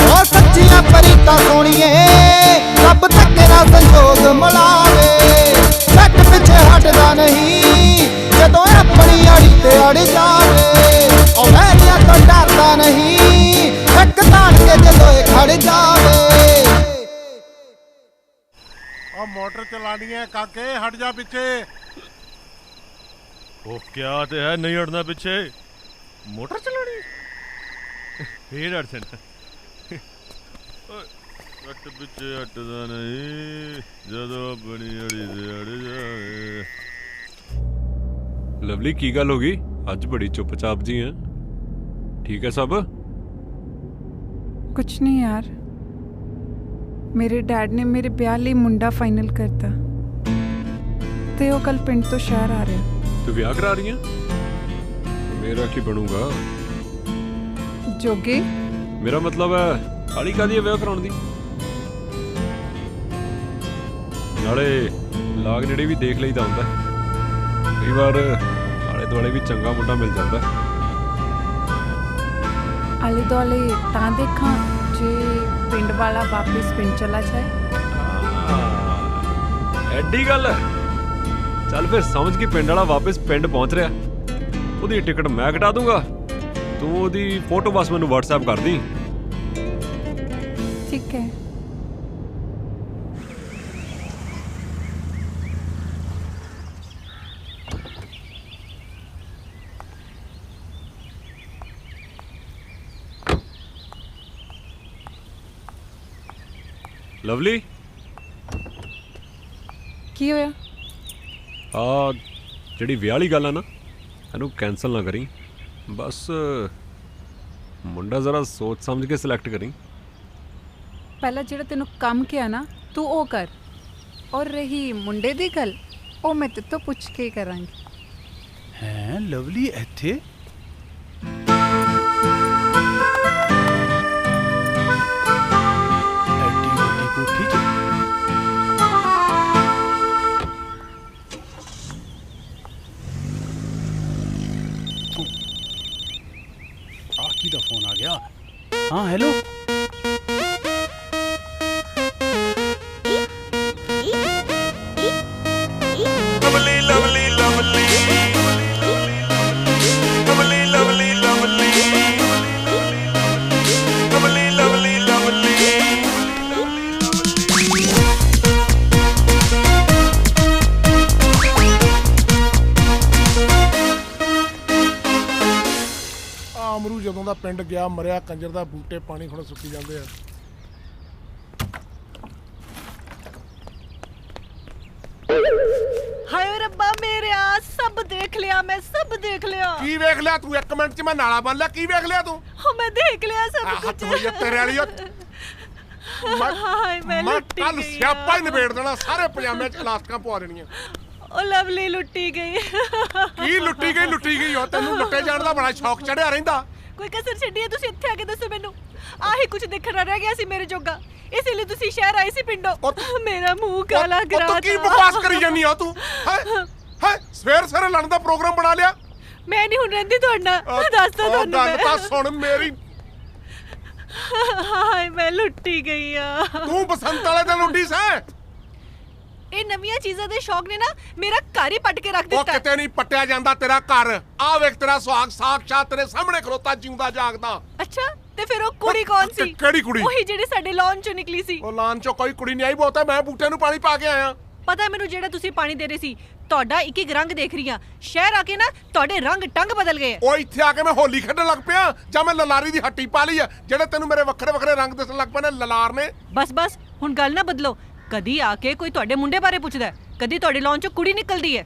ਉਹ ਸੱਚੀਆਂ ਪਰੀਤਾਂ ਸੋਣੀਏ, ਰੱਬ ਧੱਕੇ ਨਾਲ ਸੰਜੋਗ ਮਿਲਾਵੇ। ਜੱਟ ਪਿੱਛੇ ਹਟਦਾ ਨਹੀਂ, ਜਦੋਂ ਆਪਣੀ ਅੜੀ ਤੇ ਅੜ ਜਾਵੇ। ਉਹ ਵੈਰੀਆਂ ਤੋਂ ਡਰਦਾ ਨਹੀਂ, ਇੱਕ ਤਾਣ ਕੇ ਜਦੋਂ ਇਹ ਖੜ ਜਾਵੇ। ਆ ਮੋਟਰ ਚਲਾਣੀ ਹੈ ਕਾਕੇ, ਹਟ ਜਾ ਪਿੱਛੇ। ਉਹ ਕਿਆ ਤੇ ਹੈ, ਨਹੀਂ ਹਟਣਾ ਪਿੱਛੇ। ਮੋਟਰ ਚਲਾਣੀ ਫੇਰ ਅੜ ਜਾਣਾ। ਜੱਟ ਪਿੱਛੇ ਹਟਦਾ ਨਹੀਂ, ਜਦੋਂ ਆਪਣੀ ਅੜੀ ਤੇ ਅੜ ਜਾਵੇ। ਲਵਲੀ, ਕੀ ਗੱਲ ਹੋ ਗਈ? ਅੱਜ ਬੜੀ ਚੁੱਪਚਾਪ ਜੀ ਹੈ। ਠੀਕ ਹੈ ਸਭ? ਕੁਛ ਨਹੀਂ ਯਾਰ, ਮੇਰੇ ਡੈਡ ਨੇ ਮੇਰੇ ਵਿਆਹ ਲਈ ਮੁੰਡਾ ਫਾਈਨਲ ਕਰਤਾ ਤੇ ਉਹ ਕੱਲ ਪਿੰਡ ਤੋਂ ਸ਼ਹਿਰ ਆ ਰਿਹਾ। ਤੂੰ ਵਿਆਹ ਕਰਾ ਰਹੀ ਹੈ? ਮੇਰਾ ਕੀ ਬਣੂਗਾ? ਜੋਗੇ ਮੇਰਾ ਮਤਲਬ ਹੈ ਕਾਲੀ ਕਾਦੀ ਵਿਆਹ ਕਰਾਉਣ ਦੀ। ਨਾਲੇ ਲਾਗ ਨੇੜੇ ਵੀ ਦੇਖ ਲਈਦਾ ਹੁੰਦਾ, ਕਈ ਵਾਰ ਆਲੇ ਦੁਆਲੇ ਵੀ ਚੰਗਾ ਮੁੰਡਾ ਮਿਲ ਜਾਂਦਾ। ਆਲੇ ਦੁਆਲੇ ਤਾਂ ਦੇਖਾਂ ਜੇ ਪਿੰਡ ਵਾਲਾ ਵਾਪਸ ਪਿੰਡ ਚਲਾ ਜਾਏ। ਐਡੀ ਗੱਲ ਹੈ? ਚੱਲ ਫਿਰ ਸਮਝ ਕੇ ਪਿੰਡ ਵਾਲਾ ਵਾਪਸ ਪਿੰਡ ਪਹੁੰਚ ਰਿਹਾ, ਉਹਦੀ ਟਿਕਟ ਮੈਂ ਕਟਾ ਦੂੰਗਾ, ਤੂੰ ਉਹਦੀ ਫੋਟੋ ਬਸ ਮੈਨੂੰ WhatsApp ਕਰ ਦੀ। ਠੀਕ ਹੈ। ਲਵਲੀ, ਕੀ ਹੋਇਆ? ਆ ਜਿਹੜੀ ਵਿਆਹ ਵਾਲੀ ਗੱਲ ਆ ਨਾ, ਇਹਨੂੰ ਕੈਨਸਲ ਨਾ ਕਰੀ, ਬਸ ਮੁੰਡਾ ਜ਼ਰਾ ਸੋਚ ਸਮਝ ਕੇ ਸਿਲੈਕਟ ਕਰੀ। ਪਹਿਲਾਂ ਜਿਹੜਾ ਤੈਨੂੰ ਕੰਮ ਕਿਹਾ ਨਾ ਤੂੰ ਉਹ ਕਰ, ਔਰ ਰਹੀ ਮੁੰਡੇ ਦੀ ਗੱਲ ਉਹ ਮੈਂ ਤੇਰੇ ਤੋਂ ਪੁੱਛ ਕੇ ਕਰਾਂਗੀ। ਹੈ ਲਵਲੀ ਇੱਥੇ? ਐਡੀ ਵੱਡੀ ਕੋਠੀ 'ਚ ਆ ਕਿਹਦਾ ਫੋਨ ਆ ਗਿਆ? ਹਾਂ hello. Lovely lovely lovely lovely lovely lovely lovely lovely lovely. ਅਮਰੂ ਜਦੋਂ ਦਾ ਪਿੰਡ ਗਿਆ ਮਰਿਆ ਕੰਜਰ ਦਾ, ਬੂਟੇ ਪਾਣੀ ਖੁਣ ਸੁੱਕੀ ਜਾਂਦੇ ਆ। ਹਾਏ ਰੱਬਾ ਮੇਰਿਆ, ਸਭ ਦੇਖ ਲਿਆ ਮੈਂ, ਸਭ ਦੇਖ ਲਿਆ। ਕੀ ਵੇਖ ਲਿਆ ਤੂੰ? 1 ਮਿੰਟ 'ਚ ਮੈਂ ਨਾਲਾ ਬੰਨ ਲਿਆ। ਕੀ ਵੇਖ ਲਿਆ ਤੂੰ? ਹੋ ਮੈਂ ਦੇਖ ਲਿਆ ਸਭ ਕੁਝ। ਹੱਥ ਹੋਈ ਤੇਰੇ ਵਾਲੀ। ਹਾਏ ਮੈਂ ਲੁੱਟੀ ਕੱਲ ਗਈ। ਸਿਆਪਾ ਹੀ ਨਿਬੇੜ ਦੇਣਾ, ਸਾਰੇ ਪਜਾਮਿਆਂ 'ਚ ਇਲਾਸਟਿਕਾਂ ਪਵਾ ਦੇਣੀਆਂ। ਉਹ ਲਵਲੀ ਲੁੱਟੀ ਗਈ। ਕੀ ਲੁੱਟੀ ਗਈ? ਲੁੱਟੀ ਗਈ ਉਹ ਤੈਨੂੰ ਲੁੱਟੇ ਜਾਣ ਦਾ ਬੜਾ ਸ਼ੌਕ ਚੜਿਆ ਰਹਿੰਦਾ। ਕੋਈ ਕਸਰ ਛੱਡੀਏ ਤੁਸੀਂ ਇੱਥੇ ਆ ਕੇ ਦੱਸੋ ਮੈਨੂੰ। ਆਹੀ ਕੁਝ ਦੇਖਣਾ ਰਹਿ ਗਿਆ ਸੀ ਮੇਰੇ ਜੋਗਾ, ਇਸੇ ਲਈ ਤੁਸੀਂ ਸ਼ਹਿਰ ਆਏ ਸੀ ਪਿੰਡੋਂ। ਮੇਰਾ ਮੂੰਹ ਕਾਲਾ ਕਰਾ ਤੂੰ ਕੀ ਬਕਵਾਸ ਕਰੀ ਜਾਂਦੀ ਆ ਤੂੰ? ਹੈ ਸਵੇਰ ਸਵੇਰੇ ਲੜਨ ਦਾ ਪ੍ਰੋਗਰਾਮ ਬਣਾ ਲਿਆ। ਮੈਂ ਨਹੀਂ ਹੁਣ ਰਹਿੰਦੀ ਤੁਹਾਡੇ ਨਾਲ, ਦੱਸਦਾ ਤੁਹਾਨੂੰ ਮੈਂ। ਗੱਲ ਤਾਂ ਸੁਣ ਮੇਰੀ। ਹਾਏ ਮੈਂ ਲੁੱਟੀ ਗਈ ਆ। ਤੂੰ ਬਸੰਤ ਵਾਲੇ ਦਿਨ ਉੱਡੀ ਸੈਂ। ਇਹ ਨਵੀਆਂ ਚੀਜ਼ਾਂ ਦੇ ਸ਼ੌਕ ਨੇ ਨਾ ਮੇਰਾ ਘਰ ਹੀ ਪੱਟ ਕੇ ਰੱਖ ਦਿੱਤਾ। ਉਹ ਕਿਤੇ ਨਹੀਂ ਪੱਟਿਆ ਜਾਂਦਾ ਤੇਰਾ ਘਰ। ਆ ਵੇਖ ਤੇਰਾ ਸੁਹਾਗ ਸਾਖਸ਼ਾਤ ਤੇਰੇ ਸਾਹਮਣੇ ਖਲੋਤਾ ਜਿਉਂਦਾ ਜਾਗਦਾ। ਅੱਛਾ ਤੇ ਫਿਰ ਉਹ ਕੁੜੀ ਕੌਣ ਸੀ? ਕਿਹੜੀ ਕੁੜੀ? ਉਹੀ ਜਿਹੜੀ ਸਾਡੇ ਲਾਨ ਚੋਂ ਨਿਕਲੀ ਸੀ। ਉਹ ਲਾਨ ਚੋਂ ਕੋਈ ਕੁੜੀ ਨਹੀਂ ਆਈ, ਬਹੁਤਾ ਮੈਂ ਬੂਟੇ ਨੂੰ ਪਾਣੀ ਪਾ ਕੇ ਆਇਆ। ਪਤਾ ਮੈਨੂੰ ਜਿਹੜਾ ਤੁਸੀਂ ਪਾਣੀ ਦੇ ਰਹੇ ਸੀ, ਤੁਹਾਡਾ ਇੱਕ ਇੱਕ ਰੰਗ ਦੇਖ ਰਹੀ ਆ। ਸ਼ਹਿਰ ਆ ਕੇ ਨਾ ਤੁਹਾਡੇ ਰੰਗ ਟੰਗ ਬਦਲ ਗਏ। ਉਹ ਇੱਥੇ ਆ ਕੇ ਮੈਂ ਹੋਲੀ ਖੇਡਣ ਲੱਗ ਪਿਆ ਜਾਂ ਮੈਂ ਲਲਾਰੀ ਦੀ ਹੱਟੀ ਪਾ ਲਈ ਆ? ਜਿਹੜੇ ਤੈਨੂੰ ਮੇਰੇ ਵੱਖਰੇ ਵੱਖਰੇ ਰੰਗ ਦਿਸਣ ਲੱਗ ਪਏ ਨੇ ਲਲਾਰ ਨੇ। ਬਸ ਬਸ ਹੁਣ ਗੱਲ ਨਾ ਬਦਲੋ। ਕਦੀ ਆ ਕੇ ਕੋਈ ਤੁਹਾਡੇ ਮੁੰਡੇ ਬਾਰੇ ਪੁੱਛਦਾ, ਕਦੀ ਤੁਹਾਡੇ ਲਾਨ ਚੋਂ ਕੁੜੀ ਨਿਕਲਦੀ ਹੈ।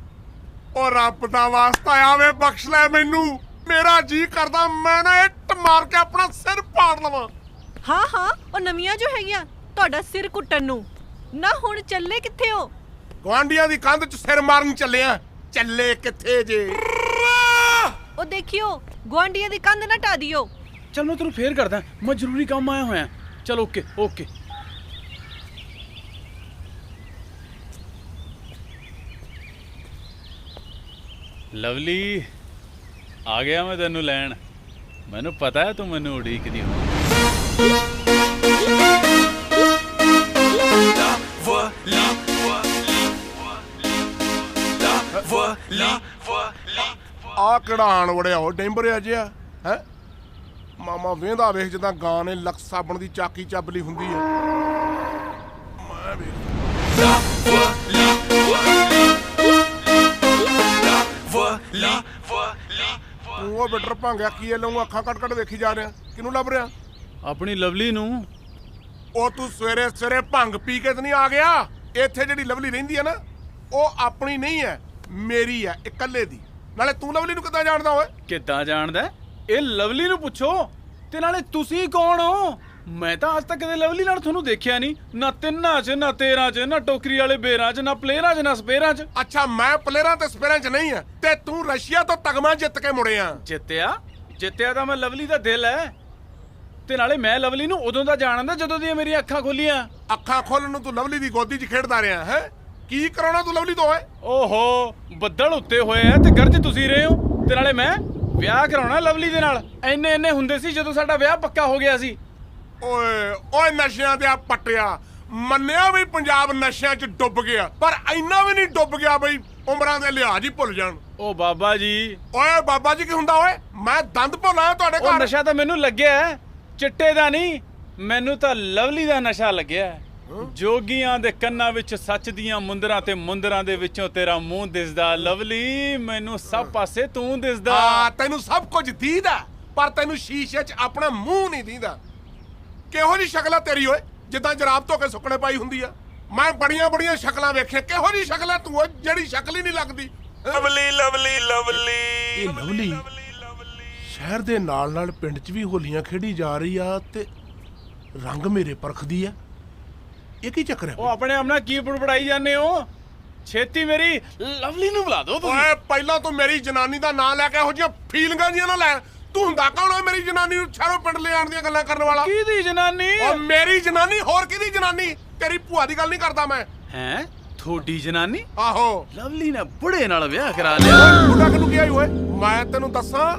ਉਹ ਰੱਬ ਦਾ ਵਾਸਤਾ ਆਵੇ ਬਖਸ਼ ਲੈ ਮੈਨੂੰ। ਮੇਰਾ ਜੀ ਕਰਦਾ ਮੈਂ ਨਾ ਇੱਟ ਮਾਰ ਕੇ ਆਪਣਾ ਸਿਰ ਪਾੜ ਲਵਾਂ। ਹਾਂ ਹਾਂ ਉਹ ਨਵੀਆਂ ਜੋ ਹੈਗੀਆਂ ਤੁਹਾਡਾ ਸਿਰ ਕੁੱਟਣ ਨੂੰ। ਨਾ ਹੁਣ ਚੱਲੇ ਕਿੱਥੇ ਹੋ? ਗਵਾਂਡੀਆਂ ਦੀ ਕੰਧ 'ਚ ਸਿਰ ਮਾਰਨ ਚੱਲਿਆ। ਚੱਲੇ ਕਿੱਥੇ ਜੇ? ਉਹ ਦੇਖਿਓ ਗਵਾਂਡੀਆਂ ਦੀ ਕੰਧ ਨਾ ਢਾ ਦਿਓ। ਚਲ ਮੈਂ ਤੈਨੂੰ ਫੇਰ ਕਰਦਾ, ਮੈਂ ਜ਼ਰੂਰੀ ਕੰਮ ਆਇਆ ਹੋਇਆ। ਚਲ ਓਕੇ ਓਕੇ। ਲਵਲੀ ਆ ਗਿਆ ਮੈਂ ਤੈਨੂੰ ਲੈਣ। ਮੈਨੂੰ ਪਤਾ ਹੈ ਤੂੰ ਮੈਨੂੰ ਉਡੀਕਦੀ ਹੋ। ਆ ਕਿਹੜਾ ਆਣ ਵੜਿਆ ਉਹ ਡੈਂਬਰਿਆ ਜਿਹਾ ਹੈ? ਮਾਮਾ ਵੇਂਦਾ ਵੇਖ ਜਿੱਦਾਂ ਗਾਂ ਨੇ ਲਕਸ ਸਾਬਣ ਦੀ ਚਾਕੀ ਚੱਬਲੀ ਹੁੰਦੀ ਹੈ। ਮੈਂ ਵੇਖ ਉਹ ਬਿਟਰ ਭੰਗਿਆ ਕੀ ਲਊਂ ਅੱਖਾਂ ਕੱਟ ਕੱਟ ਵੇਖੀ ਜਾ ਰਿਹਾ। ਕਿਹਨੂੰ ਲੱਭ ਰਿਹਾ? ਆਪਣੀ ਲਵਲੀ ਨੂੰ। ਉਹ ਤੂੰ ਸਵੇਰੇ ਸਵੇਰੇ ਭੰਗ ਪੀ ਕੇ ਤੇ ਨਹੀਂ ਆ ਗਿਆ? ਇੱਥੇ ਜਿਹੜੀ ਲਵਲੀ ਰਹਿੰਦੀ ਹੈ ਨਾ ਉਹ ਆਪਣੀ ਨਹੀਂ ਹੈ, ਮੇਰੀ ਹੈ, ਇਕੱਲੇ ਦੀ। ਨਾਲੇ ਤੂੰ ਲਵਲੀ ਨੂੰ ਕਿੱਦਾਂ ਜਾਣਦਾ ਓਏ? ਕਿੱਦਾਂ ਜਾਣਦਾ? ਇਹ ਲਵਲੀ ਨੂੰ ਪੁੱਛੋ। ਤੇ ਨਾਲੇ ਤੁਸੀਂ ਕੌਣ ਹੋ? ਮੈਂ ਤਾਂ ਅੱਜ ਤੱਕ ਕਦੇ ਲਵਲੀ ਨਾਲ ਤੁਹਾਨੂੰ ਦੇਖਿਆ ਨਹੀਂ, ਨਾ ਤਿੰਨਾਂ 'ਚ, ਨਾ 13 'ਚ, ਨਾ ਟੋਕਰੀ ਵਾਲੇ ਬੇਰਾਂ 'ਚ, ਨਾ ਪਲੇਅਰਾਂ 'ਚ, ਨਾ ਸਪੇਅਰਾਂ 'ਚ। ਅੱਛਾ, ਮੈਂ ਪਲੇਅਰਾਂ ਤੇ ਸਪੇਅਰਾਂ 'ਚ ਨਹੀਂ ਆ, ਤੇ ਤੂੰ ਰਸ਼ੀਆ ਤੋਂ ਤਗਮਾ ਜਿੱਤ ਕੇ ਮੁੜਿਆ। ਜਿੱਤਿਆ ਤਾਂ ਮੈਂ ਲਵਲੀ ਦਾ ਦਿਲ ਹੈ, ਤੇ ਨਾਲੇ ਮੈਂ ਲਵਲੀ ਨੂੰ ਉਦੋਂ ਦਾ ਜਾਣਦਾ ਜਦੋਂ ਦੀਆਂ ਮੇਰੀਆਂ ਅੱਖਾਂ ਖੁੱਲੀਆਂ। ਅੱਖਾਂ ਖੋਲਣ ਨੂੰ ਤੂੰ ਲਵਲੀ ਦੀ ਗੋਦੀ 'ਚ ਖੇਡਦਾ ਰਿਹਾ ਹੈ? ਕੀ ਕਰਾਉਣਾ ਤੂੰ ਲਵਲੀ ਤੋਂ ਓਏ? ਓਹੋ, ਬੱਦਲ ਉੱਤੇ ਹੋਏ ਆ ਤੇ ਗਰਜ ਤੁਸੀਂ ਰਹੇ ਹੋ, ਤੇ ਨਾਲੇ ਮੈਂ ਵਿਆਹ ਕਰਾਉਣਾ ਲਵਲੀ ਦੇ ਨਾਲ। ਇੰਨੇ ਹੁੰਦੇ ਸੀ ਜਦੋਂ ਸਾਡਾ ਵਿਆਹ ਪੱਕਾ ਹੋ ਗਿਆ ਸੀ। ਓਏ ਨਸ਼ਿਆਂ ਤੇ ਆ ਪੱਟਿਆ, ਮੰਨਿਆ ਵੀ ਪੰਜਾਬ ਨਸ਼ਿਆਂ 'ਚ ਡੁੱਬ ਗਿਆ, ਪਰ ਇੰਨਾ ਵੀ ਨਹੀਂ ਡੁੱਬ ਗਿਆ ਬਈ ਉਮਰਾਂ ਦੇ ਲਿਹਾਜ਼ ਹੀ ਭੁੱਲ ਜਾਣ। ਓ ਬਾਬਾ ਜੀ। ਓਏ ਬਾਬਾ ਜੀ ਕੀ ਹੁੰਦਾ ਓਏ? ਮੈਂ ਦੰਦ ਭੁੱਲਾਂ ਤੁਹਾਡੇ ਘਰ। ਉਹ ਨਸ਼ਾ ਤਾਂ ਮੈਨੂੰ ਲੱਗਿਆ, ਚਿੱਟੇ ਦਾ ਨਹੀਂ, ਮੈਨੂੰ ਤਾਂ ਲਵਲੀ ਦਾ ਨਸ਼ਾ ਲੱਗਿਆ। ਜੋਗੀਆਂ ਦੇ ਕੰਨਾਂ ਵਿੱਚ ਸੱਚ ਦੀਆਂ ਮੁੰਦਰਾਂ ਤੇ ਮੁੰਦਰਾਂ ਦੇ ਵਿੱਚੋਂ ਤੇਰਾ ਮੂੰਹ ਦਿਸਦਾ ਲਵਲੀ, ਮੈਨੂੰ ਸਭ ਪਾਸੇ ਤੂੰ ਦਿਸਦਾ। ਤੈਨੂੰ ਸਭ ਕੁਝ ਦੀਦਾ, ਪਰ ਤੈਨੂੰ ਸ਼ੀਸ਼ੇ 'ਚ ਆਪਣਾ ਮੂੰਹ ਨਹੀਂ ਦੀਦਾ। ਕਿਹੋ ਜੀ ਸ਼ਕਲ ਆ ਤੇਰੀ ਓਏ, ਜਿੱਦਾਂ ਜਰਾਬ ਧੋ ਕੇ ਸੁੱਕਣੇ ਪਾਈ ਹੁੰਦੀ ਆ। ਮੈਂ ਬੜੀਆਂ ਸ਼ਕਲਾਂ ਵੇਖੀਆਂ, ਕਿਹੋ ਜੀ ਸ਼ਕਲ ਆ ਤੂੰ, ਜਿਹੜੀ ਸ਼ਕਲ ਹੀ ਨਹੀਂ ਲੱਗਦੀ। ਲਵਲੀ ਲਵਲੀ ਲਵਲੀ ਇਹ ਲਵਲੀ ਸ਼ਹਿਰ ਦੇ ਨਾਲ ਪਿੰਡ 'ਚ ਵੀ ਹੋਲੀਆਂ ਖੇਡੀ ਜਾ ਰਹੀ ਆ ਤੇ ਰੰਗ ਮੇਰੇ ਪਰਖਦੀ ਆ। ਇਹ ਕੀ ਚੱਕਰ ਹੈ? ਉਹ ਆਪਣੇ ਆਪ ਨਾਲ ਕੀ ਬੜਬੜਾਈ ਜਾਂਦੇ ਹੋ? ਛੇਤੀ ਮੇਰੀ ਲਵਲੀ ਨੂੰ ਬੁਲਾ ਦਿਓ ਤੁਸੀਂ। ਓਏ ਪਹਿਲਾਂ ਤੂੰ ਮੇਰੀ ਜਨਾਨੀ ਦਾ ਨਾਂ ਲੈ ਕੇ ਇਹੋ ਜਿਹੀਆਂ ਫੀਲਿੰਗਾਂ ਜੀਆਂ ਨਾ ਲੈ। ਤੂੰ ਹੁੰਦਾ ਕੌਣ ਓਏ ਮੇਰੀ ਜਨਾਨੀ ਨੂੰ ਸ਼ਹਿਰੋਂ ਪਿੰਡ ਲੈ ਆਉਣ ਦੀਆਂ ਗੱਲਾਂ ਕਰਨ ਵਾਲਾ? ਕਿਹਦੀ ਜਨਾਨੀ? ਓ ਮੇਰੀ ਜਨਾਨੀ, ਹੋਰ ਕਿਹਦੀ ਜਨਾਨੀ? ਤੇਰੀ ਭੂਆ ਦੀ ਗੱਲ ਨਹੀਂ ਕਰਦਾ ਮੈਂ। ਹੈਂ? ਥੋੜੀ ਜਨਾਨੀ? ਆਹੋ। ਲਵਲੀ ਨੇ ਬੁੜੇ ਨਾਲ ਵਿਆਹ ਕਰਾ ਲਿਆ। ਓਏ ਬੁੱਢਾ ਕਿਹਨੂੰ ਕਿਹਾ ਈ ਓਏ? ਮੈਂ ਤੈਨੂੰ ਦੱਸਾਂ,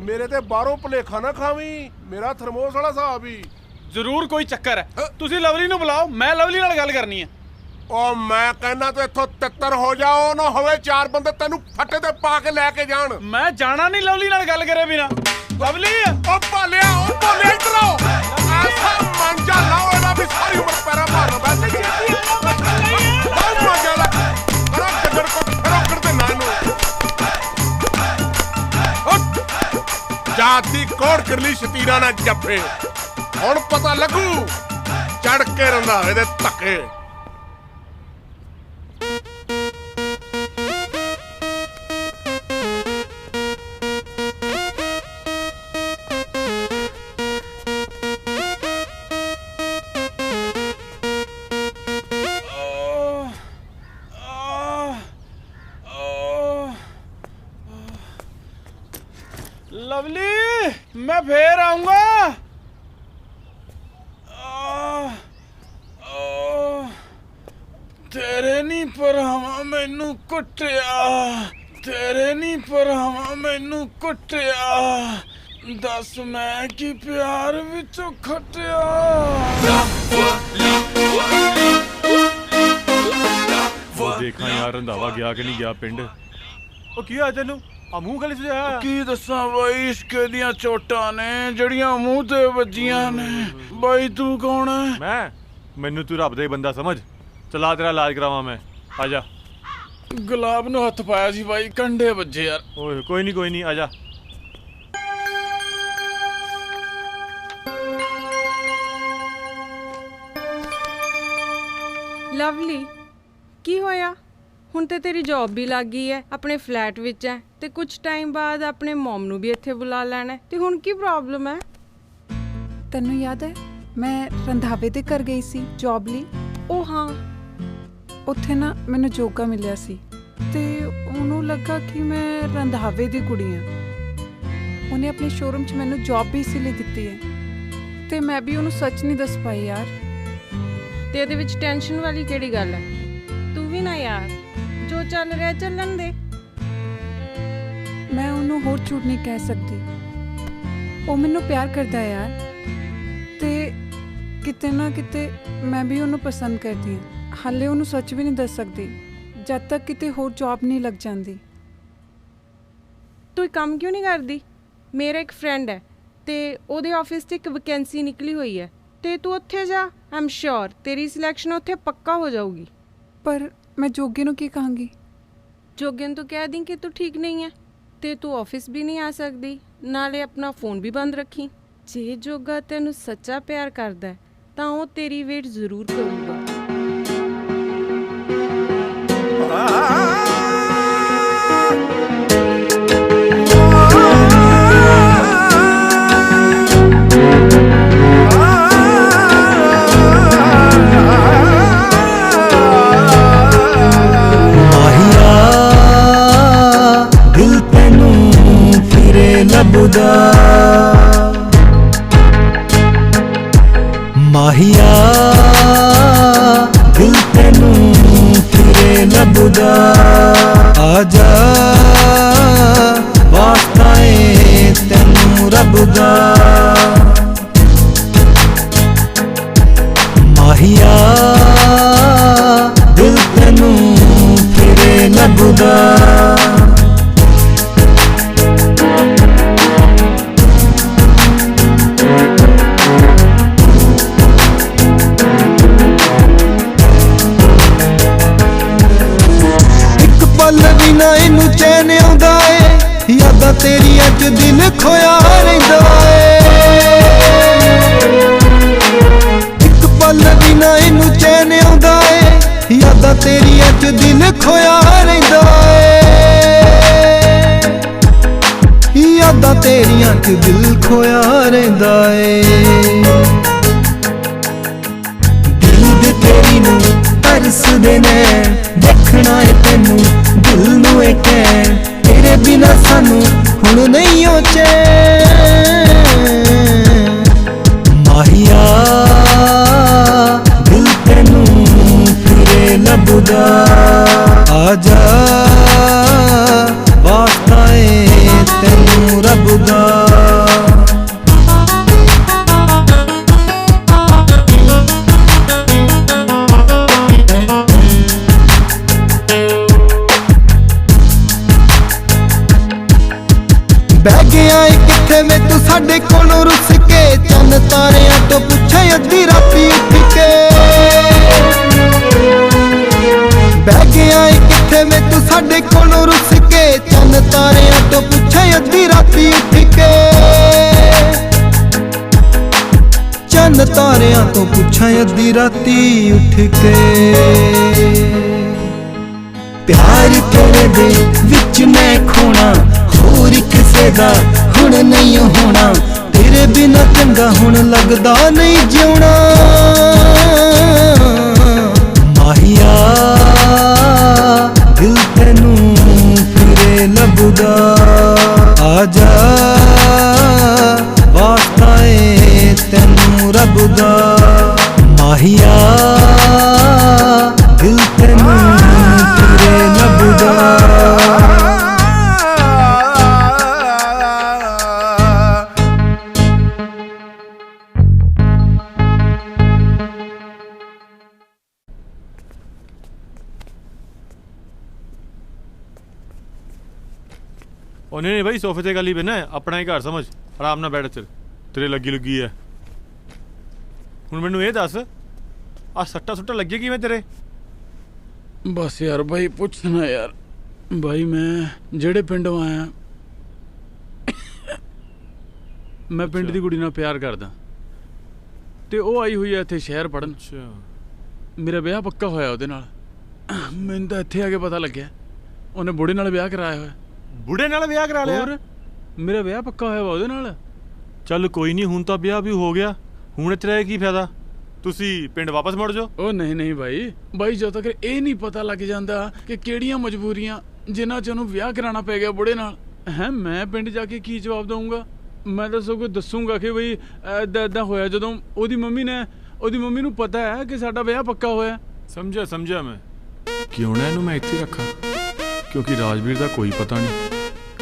ਮੇਰੇ ਤੇ ਬਾਹਰੋਂ ਭੁਲੇਖਾ ਨਾ ਖਾਵੀਂ, ਮੇਰਾ ਥਰਮੋਸ ਵਾਲਾ ਹਿਸਾਬ ਹੀ। ਜ਼ਰੂਰ ਕੋਈ ਚੱਕਰ ਹੈ, ਤੁਸੀਂ ਲਵਲੀ ਨੂੰ ਬੁਲਾਓ, ਮੈਂ ਲਵਲੀ ਨਾਲ ਗੱਲ ਕਰਨੀ ਹੈ। ਓ ਮੈਂ ਕਹਿੰਦਾ ਤੂੰ ਇੱਥੋਂ ਤਿੱਤਰ ਹੋ ਜਾ, ਉਹ ਨਾ ਹੋਵੇ ਚਾਰ ਬੰਦੇ ਤੈਨੂੰ ਫੱਟੇ ਤੇ ਪਾ ਕੇ ਲੈ ਕੇ ਜਾਣ। ਮੈਂ ਜਾਣਾ ਨਹੀਂ ਲਵਲੀ ਨਾਲ ਗੱਲ ਕਰੇ ਬਿਨਾ। ਲਵਲੀ ਓ ਭਾਲਿਆ ਇੱਧਰ ਆਓ। ਐਸਾ ਮੰਜਾ ਲਾਓ ਇਹਦਾ ਵੀ ਸਾਰੀ ਉਮਰ ਪੈਰਾਂ ਮਾਰਨਾ ਬੈਠ ਕੇ। ਬਹੁਤ ਮੰਜਾ ਲਾ ਕਰਾ ਗੱਡਰ ਕੋ ਫਰੋਕੜ ਤੇ ਨਾ ਨੂੰ ਜਾਤੀ ਕੋੜ ਕਰ ਲਈ ਸ਼ਤੀਰਾਂ ਨਾਲ ਜੱਫੇ। ਹੁਣ ਪਤਾ ਲੱਗੂ ਚੜ ਕੇ ਰੰਧਾਵੇ ਦੇ ਧੱਕੇ। लवली मैं फिर आऊंगा। तेरे नहीं पर हवा मैनू कुटिया, तेरे नहीं पर हवा मैनू कुटिया, दस मैं की प्यार विचों खटिया। देखा यार रंधावा गया कि नहीं गया पिंड। ਉਹ ਕੀ ਹੋਇਆ ਤੈਨੂੰ? ਆ ਮੂੰਹ ਗਲੇ ਸੁਝਾਇਆ। ਕੀ ਦੱਸਾਂ ਬਾਈ, ਇਸ਼ਕੇ ਦੀਆਂ ਚੋਟਾਂ ਨੇ ਜਿਹੜੀਆਂ ਮੂੰਹ ਤੇ ਵੱਜੀਆਂ ਨੇ। ਬਾਈ ਤੂੰ ਕੌਣ ਹੈ? ਮੈਨੂੰ ਤੂੰ ਰੱਬ ਦਾ ਹੀ ਬੰਦਾ ਸਮਝ। ਚਲਾ ਤੇਰਾ ਇਲਾਜ ਕਰਾਵਾਂ ਮੈਂ, ਆ ਜਾ। ਗੁਲਾਬ ਨੂੰ ਹੱਥ ਪਾਇਆ ਸੀ ਬਾਈ, ਕੰਡੇ ਵੱਜੇ ਯਾਰ। ਓਏ ਕੋਈ ਨਹੀਂ ਆ ਜਾ। ਲਵਲੀ ਕੀ ਹੋਇਆ? ਹੁਣ ਤੇ ਤੇਰੀ ਜੌਬ ਵੀ ਲੱਗ ਗਈ ਹੈ, ਆਪਣੇ ਫਲੈਟ ਵਿੱਚ ਹੈ, ਤੇ ਕੁਝ ਟਾਈਮ ਬਾਅਦ ਆਪਣੇ ਮਮ ਨੂੰ ਵੀ ਇੱਥੇ ਬੁਲਾ ਲੈਣਾ, ਤੇ ਹੁਣ ਕੀ ਪ੍ਰੋਬਲਮ ਹੈ? ਤੈਨੂੰ ਯਾਦ ਹੈ ਮੈਂ ਰੰਧਾਵੇ ਦੇ ਘਰ ਗਈ ਸੀ ਜੌਬ ਲਈ? ਉਹ ਹਾਂ, ਉੱਥੇ ਨਾ ਮੈਨੂੰ ਜੋਗਾ ਮਿਲਿਆ ਸੀ ਤੇ ਉਹਨੂੰ ਲੱਗਾ ਕਿ ਮੈਂ ਰੰਧਾਵੇ ਦੀ ਕੁੜੀ ਹਾਂ। ਉਹਨੇ ਆਪਣੇ ਸ਼ੋਰੂਮ 'ਚ ਮੈਨੂੰ ਜੌਬ ਵੀ ਇਸ ਲਈ ਦਿੱਤੀ ਹੈ, ਤੇ ਮੈਂ ਵੀ ਉਹਨੂੰ ਸੱਚ ਨਹੀਂ ਦੱਸ ਪਾਈ ਯਾਰ। ਤੇ ਇਹਦੇ ਵਿੱਚ ਟੈਨਸ਼ਨ ਵਾਲੀ ਕਿਹੜੀ ਗੱਲ ਹੈ? ਤੂੰ ਵੀ ਨਾ ਯਾਰ, ਜੋ ਚੱਲ ਰਿਹਾ ਚੱਲਣ ਦੇ। ਮੈਂ ਉਹਨੂੰ ਹੋਰ ਝੂਠ ਨਹੀਂ ਕਹਿ ਸਕਦੀ, ਉਹ ਮੈਨੂੰ ਪਿਆਰ ਕਰਦਾ ਹੈ ਯਾਰ, ਤੇ ਕਿਤੇ ਨਾ ਕਿਤੇ ਮੈਂ ਵੀ ਉਹਨੂੰ ਪਸੰਦ ਕਰਦੀ ਹਾਂ। ਹਾਲੇ ਉਹਨੂੰ ਸੱਚ ਵੀ ਨਹੀਂ ਦੱਸ ਸਕਦੀ ਜਦ ਤੱਕ ਕਿਤੇ ਹੋਰ ਜੌਬ ਨਹੀਂ ਲੱਗ ਜਾਂਦੀ। ਤੂੰ ਇੱਕ ਕੰਮ ਕਿਉਂ ਨਹੀਂ ਕਰਦੀ? ਮੇਰਾ ਇੱਕ ਫਰੈਂਡ ਹੈ ਤੇ ਉਹਦੇ ਆਫਿਸ 'ਤੇ ਇੱਕ ਵੈਕੈਂਸੀ ਨਿਕਲੀ ਹੋਈ ਹੈ, ਤੇ ਤੂੰ ਉੱਥੇ ਜਾ, ਆਮ ਸ਼ੋਰ ਤੇਰੀ ਸਿਲੈਕਸ਼ਨ ਉੱਥੇ ਪੱਕਾ ਹੋ ਜਾਊਗੀ। ਪਰ ਮੈਂ ਜੋਗੇ ਨੂੰ ਕੀ ਕਹਾਂਗੀ? ਜੋਗੇ ਨੂੰ ਤੂੰ ਕਹਿ ਦੀ ਕਿ ਤੂੰ ਠੀਕ ਨਹੀਂ ਹੈ ਤੇ ਤੂੰ ਆਫਿਸ ਵੀ ਨਹੀਂ ਆ ਸਕਦੀ, ਨਾਲੇ ਆਪਣਾ ਫੋਨ ਵੀ ਬੰਦ ਰੱਖੀ। ਜੇ ਜੋਗਾ ਤੈਨੂੰ ਸੱਚਾ ਪਿਆਰ ਕਰਦਾ ਤਾਂ ਉਹ ਤੇਰੀ ਵੇਟ ਜ਼ਰੂਰ ਕਰੂਗਾ। ਦਿਲ ਤੈਨੂੰ ਫਿਰੇ ਲੱਭਦਾ ਆ ਜਾ ਵਾਸਤਾ ਏ ਤੈਨੂੰ ਰੱਬ ਦਾ ਮਾਹੀਆ ਦਿਲ ਤੈਨੂੰ ਫਿਰੇ ਲੱਭਦਾ ਵੀ ਨਾ ਇਹਨੂੰ ਚੈਨ ਆਉਂਦਾ ਏ ਯਾਦਾਂ ਤੇਰੀਆਂ ਚ ਦਿਲ ਖੋਇਆ ਰਹਿੰਦਾ ਏ ਇੱਕ ਪਲ ਵੀ ਨਾ ਇਹਨੂੰ ਚੈਨ ਆਉਂਦਾ ਏ ਯਾਦਾਂ ਤੇਰੀਆਂ ਚ ਦਿਲ ਖੋਇਆ ਰਹਿੰਦਾ ਏ ਯਾਦਾਂ ਤੇਰੀਆਂ ਚ ਦਿਲ ਖੋਇਆ ਰਹਿੰਦਾ ਏ ਦਿਲ ਦੇ ਤੇਰੀ ਨੂੰ ਤਰਸਦੇ ਨੇ ਦੇਖਣਾ ਏ ਤੈਨੂੰ ਦਿਲ ਨੂੰ ਏ ਕਹਿਣ ਤੇਰੇ ਬਿਨਾ ਸਾਨੂੰ ਹੁਣ ਨਹੀਂ ਓ ਚੈਨ ਮਾਹੀਆ ਦਿਲ ਤੈਨੂੰ ਫਿਰੇ ਲੱਭਦਾ ਆ ਜਾ ਵਾਸਤਾ ਏ ਤੈਨੂੰ ਰੱਬ ਦਾ ਬਹਿ ਗਿਆ ਏ ਕਿੱਥੇ ਵੇ ਤੂੰ ਸਾਡੇ ਕੋਲੋਂ ਰੁੱਸ ਕੇ ਚੰਨ ਤਾਰਿਆਂ ਤੋਂ ਪੁੱਛੇ ਅੱਧੀ ਰਾਤੀ ਉੱਠ ਕੇ ਬਹਿ ਗਿਆ ਏ ਕਿੱਥੇ ਵੇ ਤੂੰ ਸਾਡੇ ਕੋਲੋਂ ਰੁੱਸ ਕੇ ਚੰਨ ਤਾਰਿਆਂ ਤੋਂ ਪੁੱਛੇ ਅੱਧੀ ਰਾਤੀ ਉੱਠ ਕੇ ਚੰਨ ਤਾਰਿਆਂ ਤੋਂ ਪੁੱਛੇ ਅੱਧੀ ਰਾਤੀ ਉੱਠ ਕੇ ਪਿਆਰ ਤੇਰੇ ਦੇ ਵਿੱਚ ਮੈਂ ਖੋਣਾ ਹੋਰ ਕਿਸੇ ਦਾ ਹੁਣ ਨਹੀਂ ਹੋਣਾ ਤੇਰੇ ਬਿਨਾ ਚੰਗਾ ਹੁਣ ਲੱਗਦਾ ਨਹੀਂ ਜਿਉਣਾ ਮਾਹੀਆ ਦਿਲ ਤੈਨੂੰ ਫਿਰੇ ਲੱਭਦਾ ਆ ਜਾ ਵਾਸਤਾ ਏ ਤੈਨੂੰ ਰੱਬ ਦਾ ਮਾਹੀਆ ਦਿਲ ਤੈਨੂੰ ਫਿਰੇ ਲੱਭਦਾ ਉਹ ਨਹੀਂ ਭਾਈ ਸੋਫੇ ਤੇ ਗੱਲ ਹੀ ਬੈਣਾ ਆਪਣਾ ਹੀ ਘਰ ਸਮਝ ਆਰਾਮ ਨਾਲ ਬੈਠ ਚੱਲ ਤੇਰੇ ਲੱਗੀ ਹੈ ਹੁਣ ਮੈਨੂੰ ਇਹ ਦੱਸ ਆ ਸੱਟਾ ਸੁੱਟਾ ਲੱਗੇ ਕਿਵੇਂ ਤੇਰੇ ਬਸ ਯਾਰ ਭਾਈ ਪੁੱਛਣਾ ਯਾਰ ਭਾਈ ਮੈਂ ਜਿਹੜੇ ਪਿੰਡੋਂ ਆਇਆ ਮੈਂ ਪਿੰਡ ਦੀ ਕੁੜੀ ਨਾਲ ਪਿਆਰ ਕਰਦਾ ਤੇ ਉਹ ਆਈ ਹੋਈ ਹੈ ਇੱਥੇ ਸ਼ਹਿਰ ਪੜਨ ਮੇਰਾ ਵਿਆਹ ਪੱਕਾ ਹੋਇਆ ਉਹਦੇ ਨਾਲ ਮੈਨੂੰ ਤਾਂ ਇੱਥੇ ਆ ਕੇ ਪਤਾ ਲੱਗਿਆ ਉਹਨੇ ਬੁੜੇ ਨਾਲ ਵਿਆਹ ਕਰਾਇਆ ਹੋਇਆ ਬੁੜੇ ਨਾਲ ਵਿਆਹ ਕਰਾ ਲਿਆ ਹੋਰ ਮੇਰਾ ਵਿਆਹ ਪੱਕਾ ਹੋਇਆ ਵਾ ਉਹਦੇ ਨਾਲ ਚੱਲ ਕੋਈ ਨਹੀਂ ਹੁਣ ਤਾਂ ਵਿਆਹ ਵੀ ਹੋ ਗਿਆ ਹੁਣ ਇੱਥੇ ਰਹਿ ਕੀ ਫਾਇਦਾ ਤੁਸੀਂ ਪਿੰਡ ਵਾਪਸ ਮੁੜ ਜਾਓ ਉਹ ਨਹੀਂ ਭਾਈ ਜਦੋਂ ਤੱਕ ਇਹ ਨਹੀਂ ਪਤਾ ਲੱਗ ਜਾਂਦਾ ਕਿ ਕਿਹੜੀਆਂ ਮਜਬੂਰੀਆਂ ਜਿਨ੍ਹਾਂ 'ਚ ਉਹਨੂੰ ਵਿਆਹ ਕਰਾਉਣਾ ਪੈ ਗਿਆ ਬੁੜੇ ਨਾਲ ਹੈ ਮੈਂ ਪਿੰਡ ਜਾ ਕੇ ਕੀ ਜਵਾਬ ਦਊਂਗਾ ਮੈਂ ਤਾਂ ਸਗੋਂ ਦੱਸੂਗਾ ਕਿ ਬਈ ਇੱਦਾਂ ਹੋਇਆ ਜਦੋਂ ਉਹਦੀ ਮੰਮੀ ਨੂੰ ਪਤਾ ਹੈ ਕਿ ਸਾਡਾ ਵਿਆਹ ਪੱਕਾ ਹੋਇਆ ਸਮਝਿਆ ਮੈਂ ਕਿਉਂ ਨਾ ਇਹਨੂੰ ਮੈਂ ਇੱਥੇ ਰੱਖਾਂ ਕਿਉਂਕਿ ਰਾਜਵੀਰ ਦਾ ਕੋਈ ਪਤਾ ਨਹੀਂ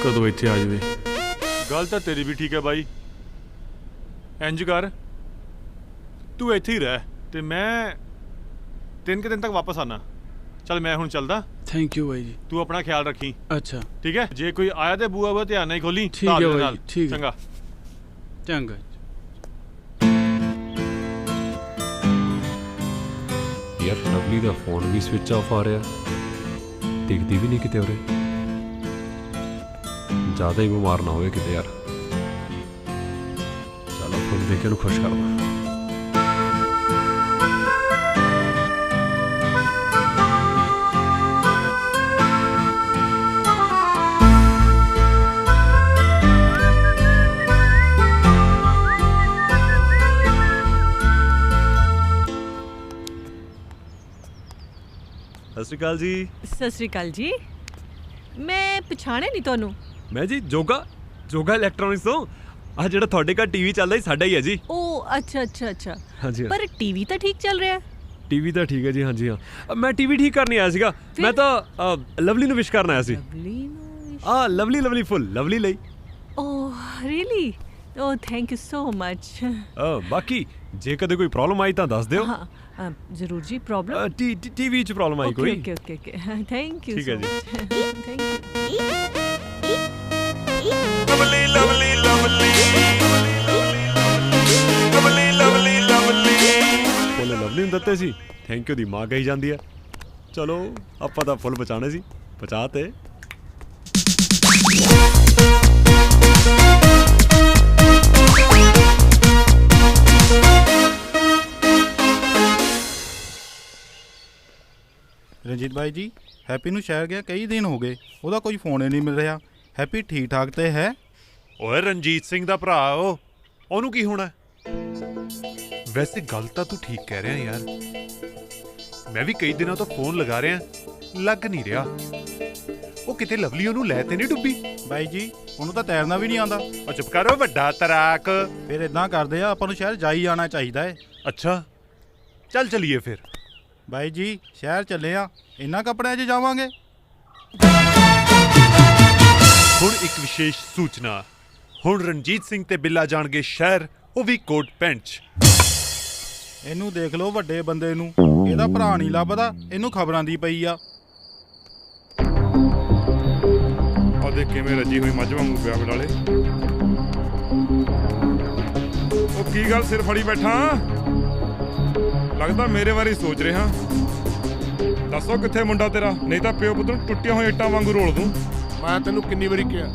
ਕਦੋਂ ਇੱਥੇ ਆ ਜਾਵੇ ਗੱਲ ਤਾਂ ਤੇਰੀ ਵੀ ਠੀਕ ਹੈ ਬਾਈ ਇੰਜ ਕਰ ਤੂੰ ਇੱਥੇ ਹੀ ਰਹਿ ਤੇ ਮੈਂ 3 ਦਿਨ ਤੱਕ ਵਾਪਸ ਆਣਾ ਚੱਲ ਮੈਂ ਹੁਣ ਚੱਲਦਾ ਥੈਂਕ ਯੂ ਬਾਈ ਜੀ ਤੂੰ ਆਪਣਾ ਖਿਆਲ ਰੱਖੀ ਅੱਛਾ ਠੀਕ ਹੈ ਜੇ ਕੋਈ ਆਇਆ ਤੇ ਬੂਆ ਵਾ ਧਿਆਨ ਨਾਲ ਖੋਲੀ ਠੀਕ ਹੈ ਬਾਈ ਠੀਕ ਚੰਗਾ ਯਾਰ ਲਵਲੀ ਦਾ ਫੋਨ ਵੀ ਸਵਿਚ ਆਫ ਆ ਰਿਹਾ ਦਿਖਦੀ ਵੀ ਨਹੀਂ ਕਿਤੇ ਉਰੇ ਜ਼ਿਆਦਾ ਹੀ ਬਿਮਾਰ ਨਾ ਹੋਵੇ ਕਿਤੇ ਯਾਰ ਚਲੋ ਫੋਨ ਦੇਖ ਕੇ ਉਹਨੂੰ ਖੁਸ਼ ਕਰਦਾ ਸਤਿ ਸ਼੍ਰੀ ਅਕਾਲ ਜੀ। ਸਤਿ ਸ਼੍ਰੀ ਅਕਾਲ ਜੀ। ਮੈਂ ਪਛਾਣਿਆ ਨਹੀਂ ਤੁਹਾਨੂੰ। ਮੈਂ ਜੀ ਜੋਗਾ ਇਲੈਕਟ੍ਰੋਨਿਕਸ ਤੋਂ ਆ ਜਿਹੜਾ ਤੁਹਾਡੇ ਘਰ ਟੀਵੀ ਚੱਲਦਾ ਹੀ ਸਾਡਾ ਹੀ ਹੈ ਜੀ। ਉਹ ਅੱਛਾ ਅੱਛਾ ਅੱਛਾ। ਹਾਂਜੀ ਪਰ ਟੀਵੀ ਤਾਂ ਠੀਕ ਚੱਲ ਰਿਹਾ ਹੈ। ਟੀਵੀ ਤਾਂ ਠੀਕ ਹੈ ਜੀ। ਹਾਂਜੀ ਹਾਂ, ਮੈਂ ਟੀਵੀ ਠੀਕ ਕਰਨ ਆਇਆ ਸੀਗਾ। ਮੈਂ ਤਾਂ ਲਵਲੀ ਨੂੰ ਵਿਸ਼ ਕਰਨ ਆਇਆ ਸੀ। ਲਵਲੀ ਫੁੱਲ ਲਵਲੀ ਲਈ। Oh really? Oh thank you so much. ਬਾਕੀ ਜੇ ਕਦੇ ਕੋਈ ਪ੍ਰੋਬਲਮ ਆਈ ਤਾਂ ਦੱਸ ਦਿਓ। ਹਾਂ ਜ਼ਰੂਰ ਜੀ। ਪ੍ਰੋਬਲਮ ਟੀਵੀ 'ਚ ਪ੍ਰੋਬਲਮ ਆਈ ਕੋਈ? Okay okay okay thank you. ਠੀਕ ਹੈ ਜੀ। Thank you. Lovely lovely lovely lovely lovely Lovely full Lovely ਨੂੰ ਦਿੱਤੇ ਸੀ। ਥੈਂਕ ਯੂ ਦੀ ਮਾਂ ਕਹੀ ਜਾਂਦੀ ਹੈ। ਚਲੋ ਆਪਾਂ ਤਾਂ ਫੁੱਲ ਬਚਾਣੇ ਸੀ, ਬਚਾ ਤੇ। ਰਣਜੀਤ ਬਾਈ ਜੀ, ਹੈਪੀ ਨੂੰ ਸ਼ਹਿਰ ਗਿਆ ਕਈ ਦਿਨ ਹੋ ਗਏ, ਉਹਦਾ ਕੋਈ ਫੋਨ ਹੀ ਨਹੀਂ ਮਿਲ ਰਿਹਾ। ਹੈਪੀ ਠੀਕ ਠਾਕ ਤੇ ਹੈ? ਓਏ ਰਣਜੀਤ ਸਿੰਘ ਦਾ ਭਰਾ ਉਹਨੂੰ ਕੀ ਹੋਣਾ? ਵੈਸੇ ਗੱਲ ਤਾਂ ਤੂੰ ਠੀਕ ਕਹਿ ਰਿਹਾ ਯਾਰ। ਮੈਂ ਵੀ ਕਈ ਦਿਨਾਂ ਤੋਂ ਫੋਨ ਲਗਾ ਰਿਹਾ, ਲੱਗ ਨਹੀਂ ਰਿਹਾ। ਉਹ ਕਿਤੇ ਲਵਲੀ ਉਹਨੂੰ ਲੈ ਤੇ ਨਹੀਂ ਡੁੱਬੀ? ਬਾਈ ਜੀ ਉਹਨੂੰ ਤਾਂ ਤੈਰਨਾ ਵੀ ਨਹੀਂ ਆਉਂਦਾ। ਉਹ ਚੁੱਪ ਕਰੋ ਵੱਡਾ ਤਰਾਕ। ਫਿਰ ਇਦਾਂ ਕਰਦੇ ਆ, ਆਪਾਂ ਨੂੰ ਸ਼ਹਿਰ ਜਾ ਹੀ ਆਉਣਾ ਚਾਹੀਦਾ ਹੈ। ਅੱਛਾ ਚੱਲ ਚਲੀਏ ਫਿਰ। ਬਾਈ ਜੀ ਸ਼ਹਿਰ ਚੱਲੇ ਆ, ਇਹਨਾਂ ਕੱਪੜਿਆਂ 'ਚ ਜਾਵਾਂਗੇ? ਹੁਣ ਇੱਕ ਵਿਸ਼ੇਸ਼ ਸੂਚਨਾ, ਹੁਣ ਰਣਜੀਤ ਸਿੰਘ ਤੇ ਬਿੱਲਾ ਜਾਣਗੇ ਸ਼ਹਿਰ, ਉਹ ਵੀ ਕੋਟ ਪੈਂਟ 'ਚ। ਇਹਨੂੰ ਦੇਖ ਲਓ ਵੱਡੇ ਬੰਦੇ ਨੂੰ, ਇਹਦਾ ਭਰਾ ਨਹੀਂ ਲੱਭਦਾ, ਇਹਨੂੰ ਖਬਰਾਂ ਦੀ ਪਈ ਆ। ਆ ਦੇਖ ਕਿਵੇਂ ਰੱਜੀ ਹੋਈ ਮੱਝ ਵਾਂਗੂ ਪਿਆ ਬਡਾਲੇ। ਉਹ ਕੀ ਗੱਲ ਸਿਰ ਫੜੀ ਬੈਠਾ? ਲੱਗਦਾ ਮੇਰੇ ਬਾਰੇ ਸੋਚ ਰਿਹਾ। ਦੱਸੋ ਕਿੱਥੇ ਮੁੰਡਾ ਤੇਰਾ, ਨਹੀਂ ਤਾਂ ਪਿਓ ਪੁੱਤ ਨੂੰ ਟੁੱਟੀਆਂ ਹੋਈਆਂ ਇੱਟਾਂ ਵਾਂਗੂ ਰੋਲ ਦੂੰ। ਮੈਂ ਤੈਨੂੰ ਕਿੰਨੀ ਵਾਰੀ ਕਿਹਾ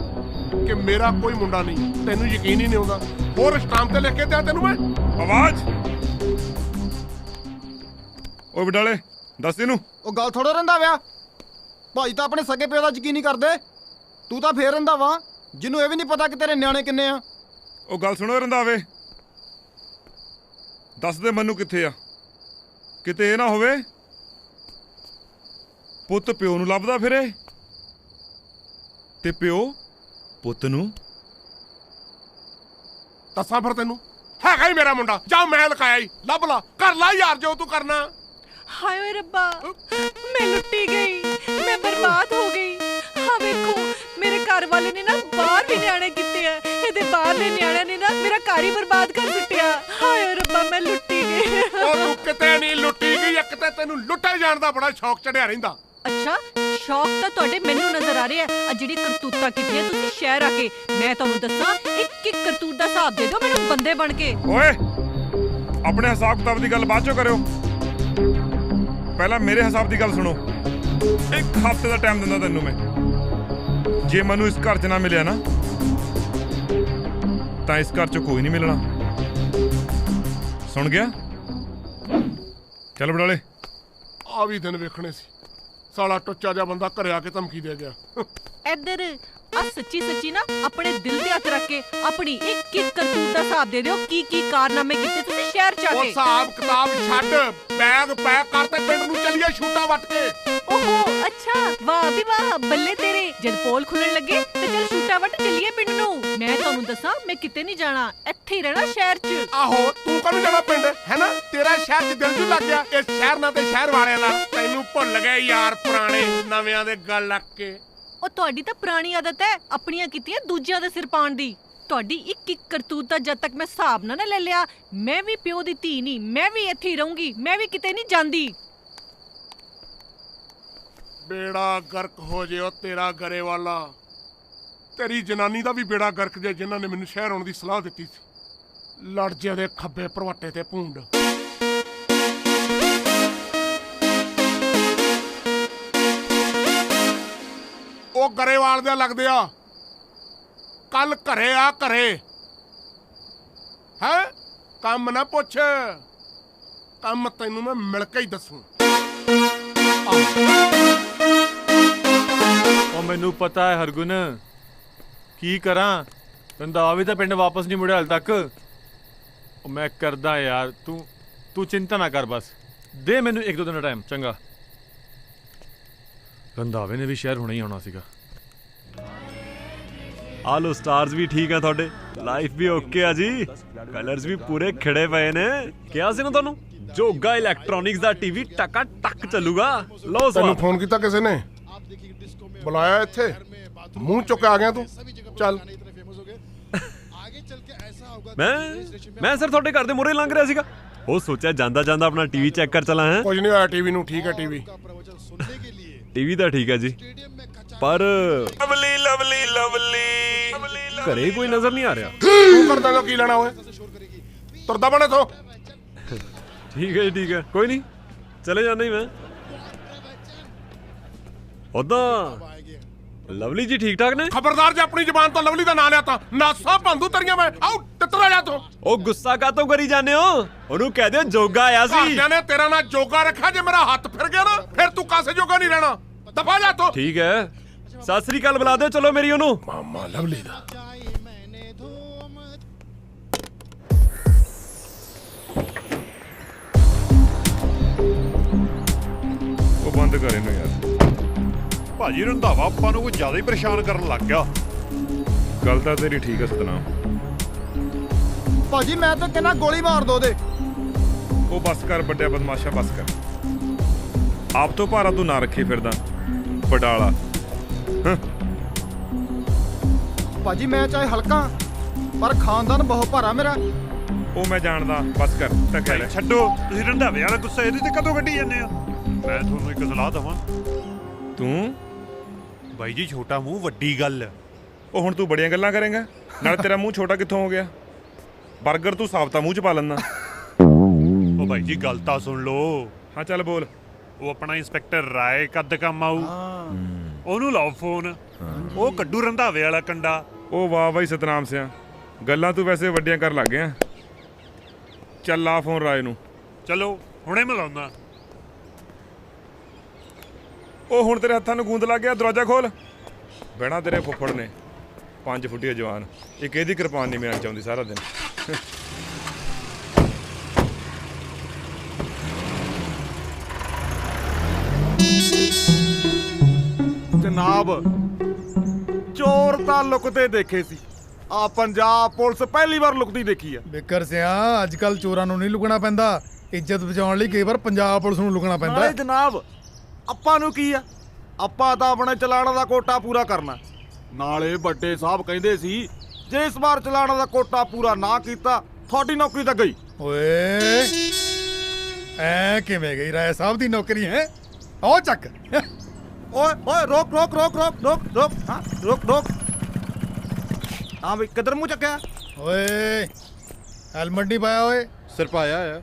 ਕਿ ਮੇਰਾ ਕੋਈ ਮੁੰਡਾ ਨਹੀਂ, ਤੈਨੂੰ ਯਕੀਨ ਹੀ ਨਹੀਂ ਆਉਂਦਾ। ਹੋਰ ਸਟਾਂਪ ਤੇ ਲਿਖ ਕੇ ਦਿਆਂ ਤੈਨੂੰ ਮੈਂ। ਆਵਾਜ਼। ਓਏ ਬਡਾਲੇ ਦੱਸ ਇਹਨੂੰ। ਉਹ ਗੱਲ ਥੋੜਾ ਰਹਿੰਦਾ ਵਿਆ, ਭਾਈ ਤਾਂ ਆਪਣੇ ਸਕੇ ਪਿਓ ਦਾ ਯਕੀਨ ਨਹੀਂ ਕਰਦੇ। ਤੂੰ ਤਾਂ ਫੇਰ ਰਹਿੰਦਾ ਵਾ ਜਿਹਨੂੰ ਇਹ ਵੀ ਨਹੀਂ ਪਤਾ ਕਿ ਤੇਰੇ ਨਿਆਣੇ ਕਿੰਨੇ ਆ। ਉਹ ਗੱਲ ਸੁਣੋ ਰੰਧਾਵੇ, ਦੱਸ ਦੇ ਮੈਨੂੰ ਕਿੱਥੇ ਆ। ਕਿਤੇ ਇਹ ਨਾ ਹੋਵੇ ਪੁੱਤ ਪਿਓ ਨੂੰ ਲੱਭਦਾ ਫਿਰੇ ਤੇ ਪਿਓ ਪੁੱਤ ਨੂੰ। ਦੱਸਾਂ ਫਿਰ ਤੈਨੂੰ, ਹੈਗਾ ਹੀ ਮੇਰਾ ਮੁੰਡਾ। ਜਾ ਮੈਂ ਲਕਾਇਆ ਹੀ, ਲੱਭ ਲਾ, ਕਰ ਲਾ ਯਾਰ ਜੋ ਤੂੰ ਕਰਨਾ। ਹਾਏ ਓਏ ਰੱਬਾ, ਮੈਂ ਲੁੱਟੀ ਗਈ, ਮੈਂ ਬਰਬਾਦ ਹੋ ਗਈ। ਹਾਂ ਵੇਖੋ ਮੇਰੇ ਘਰ ਵਾਲੇ ਨੇ ਨਾ ਬਾਹਰ ਵੀ ਨਿਆਣੇ ਕੀਤੇ ਆ, ਇਹਦੇ ਬਾਹਰਲੇ ਨਿਆਣਿਆਂ ਨੇ ਨਾ ਮੇਰਾ ਘਰ ਹੀ ਬਰਬਾਦ ਕਰ ਦਿੱਤਿਆ। ਹਾਏ ਓਏ ਰੱਬਾ ਮੈਂ ਲੁੱਟੀ ਗਈ। ਉਹ ਤੂੰ ਕਿਤੇ ਨਹੀਂ ਲੁੱਟੀ ਗਈ, ਇੱਕ ਤੇ ਤੈਨੂੰ ਲੁੱਟੇ ਜਾਣ ਦਾ ਬੜਾ ਸ਼ੌਕ ਚੜਿਆ ਰਹਿੰਦਾ। ਅੱਛਾ ਸ਼ੌਕ ਤਾਂ ਤੁਹਾਡੇ ਮੈਨੂੰ ਨਜ਼ਰ ਆ ਰਿਹਾ ਆ। ਜਿਹੜੀ ਕਰਤੂਤਾਂ ਕੀਤੀਆਂ ਤੁਸੀਂ ਸ਼ਹਿਰ ਆ ਕੇ, ਮੈਂ ਤੁਹਾਨੂੰ ਦੱਸਾਂ ਇੱਕ ਇੱਕ ਕਰਤੂਤ ਦਾ ਹਿਸਾਬ ਦੇ ਦਿਓ ਮੈਨੂੰ ਬੰਦੇ ਬਣ ਕੇ। ਓਏ ਆਪਣੇ ਹਿਸਾਬ ਕਿਤਾਬ ਦੀ ਗੱਲ ਬਾਅਦ ਚੋਂ ਕਰਿਓ, ਪਹਿਲਾਂ ਮੇਰੇ ਹਿਸਾਬ ਦੀ ਗੱਲ ਸੁਣੋ। ਇੱਕ ਹਫ਼ਤੇ ਦਾ ਟਾਈਮ ਦਿੰਦਾ ਤੈਨੂੰ ਮੈਂ। ਜੇ ਮੈਨੂੰ ਇਸ ਘਰ 'ਚ ਨਾ ਮਿਲਿਆ ਨਾ ਤਾਂ ਇਸ ਘਰ 'ਚ ਕੋਈ ਨਹੀਂ ਮਿਲਣਾ। ਸੁਣ ਗਿਆ? ਚੱਲ ਬਡਾਲੇ। ਆ ਵੀ ਦਿਨ ਵੇਖਣੇ ਸੀ, ਸਾਲਾ ਟੁੱਚਾ ਜਿਹਾ ਬੰਦਾ ਘਰੇ ਆ ਕੇ ਧਮਕੀ ਦੇ ਗਿਆ। ਇੱਧਰ ਆ ਸੱਚੀ ਸੱਚੀ ਨਾ ਆਪਣੇ ਦਿਲ ਤੇ ਹੱਥ ਰੱਖ ਕੇ ਆਪਣੀ ਇੱਕ ਇੱਕ ਕਰਤੂਤ ਦਾ ਹਿਸਾਬ ਦੇ ਦਿਓ। ਕੀ ਕੀ ਕਾਰਨਾਮੇ ਕੀਤੇ ਤੁਸੀਂ ਸ਼ਹਿਰ ਚ ਆ ਕੇ। ਉਹ ਹਿਸਾਬ ਕਿਤਾਬ ਛੱਡ, ਬੈਗ ਪੈਕ ਕਰ ਤੇ ਪਿੰਡ ਨੂੰ ਚੱਲੀਏ ਸ਼ੂਟਾਂ ਵੱਟ ਕੇ। ਓਹੋ ਅੱਛਾ, ਵਾਹ ਵੀ ਵਾਹ, ਬੱਲੇ ਤੇਰੇ। ਜਦ ਪੋਲ ਖੁੱਲਣ ਲੱਗੇ ਤੇ ਚੱਲ ਸ਼ੂਟਾਂ ਵੱਟ ਚੱਲੀਏ ਪਿੰਡ ਨੂੰ। ਮੈਂ ਤੁਹਾਨੂੰ ਦੱਸਾਂ ਮੈਂ ਕਿਤੇ ਨਹੀਂ ਜਾਣਾ, ਇੱਥੇ ਹੀ ਰਹਿਣਾ ਸ਼ਹਿਰ 'ਚ। ਆਹੋ ਤੂੰ ਕਦੋਂ ਜਾਣਾ ਪਿੰਡ, ਹੈ ਨਾ? ਤੇਰਾ ਸ਼ਹਿਰ 'ਚ ਦਿਲ ਜੂ ਲੱਗ ਗਿਆ ਇਸ ਸ਼ਹਿਰ ਨਾਲ ਤੇ ਸ਼ਹਿਰ ਵਾਲਿਆਂ ਨਾਲ। ਤੈਨੂੰ ਭੁੱਲ ਗਏ ਯਾਰ ਪੁਰਾਣੇ ਨਵਿਆਂ ਦੇ ਗੱਲ ਲੱਗ ਕੇ। ਉਹ ਤੁਹਾਡੀ ਤਾਂ ਪੁਰਾਣੀ ਆਦਤ ਹੈ ਆਪਣੀਆਂ ਕੀਤੀਆਂ ਦੂਜਿਆਂ ਦੇ ਸਿਰ ਪਾਉਣ ਦੀ। ਤੁਹਾਡੀ ਇੱਕ ਇੱਕ ਕਰਤੂਤ ਦਾ ਜਦ ਤੱਕ ਮੈਂ ਹਿਸਾਬ ਨਾ ਲੈ ਲਿਆ, ਮੈਂ ਵੀ ਪਿਓ ਦੀ ਧੀ ਨਹੀਂ, ਮੈਂ ਵੀ ਇੱਥੇ ਹੀ ਰਹੂੰਗੀ, ਮੈਂ ਵੀ ਕਿਤੇ ਨਹੀਂ ਜਾਂਦੀ। ਬੇੜਾ ਗਰਕ ਹੋ ਜੇ ਉਹ ਤੇਰਾ ਗਰੇ ਵਾਲਾ। ਤੇਰੀ ਜਨਾਨੀ ਦਾ ਵੀ ਬੇੜਾ ਗਰਕ ਜੇ, ਜਿਨ੍ਹਾਂ ਨੇ ਮੈਨੂੰ ਸ਼ਹਿਰ ਆਉਣ ਦੀ ਸਲਾਹ ਦਿੱਤੀ ਸੀ। ਲੜ ਜੇ ਉਹਦੇ ਖੱਬੇ ਭਰਵਾਟੇ ਤੇ ਭੂੰਡ। ਉਹ ਗਰੇਵਾਲ ਦੇ ਲੱਗਦੇ ਆ, ਕੱਲ ਘਰੇ ਆ ਘਰੇ। ਹੈ ਕੰਮ ਨਾ ਪੁੱਛ, ਕੰਮ ਤੈਨੂੰ ਮੈਂ ਮਿਲ ਕੇ ਹੀ ਦੱਸੂ। ਉਹ ਮੈਨੂੰ ਪਤਾ ਹੈ ਹਰਗੁਣ, ਕੀ ਕਰਾਂ। ਰੰਧਾਵੇ ਤਾਂ ਪਿੰਡ ਵਾਪਸ ਨਹੀਂ ਮੁੜਿਆ ਹਾਲ ਤੱਕ। ਉਹ ਮੈਂ ਕਰਦਾ ਯਾਰ, ਤੂੰ ਚਿੰਤਾ ਨਾ ਕਰ, ਬਸ ਦੇ ਮੈਨੂੰ ਇੱਕ ਦੋ ਦਿਨ ਦਾ ਟਾਈਮ। ਚੰਗਾ। ਰੰਧਾਵੇ ਨੇ ਵੀ ਸ਼ਹਿਰ ਹੁਣੇ ਹੀ ਆਉਣਾ ਸੀਗਾ। ਆ ਲੋ ਸਟਾਰਸ ਵੀ ਠੀਕ ਆ ਤੁਹਾਡੇ। ਲਾਈਫ ਵੀ ਓਕੇ ਆ ਜੀ, ਕਲਰਸ ਵੀ ਪੂਰੇ ਖਿੜੇ ਪਏ ਨੇ। ਕਿਹਾ ਸੀ ਨਾ ਤੁਹਾਨੂੰ, ਜੋਗਾ ਇਲੈਕਟ੍ਰੋਨਿਕਸ ਦਾ ਟੀਵੀ ਟਕਾ ਟਕ ਚੱਲੂਗਾ। ਲਓ ਤੈਨੂੰ ਫੋਨ ਕੀਤਾ ਕਿਸੇ ਨੇ? ਬੁਲਾਇਆ ਇੱਥੇ? ਮੂੰਹ ਚੁੱਕ ਕੇ ਆ ਗਿਆ ਤੂੰ? ਚੱਲ। ਮੈਂ ਸਰ ਤੁਹਾਡੇ ਘਰ ਦੇ ਮੂਹਰੇ ਲੰਘ ਰਿਹਾ ਸੀਗਾ, ਉਹ ਸੋਚਿਆ ਜਾਂਦਾ ਜਾਂਦਾ ਆਪਣਾ ਟੀਵੀ ਚੈੱਕ ਕਰ ਚਲਾ। ਹੈ ਕੁਝ ਨਹੀਂ ਹੋਇਆ ਟੀਵੀ ਨੂੰ, ਠੀਕ ਹੈ ਟੀਵੀ। ਟੀਵੀ ਤਾਂ ਠੀਕ ਹੈ ਜੀ, ਪਰ ਲਵਲੀ ਲਵਲੀ ਲਵਲੀ ਘਰੇ ਕੋਈ ਨਜ਼ਰ ਨਹੀਂ ਆ ਰਿਹਾ। ਤੂੰ ਕਰਦਾ ਤਾਂ ਕੀ ਲੈਣਾ ਓਏ? ਤੁਰਦਾ ਬਣੇ ਤੋਂ। ਠੀਕ ਹੈ ਜੀ, ਠੀਕ ਹੈ, ਕੋਈ ਨਹੀਂ, ਚਲੇ ਜਾਂਦਾ ਹੀ ਮੈਂ। ਉਦਾਂ ਲਵਲੀ ਜੀ ਠੀਕ ਠਾਕ ਨੇ? ਖਬਰਦਾਰ ਜੇ ਆਪਣੀ ਜ਼ੁਬਾਨ ਤੋਂ ਲਵਲੀ ਦਾ ਨਾਂ ਲਿਆ ਤਾਂ ਨਾਸਾ ਭੰਦੂ ਤਰੀਆਂ ਮੈਂ। ਆਉ ਤਿੱਤਰਾ ਜਾ ਤੂੰ। ਉਹ ਗੁੱਸਾ ਕਾਤੋਂ ਕਰੀ ਜਾਂਦੇ ਹੋ? ਉਹਨੂੰ ਕਹਿ ਦਿਓ ਜੋਗਾ ਆਇਆ ਸੀ। ਘਰਦਿਆਂ ਨੇ ਤੇਰਾ ਨਾਂ ਜੋਗਾ ਰੱਖਿਆ, ਜੇ ਮੇਰਾ ਹੱਥ ਫਿਰ ਗਿਆ ਨਾ ਫਿਰ ਤੂੰ ਕਾਸੇ ਜੋਗਾ ਨਹੀਂ ਰਹਿਣਾ। ਦਫਾ ਜਾ ਤੂੰ। ਠੀਕ ਹੈ, ਸਤਿ ਸ੍ਰੀ ਅਕਾਲ ਬੁਲਾ ਦਿਓ ਚਲੋ ਮੇਰੀ ਉਹਨੂੰ। ਮਾਮਾ ਲਵਲੀ ਦਾ ਉਹ ਬੰਦ ਕਰ ਇਹਨੂੰ ਯਾਰ। ਭਾਜੀ ਰੰਧਾਵਾ ਆਪਾਂ ਨੂੰ ਕੋਈ ਜ਼ਿਆਦਾ ਹੀ ਪਰੇਸ਼ਾਨ ਕਰਨ ਲੱਗ ਗਿਆ। ਗੱਲ ਤਾਂ ਤੇਰੀ ਠੀਕ ਹੈ ਸਤਨਾਮ। ਭਾਜੀ ਮੈਂ ਤਾਂ ਕਹਿੰਦਾ ਗੋਲੀ ਮਾਰ ਦੋ ਦੇ। ਉਹ ਬਸ ਕਰ ਵੱਡਿਆ ਬਦਮਾਸ਼ਾ, ਬਸ ਕਰ। ਆਪ ਤੋਂ ਭਾਰਾ ਤੂੰ ਨਾ ਰੱਖੇ ਫਿਰਦਾ ਬਡਾਲਾ। ਭਾਜੀ ਮੈਂ ਚਾਹੇ ਹਲਕਾ ਪਰ ਖਾਨਦਾਨ ਬਹੁਤ ਭਾਰਾ ਮੇਰਾ। ਉਹ ਮੈਂ ਜਾਣਦਾ, ਬਸ ਕਰ ਟੱਕਰ ਲੈ। ਛੱਡੋ ਤੁਸੀਂ ਰੰਧਾਵੇ ਵਾਲਾ ਗੁੱਸਾ ਇਹਦੇ ਤੇ ਕਦੋਂ ਕੱਢੀ ਜਾਂਦੇ ਆ? ਮੈਂ ਤੁਹਾਨੂੰ ਇੱਕ ਸਲਾਹ ਦਵਾਂ। ਤੂੰ ਬਾਈ ਜੀ ਛੋਟਾ ਮੂੰਹ ਵੱਡੀ ਗੱਲ। ਉਹ ਹੁਣ ਤੂੰ ਬੜੀਆਂ ਗੱਲਾਂ ਕਰੇਂਗਾ, ਨਾਲ ਤੇਰਾ ਮੂੰਹ ਛੋਟਾ ਕਿੱਥੋਂ ਹੋ ਗਿਆ? 버ਗਰ ਤੂੰ ਸਾਬਤਾ ਮੂੰਹ ਚ ਪਾ ਲੈਂਦਾ। ਉਹ ਬਾਈ ਜੀ ਗੱਲ ਤਾਂ ਸੁਣ ਲਓ। ਹਾਂ ਚੱਲ ਬੋਲ। ਉਹ ਆਪਣਾ ਇੰਸਪੈਕਟਰ ਰਾਏ ਕੱਦ ਕੰਮ ਆਊ, ਉਹਨੂੰ ਲਾਓ ਫੋਨ, ਉਹ ਕੱਢੂ ਰੰਧਾਵੇ ਵਾਲਾ ਕੰਡਾ। ਉਹ ਵਾਹ ਬਾਈ ਸਤਨਾਮ ਸਿਆ, ਗੱਲਾਂ ਤੂੰ ਵੈਸੇ ਵੱਡੀਆਂ ਕਰ ਲੱਗ ਗਿਆ। ਚੱਲ ਲਾ ਫੋਨ ਰਾਏ ਨੂੰ। ਚਲੋ ਹੁਣੇ ਮਿਲਾਉਂਦਾ। ਉਹ ਹੁਣ ਤੇਰੇ ਹੱਥਾਂ ਨੂੰ ਗੂੰਦ ਲੱਗ ਗਿਆ, ਦਰਵਾਜ਼ਾ ਖੋਲ। ਬਹਿਣਾ ਤੇਰੇ ਫੁੱਫੜ ਨੇ 5 ਫੁੱਟੀ ਜਵਾਨ, ਇੱਕ ਇਹਦੀ ਕਿਰਪਾਨ ਨਹੀਂ ਮਿਲਣੀ ਚਾਹੁੰਦੀ ਸਾਰਾ ਦਿਨ। ਜਨਾਬ ਚੋਰ ਤਾਂ ਲੁਕਦੇ ਦੇਖੇ ਸੀ, ਆ ਪੰਜਾਬ ਪੁਲਿਸ ਪਹਿਲੀ ਵਾਰ ਲੁਕਦੀ ਦੇਖੀ ਆ। ਬਿਕਰ ਸਿਆ ਅੱਜ ਕੱਲ ਚੋਰਾਂ ਨੂੰ ਨਹੀਂ ਲੁਕਣਾ ਪੈਂਦਾ, ਇੱਜ਼ਤ ਬਚਾਉਣ ਲਈ ਕਈ ਵਾਰ ਪੰਜਾਬ ਪੁਲਿਸ ਨੂੰ ਲੁਕਣਾ ਪੈਂਦਾ। ਨਾਲੇ ਜਨਾਬ ਆਪਾਂ ਨੂੰ ਕੀ ਆ, ਆਪਾਂ ਤਾਂ ਆਪਣੇ ਚਲਾਣਾ ਦਾ ਕੋਟਾ ਪੂਰਾ ਕਰਨਾ। ਨਾਲੇ ਵੱਡੇ ਸਾਹਿਬ ਕਹਿੰਦੇ ਸੀ ਜੇ ਇਸ ਵਾਰ ਚਲਾਣਾ ਦਾ ਕੋਟਾ ਪੂਰਾ ਨਾ ਕੀਤਾ ਤੁਹਾਡੀ ਨੌਕਰੀ ਤਾਂ ਗਈ। ਓਏ ਐ ਕਿਵੇਂ ਗਈ ਰਾਏ ਸਾਹਿਬ ਦੀ ਨੌਕਰੀ ਹੈ? ਆਓ ਚੱਕ। ਓਏ ਓਏ ਰੋਕ ਰੋਕ ਰੋਕ ਰੋਕ ਰੋਕ ਰੋਕ ਹਾਂ ਰੋਕ ਰੋਕ। ਹਾਂ ਵੀ ਕਿੱਧਰ ਮੂੰਹ ਚੱਕਿਆ? ਓਏ ਹੈਲਮਟ ਨਹੀਂ ਪਾਇਆ ਓਏ? ਸਿਰ ਪਾਇਆ ਆ।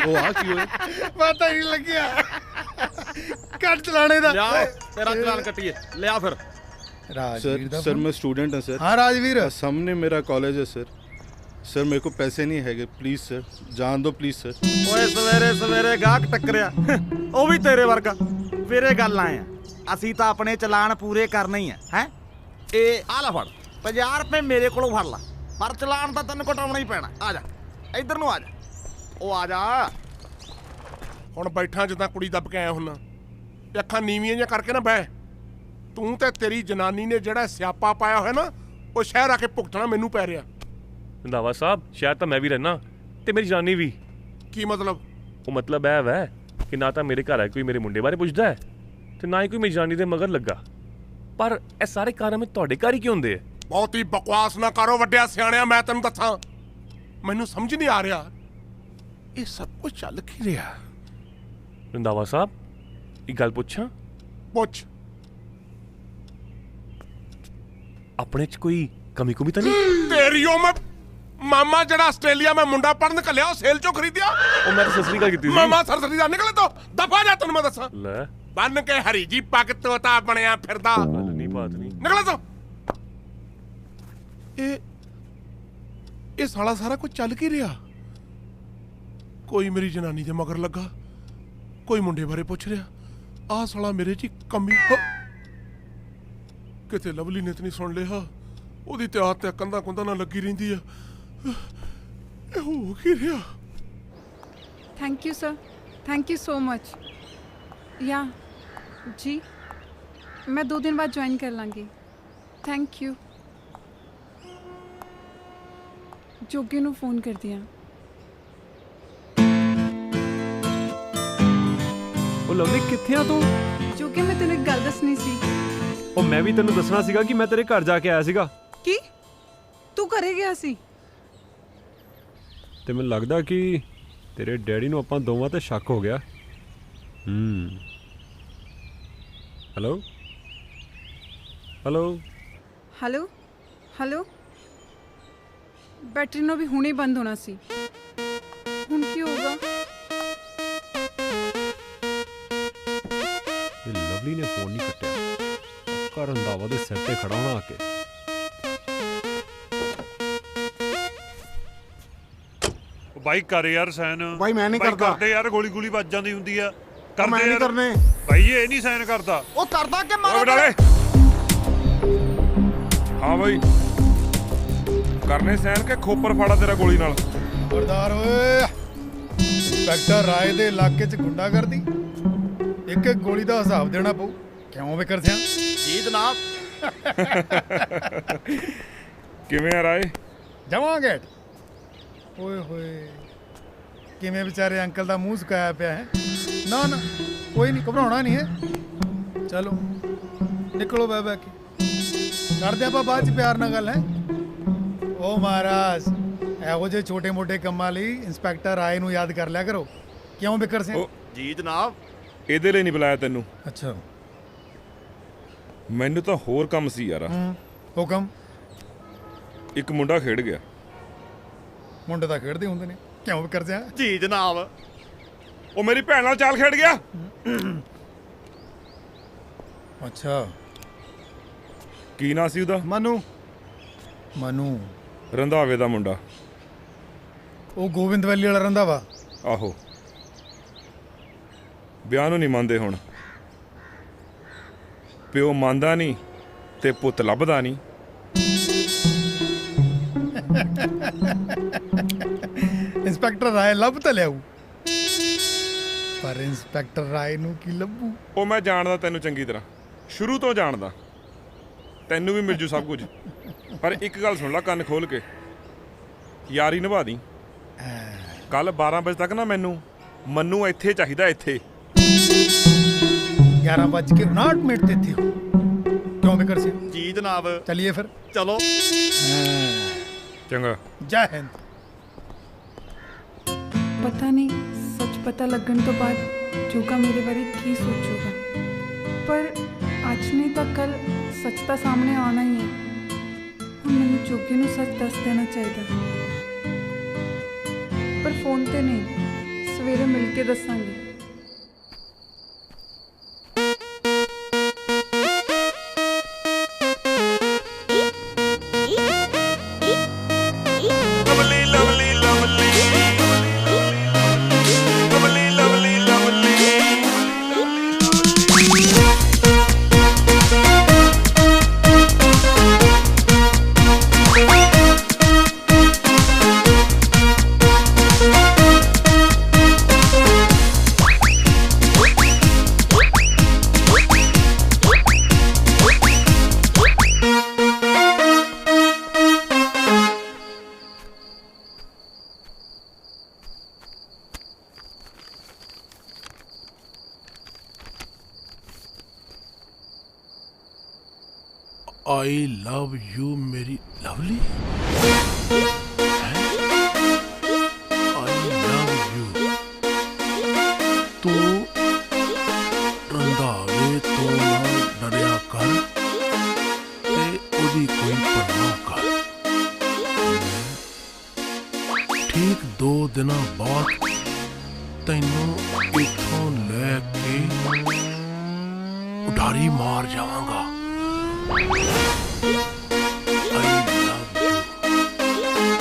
ਉਹ ਆ ਕੀ ਹੋਇਆ? ਪਤਾ ਹੀ ਨਹੀਂ ਲੱਗਿਆ। ਕੱਟ ਚਲਾਣੇ ਦਾ। ਲਿਆ ਤੇਰਾ ਚਲਾਨ ਕੱਟੀਏ, ਲਿਆ ਫਿਰ। सर मैं स्टूडेंट हूँ सर। हाँ राजवीर। सामने मेरा कॉलेज है सर मेरे को पैसे नहीं है, प्लीज सर जान दो प्लीज सर। ਓਏ ਸਵੇਰੇ ਸਵੇਰੇ ਗਾਹਕ ਟੱਕਰਿਆ, ਉਹ ਵੀ ਤੇਰੇ ਵਰਗਾ। ਵੀਰੇ ਗੱਲ ਆਏ ਆ, ਅਸੀਂ ਤਾਂ ਆਪਣੇ ਚਲਾਨ ਪੂਰੇ ਕਰਨੇ ਹੀ ਆ। ਹੈ ਇਹ ਆ ਲੈ ਫੜ 50 ਰੁਪਏ ਮੇਰੇ ਕੋਲੋਂ ਫੜ ਲਾ, ਪਰ ਚਲਾਨ ਤਾਂ ਤੈਨੂੰ ਕਟਾਉਣਾ ਹੀ ਪੈਣਾ। ਆ ਜਾ ਇੱਧਰ ਨੂੰ ਆ ਜਾ। ਉਹ ਆ ਜਾ। ਹੁਣ ਬੈਠਾ ਜਿੱਦਾਂ ਕੁੜੀ ਦੱਬ ਕੇ ਆਇਆ ਹੁੰਨਾ, ਅੱਖਾਂ ਨੀਵੀਆਂ ਜਿਹਾ ਕਰਕੇ ਨਾ ਬਹਿ। ਤੂੰ ਤੇ ਤੇਰੀ ਜਨਾਨੀ ਨੇ ਜਿਹੜਾ ਸਿਆਪਾ ਪਾਇਆ ਹੋਇਆ ਨਾ, ਉਹ ਸ਼ਹਿਰ ਆ ਕੇ ਭੁਗਤਣਾ ਮੈਨੂੰ ਪੈ ਰਿਹਾ। ਰੰਧਾਵਾ ਸਾਹਿਬ ਸ਼ਹਿਰ ਤਾਂ ਮੈਂ ਵੀ ਰਹਿਣਾ ਤੇ ਮੇਰੀ ਜਨਾਨੀ ਵੀ। ਕੀ ਮਤਲਬ? ਉਹ ਮਤਲਬ ਇਹ ਵੈ ਕਿ ਨਾ ਤਾਂ ਮੇਰੇ ਘਰ ਆ ਕੋਈ ਮੇਰੇ ਮੁੰਡੇ ਬਾਰੇ ਪੁੱਛਦਾ ਹੈ ਤੇ ਨਾ ਹੀ ਕੋਈ ਮੇਰੀ ਜਨਾਨੀ ਦੇ ਮਗਰ ਲੱਗਾ। ਪਰ ਇਹ ਸਾਰੇ ਕਾਰਨ ਤੁਹਾਡੇ ਘਰ ਹੀ ਕਿਉਂ ਹੁੰਦੇ ਆ? ਬਹੁਤੀ ਬਕਵਾਸ ਨਾ ਕਰੋ ਵੱਡਿਆ ਸਿਆਣਿਆ, ਮੈਂ ਤੈਨੂੰ ਦੱਸਾਂ ਮੈਨੂੰ ਸਮਝ ਨਹੀਂ ਆ ਰਿਹਾ ਇਹ ਸਭ ਕੁਝ ਚੱਲ ਕੀ ਰਿਹਾ। ਰੰਧਾਵਾ ਸਾਹਿਬ ਇੱਕ ਗੱਲ ਪੁੱਛਾਂ? ਪੁੱਛ। ਆਪਣੇ ਚ ਕੋਈ ਕਮੀ ਕੁਮੀ ਤਾਂ ਨਹੀਂ? ਤੇਰੀ ਉਹ ਮੈਂ ਮਾਮਾ ਜਿਹੜਾ ਆਸਟ੍ਰੇਲੀਆ ਮੈਂ ਮੁੰਡਾ ਪੜਨ ਘੱਲਿਆ, ਉਹ ਸੇਲ ਚੋਂ ਖਰੀਦਿਆ। ਉਹ ਮੈਂ ਤਾਂ ਸਸਰੀ ਗੱਲ ਕੀਤੀ ਸੀ। ਮਾਮਾ ਸਰਸਰੀ ਦਾ ਨਿਕਲੇ ਤੋਂ ਦਫਾ ਜਾ, ਤੈਨੂੰ ਮੈਂ ਦੱਸਾਂ। ਲੈ ਬੰਨ ਕੇ ਹਰੀ ਜੀ ਪੱਗ ਤੋਤਾ ਬਣਿਆ ਫਿਰਦਾ। ਨਹੀਂ ਬਾਤ ਨਹੀਂ। ਨਿਕਲੇ ਤੋਂ। ਇਹ ਸਾਲਾ ਸਾਰਾ ਕੁਝ ਚੱਲ ਕੀ ਰਿਹਾ? ਕੋਈ ਮੇਰੀ ਜਨਾਨੀ ਦੇ ਮਗਰ ਲੱਗਾ, ਕੋਈ ਮੁੰਡੇ ਬਾਰੇ ਪੁੱਛ ਰਿਹਾ। ਆਹ ਸਾਲਾ ਮੇਰੇ 'ਚ ਕਮੀ। ਕਿਤੇ ਲਵਲੀ ਨੇ ਤਾਂ ਨਹੀਂ ਸੁਣ ਲਿਆ? ਉਹਦੀ ਤੇ ਆਦਤ ਤੇ ਕੰਧਾਂ ਕੁੰਧਾਂ ਨਾਲ ਲੱਗੀ ਰਹਿੰਦੀ ਆ। ਇਹ ਹੋ ਕੀ ਰਿਹਾ? Thank you sir, thank you so much. या जी, मैं 2 दिन बाद ज्वाइन कर लाँगी। Thank you. जोगे ਨੂੰ ਫੋਨ ਕਰਦੀ ਆਂ। ਉਹ ਲਵਲੀ ਕਿੱਥੇ ਆ ਤੂੰ? ਜੋਗੇ ਮੈਂ ਤੈਨੂੰ ਇੱਕ ਗੱਲ ਦੱਸਣੀ ਸੀ। ਉਹ ਮੈਂ ਵੀ ਤੈਨੂੰ ਦੱਸਣਾ ਸੀਗਾ ਕਿ ਮੈਂ ਤੇਰੇ ਘਰ ਜਾ ਕੇ ਆਇਆ ਸੀਗਾ। ਕੀ ਤੂੰ ਘਰੇ ਗਿਆ ਸੀ? ਤੇ ਮੈਨੂੰ ਲੱਗਦਾ ਕਿ ਤੇਰੇ ਡੈਡੀ ਨੂੰ ਆਪਾਂ ਦੋਵਾਂ ਤੇ ਸ਼ੱਕ ਹੋ ਗਿਆ। Hello hello hello hello. Battery ਨੂੰ ਵੀ ਹੁਣੇ ਬੰਦ ਹੋਣਾ ਸੀ। ਹੁਣ ਕੀ ਹੋਗਾ? ਇਹ ਲਵਲੀ ਨੇ ਫੋਨ ਨਹੀਂ ਕੱਟਿਆ। ਘਰ ਰੰਧਾਵਾ ਦੇ ਸਿਰ ਤੇ ਖੜਾ ਹੋਣਾ ਆ ਕੇ। ਬਾਈ ਕਰ ਯਾਰ ਸਾਈਨ। ਬਾਈ ਮੈਂ ਨਹੀਂ ਕਰਦਾ। ਕਰਦੇ ਯਾਰ, ਗੋਲੀ ਗੋਲੀ ਵੱਜ ਜਾਂਦੀ ਹੁੰਦੀ ਆ। ਮੈਂ ਨਹੀਂ ਕਰਨੇ ਬਾਈ, ਇਹ ਨਹੀਂ ਸਾਈਨ ਕਰਦਾ। ਉਹ ਕਰਦਾ ਕਿ ਓਏ ਬਟਾਲੇ। ਹਾਂ ਬਾਈ, ਕਰਨੇ ਸੈਨ ਕੇ ਖੋਪਰ ਫਾੜਾ ਤੇਰਾ ਗੋਲੀ ਨਾਲ। ਖਬਰਦਾਰ ਓਏ, ਇੰਸਪੈਕਟਰ ਰਾਏ ਦੇ ਇਲਾਕੇ 'ਚ ਗੁੰਡਾਗਰਦੀ, ਇੱਕ ਇੱਕ ਗੋਲੀ ਦਾ ਹਿਸਾਬ ਦੇਣਾ ਪਊ। ਕਿਉਂ ਵਿਕਰ ਸਿਆ? ਜੀ ਜਨਾਬ। ਕਿਵੇਂ ਆ ਰਾਏ? ਜਾਵਾਂਗੇ। ਓਏ ਹੋਏ, ਕਿਵੇਂ ਵਿਚਾਰੇ ਅੰਕਲ ਦਾ ਮੂੰਹ ਸੁਕਾਇਆ ਪਿਆ ਹੈ। ਨਾ ਨਾ ਕੋਈ ਨਹੀਂ, ਘਬਰਾਉਣਾ ਨਹੀਂ ਹੈ। ਚਲੋ ਨਿਕਲੋ ਬਹਿ ਬਹਿ ਕੇ, ਕਰਦੇ ਆਪਾਂ ਬਾਅਦ 'ਚ ਪਿਆਰ ਨਾਲ ਗੱਲ ਹੈ। ਓ ਮਹਾਰਾਜ, ਇਹੋ ਜਿਹੇ ਛੋਟੇ ਮੋਟੇ ਕੰਮਾਂ ਲਈ ਇੰਸਪੈਕਟਰ ਰਾਏ ਨੂੰ ਯਾਦ ਕਰ ਲਿਆ ਕਰੋ। ਕਿਉਂ ਬਿਕਰ ਸਿੰਘ? ਜੀ ਜਨਾਬ। ਇਹਦੇ ਲਈ ਨਹੀਂ ਬੁਲਾਇਆ ਤੈਨੂੰ। ਅੱਛਾ, ਮੈਨੂੰ ਤਾਂ ਹੋਰ ਕੰਮ ਸੀ ਯਾਰ। ਹੁਕਮ। ਇੱਕ ਮੁੰਡਾ ਖੇਡ ਗਿਆ। ਮੁੰਡੇ ਤਾਂ ਖੇਡਦੇ ਹੁੰਦੇ ਨੇ। ਕਿਉਂ ਬਿਕਰ ਸਿੰਘ? ਜੀ ਜਨਾਬ। ਉਹ ਮੇਰੀ ਭੈਣ ਨਾਲ ਚਾਲ ਖੇਡ ਗਿਆ। ਅੱਛਾ, ਕੀ ਨਾਂ ਸੀ ਉਹਦਾ? ਮਨੂ। ਮਨੂ ਰੰਧਾਵੇ ਦਾ ਮੁੰਡਾ। ਉਹ ਗੋਬਿੰਦ ਵੈਲੀ ਵਾਲਾ ਰੰਧਾਵਾ? ਆਹੋ। ਵਿਆਹ ਨੂੰ ਨਹੀਂ ਮੰਨਦੇ ਹੁਣ। ਪਿਓ ਮੰਨਦਾ ਨਹੀਂ ਤੇ ਪੁੱਤ ਲੱਭਦਾ ਨਹੀਂ। ਇੰਸਪੈਕਟਰ ਰਾਏ ਲੱਭ ਤਾਂ ਲਿਆਊ, ਪਰ ਇੰਸਪੈਕਟਰ ਰਾਏ ਨੂੰ ਕੀ ਲੱਭੂ? ਉਹ ਮੈਂ ਜਾਣਦਾ ਤੈਨੂੰ ਚੰਗੀ ਤਰ੍ਹਾਂ, ਸ਼ੁਰੂ ਤੋਂ ਜਾਣਦਾ। ਤੈਨੂੰ ਵੀ ਮਿਲ ਜੂ ਸਭ ਕੁਝ। ਪਰ ਇੱਕ ਗੱਲ ਸੁਣ ਲੈ ਕੰਨ ਖੋਲ ਕੇ, ਯਾਰੀ ਨਿਭਾ ਦੀ। ਕੱਲ 12 ਵਜੇ ਤੱਕ ਨਾ ਮੈਨੂੰ ਇੱਥੇ ਚਾਹੀਦਾ। ਇੱਥੇ 11:59 ਤੇ ਇੱਥੇ ਹੋ। ਕਿਉਂ ਬਿਕਰ ਸਿੰਘ? ਜੀ ਜਨਾਬ। ਚਲਿਏ ਫਿਰ। ਚਲੋ। ਚੰਗਾ। ਜੈ ਹਿੰਦ। ਪਤਾ ਨਹੀਂ ਸੱਚ ਪਤਾ ਲੱਗਣ ਤੋਂ ਬਾਅਦ ਜੋਗਾ ਮੇਰੇ ਬਾਰੇ ਕੀ ਸੋਚੂਗਾ, ਪਰ ਅੱਜ ਨਹੀਂ ਤਾਂ ਕੱਲ ਸੱਚ ਤਾਂ ਸਾਹਮਣੇ ਆਉਣਾ ਹੀ ਹੈ। ਹੁਣ ਮੈਨੂੰ ਜੋਗੇ ਨੂੰ ਸੱਚ ਦੱਸ ਦੇਣਾ ਚਾਹੀਦਾ, ਪਰ ਫੋਨ ਤੇ ਨਹੀਂ, ਸਵੇਰੇ ਮਿਲ ਕੇ ਦੱਸਾਂਗੇ। I love you मेरी लवली। I love you। तू रंधावे तो ना डरिया कर ते ओदी कोई परवाह कर। ठीक 2 दिन बाद तैनू इथों लैके उडारी मार जावांगा। I love you,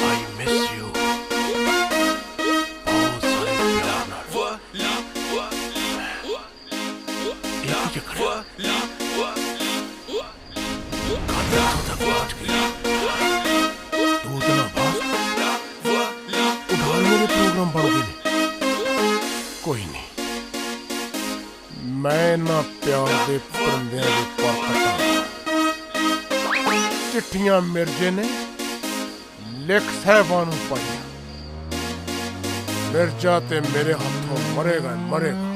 I miss you। बहुत सारे प्यार नाल। एक चक्कर खाते तक पहुंच गया। 2 दिन बाद उधार मेरे प्रोग्राम बन गए। कोई नहीं, ਪਿਆਰ ਦੇ ਪਰੰਦਿਆਂ ਦੇ ਪਰ ਕੱਟਾਂ। ਚਿੱਠੀਆਂ ਮਿਰਜੇ ਨੇ ਲਿਖ ਸਾਹਿਬਾਂ ਨੂੰ ਪਾਈਆਂ। ਮਿਰਜ਼ਾ ਤੇ ਮੇਰੇ ਹੱਥੋਂ ਮਰੇਗਾ ਮਰੇਗਾ।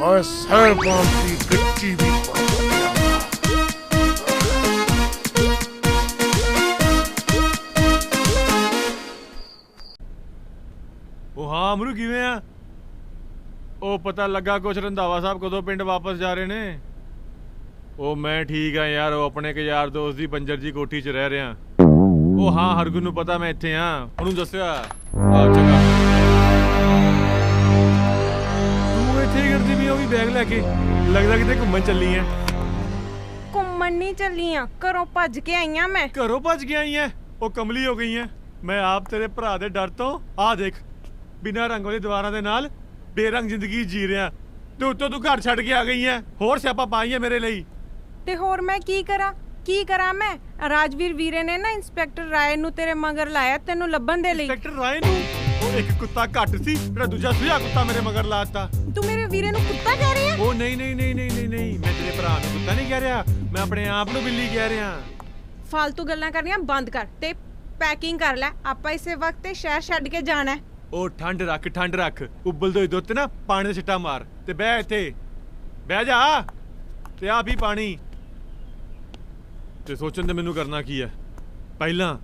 ਮੈਂ ਸਾਹਿਬਾਂ ਦੀ ਗੱਚੀ ਵੀ ਪਾ ਦਿਆਂਗਾ। ਉਹ ਹਾਂ ਅਮਰੂ ਕਿਵੇਂ ਆ? ਉਹ ਪਤਾ ਲੱਗਾ ਕੁਛ ਰੰਧਾਵਾ ਸਾਹਿਬ ਕਦੋਂ ਪਿੰਡ ਵਾਪਸ ਜਾ ਰਹੇ ਨੇ? ਉਹ ਮੈਂ ਠੀਕ ਆ ਯਾਰ, ਉਹ ਆਪਣੇ ਇੱਕ ਯਾਰ ਦੋਸਤ ਦੀ ਬੰਜਰ ਜੀ ਕੋਠੀ 'ਚ ਰਹਿ ਰਿਹਾ। ਉਹ ਹਾਂ ਹਰਗੁਣ ਨੂੰ ਪਤਾ ਮੈਂ ਇੱਥੇ ਆ, ਉਹਨੂੰ ਦੱਸਿਆ। ਆ ਚੰਗਾ ਤੂੰ ਇੱਥੇ ਹੀ ਕਰਦੀ ਵੀ ਉਹ ਵੀ ਬੈਗ ਲੈ ਕੇ, ਲੱਗਦਾ ਕਿਤੇ ਘੁੰਮਣ ਚੱਲੀ ਐ। ਘੁੰਮਣ ਨਹੀਂ ਚੱਲੀ ਆ, ਘਰੋਂ ਭੱਜ ਕੇ ਆਈ ਆ ਮੈਂ। ਘਰੋਂ ਭੱਜ ਕੇ ਆਈ ਐ? ਉਹ ਕਮਲੀ ਹੋ ਗਈ ਐ। ਮੈਂ ਆਪ ਤੇਰੇ ਭਰਾ ਦੇ ਡਰ ਤੋਂ ਆ ਦੇਖ ਬਿਨਾਂ ਰੰਗ ਵਾਲੀ ਦੀਵਾਰਾਂ ਦੇ ਨਾਲ ਬੇਰੰਗ ਜ਼ਿੰਦਗੀ ਜੀ ਰਿਹਾ, ਤੇ ਉੱਤੋਂ ਤੂੰ ਘਰ ਛੱਡ ਕੇ ਆ ਗਈ ਐ। ਹੋਰ ਸਿਆਪਾ ਪਾਈ ਐ ਮੇਰੇ ਲਈ। ਤੇ ਹੋਰ ਮੈਂ ਕੀ ਕਰਾਂ ਮੈਂ? ਰਾਜਵੀਰ ਵੀਰੇ ਨੇ ਨਾ ਇੰਸਪੈਕਟਰ ਰਾਏ ਨੂੰ ਤੇਰੇ ਮਗਰ ਲਾਇਆ ਤੈਨੂੰ ਲੱਭਣ ਦੇ ਲਈ। ਇੰਸਪੈਕਟਰ ਰਾਏ ਨੂੰ? ਉਹ ਇੱਕ ਕੁੱਤਾ ਘੱਟ ਸੀ, ਜਿਹੜਾ ਦੂਜਾ ਸੁਈਆ ਕੁੱਤਾ ਮੇਰੇ ਮਗਰ ਲਾਤਾ। ਤੂੰ ਮੇਰੇ ਵੀਰੇ ਨੂੰ ਕੁੱਤਾ ਕਹਿ ਰਿਹਾ? ਉਹ ਨਹੀਂ ਨਹੀਂ ਨਹੀਂ ਨਹੀਂ ਨਹੀਂ ਨਹੀਂ, ਮੈਂ ਤੇਰੇ ਭਰਾ ਨੂੰ ਕੁੱਤਾ ਨਹੀਂ ਕਹਿ ਰਿਹਾ, ਮੈਂ ਆਪਣੇ ਆਪ ਨੂੰ ਬਿੱਲੀ ਕਹਿ ਰਿਹਾ। ਫालतू ਗੱਲਾਂ ਕਰਨੀਆਂ ਬੰਦ ਕਰ ਤੇ ਪੈਕਿੰਗ ਕਰ ਲੈ, ਆਪਾਂ ਇਸੇ ਵਕਤ ਤੇ ਸ਼ਹਿਰ ਛੱਡ ਕੇ ਜਾਣਾ। ਉਹ ਠੰਡ ਰੱਖ, ਉਬਲਦੇ ਹੋਏ ਦੁੱਧ ਨਾ ਪਾਣੀ ਦਾ ਛਿੱਟਾ ਮਾਰ ਤੇ ਬਹਿ ਇੱਥੇ, ਬਹਿ ਜਾ ਤੇ ਆ ਵੀ ਪਾਣੀ। ਤੇ ਸੋਚਣ ਦੇ ਮੈਨੂੰ ਕਰਨਾ ਕੀ ਹੈ? ਪਹਿਲਾਂ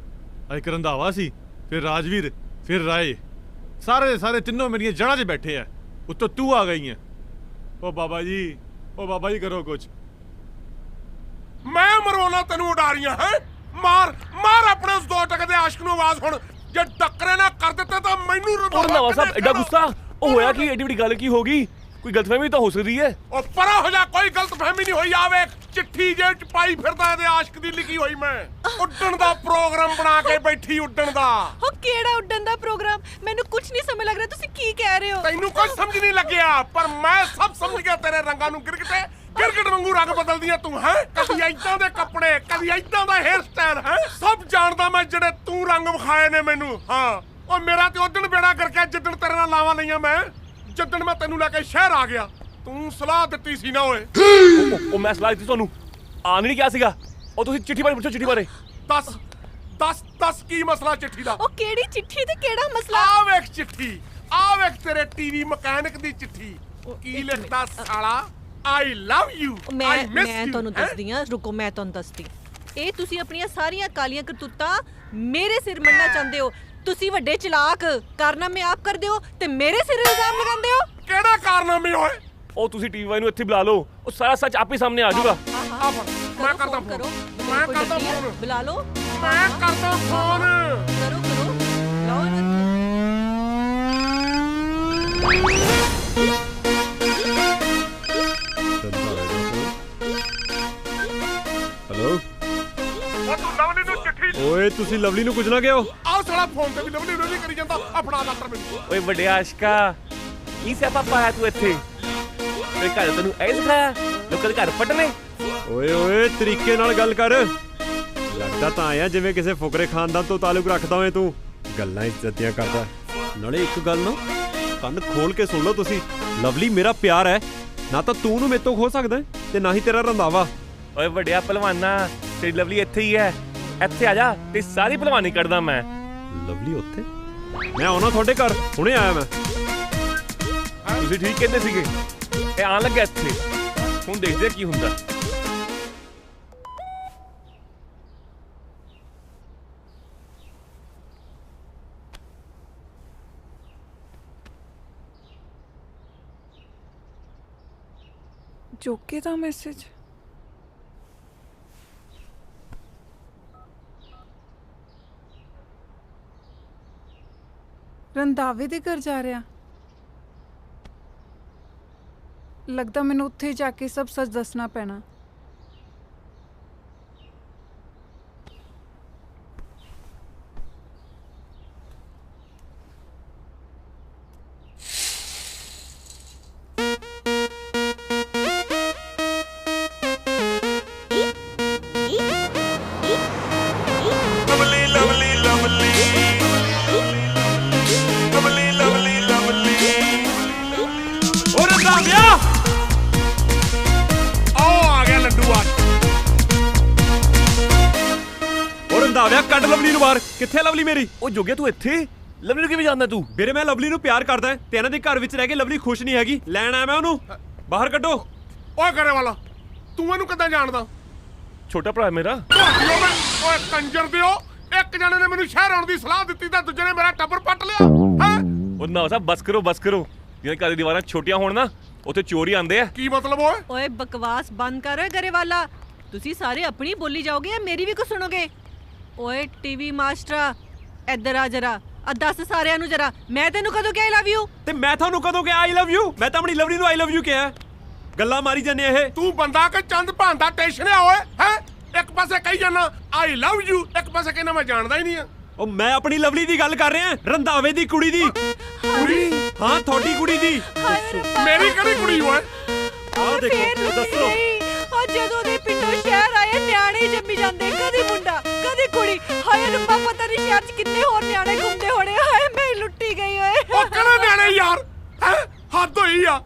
ਇੱਕ ਰੰਧਾਵਾ ਸੀ, ਫਿਰ ਰਾਜਵੀਰ, ਫਿਰ ਰਾਏ, ਸਾਰੇ ਦੇ ਸਾਰੇ ਤਿੰਨੋਂ ਮੇਰੀਆਂ ਜੜ੍ਹਾਂ 'ਚ ਬੈਠੇ ਆ, ਉੱਤੋਂ ਤੂੰ ਆ ਗਈ ਹੈ। ਉਹ ਬਾਬਾ ਜੀ ਕਰੋ ਕੁਝ। ਮੈਂ ਮਰਵਾਉਣਾ ਤੈਨੂੰ ਉਡਾਰੀਆਂ ਹੈ? ਮਾਰ ਆਪਣੇ ਉਸ ਦੋ ਟਕੇ ਦੇ ਆਸ਼ਕ ਨੂੰ ਆਵਾਜ਼ ਹੁਣ। ਜੇ ਟੱਕਰੇ ਨਾ ਕਰ ਦਿੱਤੇ ਤਾਂ ਮੈਨੂੰ ਰੰਧਾਵਾ ਸਾਹਿਬ ਐਡਾ ਗੁੱਸਾ? ਉਹ ਹੋਇਆ ਕੀ? ਐਡੀ ਵੱਡੀ ਗੱਲ ਕੀ ਹੋ ਗਈ? ਕੋਈ ਗਲਤਫਹਿਮੀ ਤਾਂ ਹੋ ਸਕਦੀ ਹੈ। ਉਹ ਪਰਾਂ ਹੋ ਜਾ, ਕੋਈ ਗਲਤਫਹਿਮੀ ਨਹੀਂ ਹੋਈ। ਆਵੇ ਚਿੱਠੀ ਜੇ ਚ ਪਾਈ ਫਿਰਦਾ ਇਹਦੇ ਆਸ਼ਕ ਦੀ ਲਿਖੀ ਹੋਈ। ਮੈਂ ਉੱਡਣ ਦਾ ਪ੍ਰੋਗਰਾਮ ਬਣਾ ਕੇ ਬੈਠੀ, ਉੱਡਣ ਦਾ। ਉਹ ਕਿਹੜਾ ਉੱਡਣ ਦਾ ਪ੍ਰੋਗਰਾਮ? ਮੈਨੂੰ ਕੁਝ ਨਹੀਂ ਸਮਝ ਲੱਗ ਰਿਹਾ ਤੁਸੀਂ ਕੀ ਕਹਿ ਰਹੇ ਹੋ। ਤੈਨੂੰ ਕੁਝ ਸਮਝ ਨਹੀਂ ਲੱਗਿਆ, ਪਰ ਮੈਂ ਸਭ ਸਮਝ ਗਿਆ। ਤੇਰੇ ਰੰਗਾਂ ਨੂੰ ਗਿਰਗਟ ਵਾਂਗੂ ਰੰਗ ਬਦਲਦੀਆਂ ਤੂੰ ਹੈ। ਕਦੀ ਏਦਾਂ ਦੇ ਕੱਪੜੇ, ਕਦੀ ਏਦਾਂ ਦਾ ਹੇਅਰ ਸਟਾਈਲ ਹੈ। ਸਭ ਜਾਣਦਾ ਮੈਂ ਜਿਹੜੇ ਤੂੰ ਰੰਗ ਵਿਖਾਏ ਨੇ ਮੈਨੂੰ। ਹਾਂ ਉਹ ਮੇਰਾ ਤੇ ਉਦਣ ਬੇੜਾ ਕਰਕੇ ਜਿੱਦਣ ਤੇਰੇ ਨਾਲ ਲਾਵਾਂ ਲਈਆਂ ਮੈਂ, ਜਿੱਦਣ ਮੈਂ ਤੈਨੂੰ ਲੈ ਕੇ ਸ਼ਹਿਰ ਆ ਗਿਆ। ਤੂੰ ਸਲਾਹ ਦਿੱਤੀ ਸੀ ਨਾ ਓਏ। ਉਹ ਮੈਂ ਸਲਾਹ ਦਿੱਤੀ ਤੁਹਾਨੂੰ, ਆਣ ਨਹੀਂ ਕਿਹਾ ਸੀਗਾ। ਉਹ ਤੁਸੀਂ ਚਿੱਠੀ ਬਾਰੇ ਪੁੱਛੋ, ਚਿੱਠੀ ਬਾਰੇ ਦੱਸ ਕੀ ਮਸਲਾ ਚਿੱਠੀ ਦਾ? ਉਹ ਕਿਹੜੀ ਚਿੱਠੀ ਤੇ ਕਿਹੜਾ ਮਸਲਾ? ਆ ਵੇਖ ਚਿੱਠੀ, ਆ ਵੇਖ ਤੇਰੇ ਟੀਵੀ ਮਕੈਨਿਕ ਦੀ ਚਿੱਠੀ। ਕੀ ਲਿਖਦਾ ਸਾਲਾ? I love you, I miss you। ਮੈਂ ਤੁਹਾਨੂੰ ਦੱਸਦੀ ਆ, ਰੁਕੋ ਮੈਂ ਤੁਹਾਨੂੰ ਦੱਸਦੀ। ਇਹ ਤੁਸੀਂ ਆਪਣੀਆਂ ਸਾਰੀਆਂ ਕਾਲੀਆਂ ਕਰਤੂਤਾਂ ਮੇਰੇ ਸਿਰ ਮੰਨਣਾ ਚਾਹੁੰਦੇ ਹੋ। ਤੁਸੀਂ ਵੱਡੇ ਚਲਾਕ ਕਾਰਨਾਮੇ ਆਪ ਕਰਦੇ ਹੋ ਤੇ ਮੇਰੇ ਸਿਰ ਇਲਜ਼ਾਮ ਲਗਾਉਂਦੇ ਹੋ। ਕਿਹੜਾ ਕਾਰਨਾਮੇ ਓਏ? ਉਹ ਤੁਸੀਂ ਟੀਵੀ ਵਾਲੇ ਨੂੰ ਇੱਥੇ ਬੁਲਾ ਲਓ, ਉਹ ਸਾਰਾ ਸੱਚ ਆਪੇ ਸਾਹਮਣੇ ਆ ਜਾਊਗਾ। ਮੈਂ ਕਰਦਾ ਫੋਨ, ਮੈਂ ਕਰਦਾ ਫੋਨ। ਬੁਲਾ ਲਓ, ਮੈਂ ਕਰਦਾ ਫੋਨ। ਕਰੋ ਲਾਓ ਇਹਨੂੰ। ਹੈਲੋ ਉਹ ਤੂੰ ਲਵਲੀ ਨੂੰ ਚਿੱਠੀ। ਓਏ ਤੁਸੀਂ ਲਵਲੀ ਨੂੰ ਕੁਝ ਨਾ ਕਿਹੋ। ਆਹ ਸਾਲਾ ਫੋਨ ਤੇ ਵੀ ਲਵਲੀ ਕਰੀ ਜਾਂਦਾ। ਆਪਣਾ ਡਾਕਟਰ ਮੈਨੂੰ। ਓਏ ਵੱਡੇ ਆਸ਼ਕਾ, ਕੀ ਸਿਆਪਾ ਪਾਇਆ ਤੂੰ ਇੱਥੇ? ਤੇ ਘਰ ਤੈਨੂੰ ਐ ਸਿਖਾਇਆ ਲੋਕਾਂ ਦੇ ਘਰ ਪੱਟਨੇ? ਓਏ ਤਰੀਕੇ ਨਾਲ ਗੱਲ ਕਰ। ਲੱਗਦਾ ਤਾਂ ਆਇਆ ਜਿਵੇਂ ਕਿਸੇ ਫੁਕਰੇ ਖਾਨਦਾਨ ਤੋਂ ਤਾਲੁਕ ਰੱਖਦਾ ਹੋਏ ਤੂੰ। ਗੱਲਾਂ ਇੱਜ਼ਤ ਦੀਆਂ ਕਰਦਾ। ਨਾਲੇ ਇੱਕ ਗੱਲ ਨਾ ਕੰਨ ਖੋਲ ਕੇ ਸੁਣ ਲਓ ਤੁਸੀਂ, ਲਵਲੀ ਮੇਰਾ ਪਿਆਰ ਹੈ। ਨਾ ਤਾਂ ਤੂੰ ਨੂੰ ਮੇਰੇ ਤੋਂ ਖੋ ਸਕਦਾ ਤੇ ਨਾ ਹੀ ਤੇਰਾ ਰੰਧਾਵਾ। ਓਏ ਵੱਡਿਆ ਪਹਿਲਵਾਨਾ, ਤੇਰੀ ਲਵਲੀ ਇੱਥੇ ਹੀ ਹੈ। ਇੱਥੇ ਆ ਜਾ ਤੇ ਸਾਰੀ ਪਹਿਲਵਾਨੀ ਕਰਦਾ ਮੈਂ। ਲਵਲੀ ਉੱਥੇ? ਮੈਂ ਆਉਣਾ ਤੁਹਾਡੇ ਘਰ, ਹੁਣੇ ਆਇਆ ਮੈਂ। ਤੁਸੀਂ ਠੀਕ ਕਹਿੰਦੇ ਸੀਗੇ, ਇਹ ਆਣ ਲੱਗਾ ਇੱਥੇ। ਹੁਣ ਦੇਖਦੇ ਕੀ ਹੁੰਦਾ। ਜੋਕੇ ਦਾ ਮੈਸੇਜ। ਰੰਧਾਵੇ ਦੇ ਘਰ ਜਾ ਰਿਹਾ। ਲੱਗਦਾ ਮੈਨੂੰ ਉੱਥੇ ਜਾ ਕੇ ਸਭ ਸੱਚ ਦੱਸਣਾ ਪੈਣਾ। ਰੰਧਾਵਿਆ ਕੱਢ ਲਵਲੀ ਨੂੰ ਬਾਹਰ। ਕਿੱਥੇ ਲਵਲੀ ਮੇਰੀ? ਉਹ ਜੋਗਿਆ ਤੂੰ ਇੱਥੇ ਲਵਲੀ ਨੂੰ ਕਿਵੇਂ ਜਾਣਦਾ ਤੂੰ? ਵੀਰੇ ਮੈਂ ਲਵਲੀ ਨੂੰ ਪਿਆਰ ਕਰਦਾ ਤੇ ਇਹਨਾਂ ਦੇ ਘਰ ਵਿੱਚ ਰਹਿ ਕੇ ਲਵਲੀ ਖੁਸ਼ ਨਹੀਂ ਹੈਗੀ। ਲੈਣ ਆਇਆ ਮੈਂ ਉਹਨੂੰ। ਬਾਹਰ ਕੱਢੋ। ਓਏ ਕਰੇ ਵਾਲਾ, ਤੂੰ ਇਹਨੂੰ ਕਿੱਦਾਂ ਜਾਣਦਾ? ਛੋਟਾ ਭਰਾ ਮੇਰਾ। ਓਏ ਕੰਜਰ ਦਿਓ, ਇੱਕ ਜਣੇ ਨੇ ਮੈਨੂੰ ਸ਼ਹਿਰ ਆਉਣ ਦੀ ਸਲਾਹ ਦਿੱਤੀ ਤਾਂ ਦੂਜੇ ਨੇ ਮੇਰਾ ਟੱਬਰ ਪੱਟ ਲਿਆ। ਉਹ ਨਾ ਸਾਹਿਬ ਬਸ ਕਰੋ ਜਿਵੇਂ ਘਰ ਦੀ ਦੀਵਾਰਾਂ ਛੋਟੀਆਂ ਹੋਣ ਨਾ ਉੱਥੇ ਚੋਰੀ ਆਉਂਦੇ ਆ। ਕੀ ਮਤਲਬ ਓਏ? ਓਏ ਬਕਵਾਸ ਬੰਦ ਕਰ ਓਏ ਗਰੇਵਾਲਾ। ਤੁਸੀਂ ਸਾਰੇ ਆਪਣੀ ਬੋਲੀ ਜਾਓਗੇ ਜਾਂ ਮੇਰੀ ਵੀ ਕੁਝ ਸੁਣੋਗੇ? ਓਏ ਟੀਵੀ ਮਾਸਟਰਾ ਇੱਧਰ ਆ ਜਰਾ, ਆ ਦੱਸ ਸਾਰਿਆਂ ਨੂੰ ਜਰਾ, ਮੈਂ ਤੈਨੂੰ ਕਦੋਂ ਕਿਹਾ ਆਈ ਲਵ ਯੂ? ਤੇ ਮੈਂ ਤੁਹਾਨੂੰ ਕਦੋਂ ਕਿਹਾ ਆਈ ਲਵ ਯੂ? ਮੈਂ ਤਾਂ ਆਪਣੀ ਲਵਲੀ ਨੂੰ ਆਈ ਲਵ ਯੂ ਕਿਹਾ। ਗੱਲਾਂ ਮਾਰੀ ਜਾਂਦੇ ਇਹ। ਤੂੰ ਬੰਦਾ ਕਿ ਚੰਦ ਭਾਂਦਾ ਟੈਸ਼ਨ ਆ ਓਏ ਹੈ? ਇੱਕ ਪਾਸੇ ਕਹੀ ਜਾਣਾ ਆਈ ਲਵ ਯੂ, ਇੱਕ ਪਾਸੇ ਕਹਿੰਦਾ ਮੈਂ ਜਾਣਦਾ ਹੀ ਨਹੀਂ ਆ। ਉਹ ਮੈਂ ਆਪਣੀ ਲਵਲੀ ਦੀ ਗੱਲ ਕਰ ਰਿਹਾ, ਰੰਧਾਵੇ ਦੀ ਕੁੜੀ ਦੀ। ਕੁੜੀ? ਹਾਂ ਤੁਹਾਡੀ ਕੁੜੀ ਦੀ। ਮੇਰੀ ਕਿਹੜੀ ਕੁੜੀ ਓਏ? ਆਹ ਦੇਖੋ ਦੱਸੋ। ਆ ਜਦੋਂ ਦੇ ਪਿੰਡੋਂ ਸ਼ਹਿਰ ਆਏ ਨਿਆਣੇ ਜੰਮੀ ਜਾਂਦੇ, ਕਦੀ ਮੁੰਡਾ ਕਦੀ ਕੁੜੀ। ਹਾਏ ਰੱਬਾ ਪਤਾ ਨਹੀਂ ਸ਼ਹਿਰ 'ਚ ਕਿੰਨੇ ਹੋਰ ਨਿਆਣੇ ਘੁੰਮਦੇ ਹੋਣੇ। ਹਾਏ ਮੈਂ ਲੁੱਟੀ ਗਈ ਓਏ। ਉਹ ਕਿਹੜੇ ਨਿਆਣੇ ਯਾਰ? ਹੈ ਹੱਦ ਹੋਈ ਆ,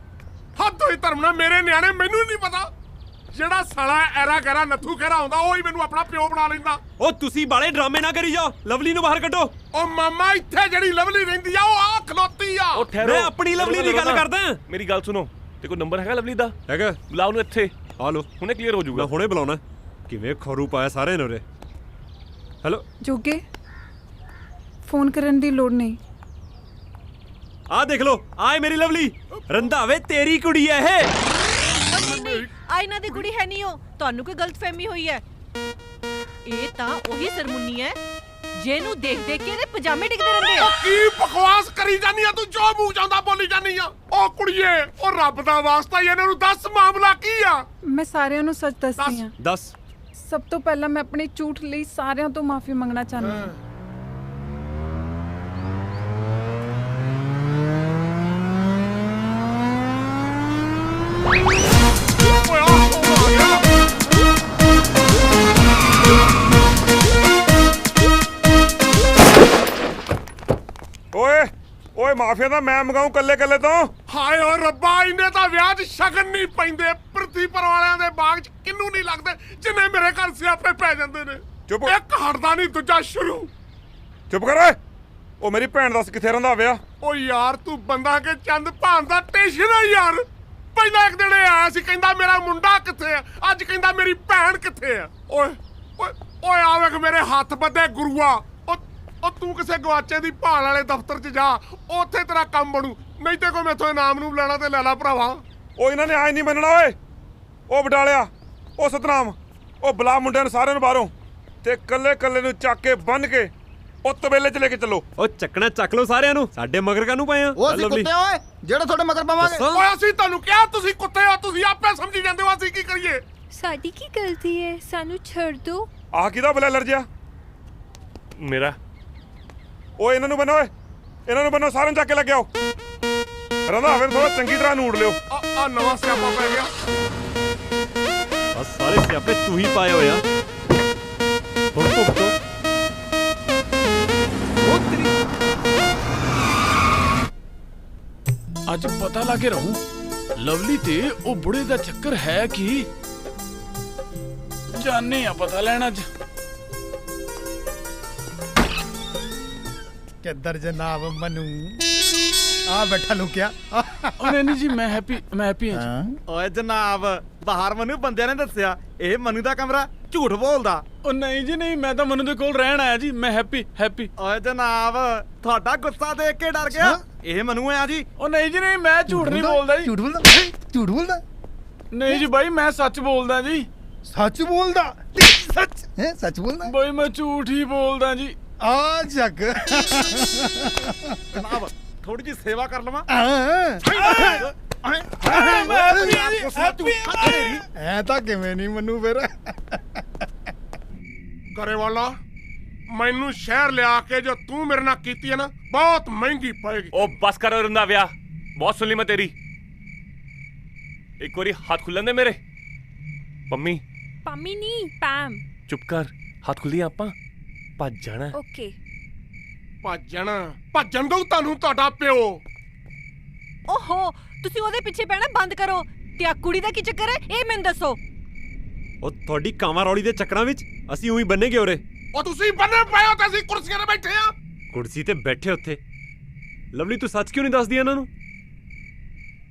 ਹੱਦ ਹੋਈ ਧਰਮਨਾ। ਮੇਰੇ ਨਿਆਣੇ ਮੈਨੂੰ ਨਹੀਂ ਪਤਾ। ਜਿਹੜਾ ਸਾਲਾ ਐਰਾ ਗੈਰਾ ਨੱਥੂ ਖਹਿਰਾ ਹੁੰਦਾ ਉਹ ਹੀ ਮੈਨੂੰ ਆਪਣਾ ਪਿਓ ਬਣਾ ਲੈਂਦਾ। ਉਹ ਤੁਸੀਂ ਬਾਲੇ ਡਰਾਮੇ ਨਾ ਕਰੀ ਜਾਓ, ਲਵਲੀ ਨੂੰ ਬਾਹਰ ਕੱਢੋ। ਉਹ ਮਾਮਾ ਇੱਥੇ ਜਿਹੜੀ ਲਵਲੀ ਰਹਿੰਦੀ ਆ ਉਹ ਆ ਖਲੋਤੀ ਆ। ਉਹ ਠਹਿਰੋ, ਮੈਂ ਆਪਣੀ ਲਵਲੀ ਦੀ ਗੱਲ ਕਰਦਾ। ਮੇਰੀ ਗੱਲ ਸੁਣੋ, ਤੇ ਕੋਈ ਨੰਬਰ ਹੈਗਾ ਲਵਲੀ ਦਾ? ਹੈਗਾ। ਬੁਲਾਓ ਨੂੰ ਇੱਥੇ। ਆ ਲੋ, ਹੁਣੇ ਕਲੀਅਰ ਹੋ ਜਾਊਗਾ। ਮੈਂ ਹੁਣੇ ਬੁਲਾਉਣਾ। ਕਿਵੇਂ ਖਰੂ ਪਾਇਆ ਸਾਰਿਆਂ ਨੇ ਉਰੇ। ਹੈਲੋ ਜੋਗੇ, ਫੋਨ ਕਰਨ ਦੀ ਲੋੜ ਨਹੀਂ। ਆਹ ਦੇਖ ਲੋ, ਆਏ ਮੇਰੀ ਲਵਲੀ। ਰੰਧਾਵੇ ਤੇਰੀ ਕੁੜੀ ਐ ਇਹ। ਆ ਇਹਨਾਂ ਦੀ ਕੁੜੀ ਹੈ ਨਹੀਂ ਉਹ, ਤੁਹਾਨੂੰ ਕੋਈ ਗਲਤਫਹਿਮੀ ਹੋਈ ਹੈ। ਇਹ ਤਾਂ ਉਹੀ ਸਰਮੁੰਨੀ ਹੈ ਜਿਹਨੂੰ ਦੇਖ ਦੇਖ ਕੇ ਇਹਦੇ ਪਜਾਮੇ ਡਿੱਗਦੇ ਰਹਿੰਦੇ ਆ। ਕੀ ਬਕਵਾਸ ਕਰੀ ਜਾਨੀ ਆ ਤੂੰ? ਜੋ ਮੂੰਹ ਜਾਂਦਾ ਬੋਲੀ ਜਾਨੀ ਆ। ਉਹ ਕੁੜੀਏ, ਉਹ ਰੱਬ ਦਾ ਵਾਸਤਾ ਹੀ ਇਹਨਾਂ ਨੂੰ ਦੱਸ ਮਾਮਲਾ ਕੀ ਆ। ਮੈਂ ਸਾਰਿਆਂ ਨੂੰ ਸੱਚ ਦੱਸਦੀ ਹਾਂ। ਦੱਸ। ਸਭ ਤੋਂ ਪਹਿਲਾਂ ਮੈਂ ਆਪਣੇ ਝੂਠ ਲਈ ਸਾਰਿਆਂ ਤੋਂ ਮਾਫੀ ਮੰਗਣਾ ਚਾਹੁੰਦੀ ਹਾਂ। ਓਏ ਮਾਫੀਆ ਤਾਂ ਮੈਂ ਮੰਗਾਉਂ ਕੱਲੇ ਤੋਂ। ਹਾਏ ਓ ਰੱਬਾ, ਇਹਨੇ ਤਾਂ ਵਿਆਹ 'ਚ ਸ਼ਗਨ ਨਹੀਂ ਪੈਂਦੇ। ਪ੍ਰਿਥੀਪੁਰ ਵਾਲਿਆਂ ਦੇ ਬਾਗ 'ਚ ਕਿੰਨੂੰ ਨਹੀਂ ਲੱਗਦੇ ਜਿੰਨੇ ਮੇਰੇ ਘਰ ਸਿਆਪੇ ਪੈ ਜਾਂਦੇ ਨੇ। ਚੁੱਪ। ਇੱਕ ਹਟਦਾ ਨਹੀਂ ਦੂਜਾ ਸ਼ੁਰੂ। ਚੁੱਪ ਕਰ ਓਏ। ਉਹ ਮੇਰੀ ਭੈਣ ਦੱਸ ਕਿੱਥੇ ਰਹਿੰਦਾ ਵਿਆਹ? ਓ ਯਾਰ ਤੂੰ ਬੰਦਾ ਕਿ ਚੰਦ ਭਾਨ ਦਾ ਟੈਸ਼ਨ ਆ ਯਾਰ। ਪਹਿਲਾਂ ਇੱਕ ਦਿਨ ਇਹ ਆਇਆ ਸੀ ਕਹਿੰਦਾ ਮੇਰਾ ਮੁੰਡਾ ਕਿੱਥੇ ਆ, ਅੱਜ ਕਹਿੰਦਾ ਮੇਰੀ ਭੈਣ ਕਿੱਥੇ ਆ। ਓਏ ਓਏ ਓਏ ਆ ਵੇਖ ਮੇਰੇ ਹੱਥ ਬੱਧੇ ਗੁਰੂਆ। ਉਹ ਤੂੰ ਕਿਸੇ ਗਵਾਚੇ ਦੀ ਭਾਲ ਵਾਲੇ ਦਫ਼ਤਰ 'ਚ ਜਾ, ਉੱਥੇ ਤੇਰਾ ਕੰਮ ਬਣੂ। ਨਹੀਂ ਤੇ ਕੋਈ ਮੈਥੋਂ ਇਨਾਮ ਨੂੰ ਲੈਣਾ ਤੇ ਲੈ ਲਾ ਭਰਾਵਾ। ਉਹ ਇਹਨਾਂ ਨੇ ਆਏ ਨਹੀਂ ਮੰਨਣਾ ਓਏ। ਉਹ ਬਟਾਲਿਆ, ਉਹ ਸਤਨਾਮ, ਉਹ ਬੁਲਾ ਮੁੰਡਿਆਂ ਨੂੰ ਸਾਰਿਆਂ ਨੂੰ ਬਾਹਰੋਂ ਤੇ ਕੱਲੇ ਨੂੰ ਚੱਕ ਕੇ ਬੰਨ ਕੇ ਉਹ ਤਬੇਲੇ 'ਚ ਲੈ ਕੇ ਚੱਲੋ। ਉਹ ਚੱਕਣਾ ਚੱਕ ਲਓ ਸਾਰਿਆਂ ਨੂੰ, ਸਾਡੇ ਮਗਰ ਕਾਹਨੂੰ ਪਏ ਆ? ਉਹ ਅਸੀਂ ਕੁੱਤੇ ਓਏ ਜਿਹੜੇ ਤੁਹਾਡੇ ਮਗਰ ਪਾਵਾਂਗੇ। ਓਏ ਅਸੀਂ ਤੁਹਾਨੂੰ ਕਿਹਾ ਤੁਸੀਂ ਕੁੱਤੇ ਹੋ, ਤੁਸੀਂ ਆਪੇ ਸਮਝੀ ਜਾਂਦੇ ਹੋ। ਅਸੀਂ ਕੀ ਕਰੀਏ? ਸਾਡੀ ਕੀ ਗਲਤੀ ਹੈ? ਸਾਨੂੰ ਛੱਡ ਦਿਓ। ਆਹ ਕਿਹਦਾ ਬਲੈਲਰ ਜਿਹਾ? ਮੇਰਾ। ਓਏ ਇਹਨਾਂ ਨੂੰ ਬੰਨੋ, ਓਏ ਇਹਨਾਂ ਨੂੰ ਬੰਨੋ, ਸਾਰਿਆਂ ਨੂੰ ਚੱਕ ਕੇ ਲੱਗਿਆ। ਰੰਧਾਵੇ ਥੋੜਾ ਚੰਗੀ ਤਰ੍ਹਾਂ ਨੂੜ ਲਿਓ। ਆ ਨਵਾਂ ਸਿਆਪਾ ਪੈ ਗਿਆ। ਆ ਸਾਰੇ ਸਿਆਪੇ ਤੂੰ ਹੀ ਪਾਏ ਹੋਏ ਆ। ਹੁਣ ਭੁਗਤੋ। ਅੱਜ ਪਤਾ ਲਾ ਕੇ ਰਹੂੰ ਲਵਲੀ ਤੇ ਉਹ ਬੁੜੇ ਦਾ ਚੱਕਰ ਹੈ ਕੀ। ਜਾਣੇ ਆ ਪਤਾ ਲੈਣ ਅੱਜ। ਕਿੱਧਰ ਜਨਾਬ ਮਨੂ ਆ ਬੈਠਾ ਲੁਕਿਆ। ਨਹੀਂ ਜੀ ਮੈਂ ਹੈਪੀ ਹਾਂ। ਓਏ ਜਨਾਬ, ਬਾਹਰ ਮਨੂ ਬੰਦਿਆਂ ਨੇ ਦੱਸਿਆ ਇਹ ਮਨੂ ਦਾ ਕਮਰਾ। ਝੂਠ ਬੋਲਦਾ। ਉਹ ਨਹੀਂ ਜੀ ਨਹੀਂ, ਮੈਂ ਤਾਂ ਮਨੂ ਦੇ ਕੋਲ ਰਹਿਣ ਆਇਆ ਜੀ। ਮੈਂ ਹੈਪੀ। ਓਏ ਜਨਾਬ, ਤੁਹਾਡਾ ਗੁੱਸਾ ਦੇਖ ਕੇ ਡਰ ਗਿਆ। ਇਹ ਮਨੂ ਆ ਜੀ। ਉਹ ਨਹੀਂ ਜੀ ਨਹੀਂ, ਮੈਂ ਝੂਠ ਨਹੀਂ ਬੋਲਦਾ ਜੀ। ਝੂਠ ਬੋਲਦਾ? ਨਹੀਂ ਜੀ ਬਾਈ, ਮੈਂ ਸੱਚ ਬੋਲਦਾ ਜੀ। ਸੱਚ ਬੋਲਦਾ? ਸੱਚ ਹੈ? ਸੱਚ ਬੋਲਦਾ ਬਾਈ, ਮੈਂ ਝੂਠ ਹੀ ਬੋਲਦਾ ਜੀ। ਆ ਜੱਗ ਜਨਾਬ ਥੋੜੀ ਜਿਹੀ ਸੇਵਾ ਕਰ ਲਵਾਂ। ਐ ਤਾਂ ਕਿਵੇਂ ਨਹੀਂ ਮਨੂ ਫਿਰ। ਕਰੇ ਵਾਲਾ, ਮੈਨੂੰ ਸ਼ਹਿਰ ਲਿਆ ਕੇ ਜੋ ਤੂੰ ਮੇਰੇ ਨਾਲ ਕੀਤੀ ਹੈ ਨਾ, ਬਹੁਤ ਮਹਿੰਗੀ ਪਏਗੀ। ਉਹ ਬਸ ਕਰੋ ਰੰਧਾਵਿਆ, ਬਹੁਤ ਸੁਣ ਲਈ ਮੈਂ ਤੇਰੀ। ਇੱਕ ਵਾਰੀ ਹੱਥ ਖੁੱਲਣ ਦੇ ਮੇਰੇ। ਪੰਮੀ ਨਹੀਂ ਪੈਮ। ਚੁੱਪ ਕਰ, ਹੱਥ ਖੁੱਲੀਆਂ ਆਪਾਂ ਭੱਜ ਜਾਣਾ। ਓਕੇ। ਭੱਜਣ ਦਊ ਤੁਹਾਨੂੰ ਤੁਹਾਡਾ ਪਿਓ। ਓਹੋ, ਤੁਸੀਂ ਉਹਦੇ ਪਿੱਛੇ ਪੈਣਾ ਬੰਦ ਕਰੋ। ਤੇ ਆ ਕੁੜੀ ਦਾ ਕੀ ਚੱਕਰ ਹੈ ਇਹ ਮੈਨੂੰ ਦੱਸੋ। ਉਹ ਤੁਹਾਡੀ ਕਾਂਵਾਂ ਰੌਲੀ ਦੇ ਚੱਕਰਾਂ ਵਿੱਚ ਅਸੀਂ ਉਹੀ ਬੰਨੇ ਗਏ ਉਰੇ। ਉਹ ਤੁਸੀਂ ਬੰਨੇ ਪਏ ਹੋ ਤੇ ਅਸੀਂ ਕੁਰਸੀਆਂ 'ਤੇ ਬੈਠੇ ਆ। ਕੁਰਸੀ ਤੇ ਬੈਠੇ ਉੱਥੇ। ਲਵਲੀ ਤੂੰ ਸੱਚ ਕਿਉਂ ਨਹੀਂ ਦੱਸਦੀ ਇਹਨਾਂ ਨੂੰ?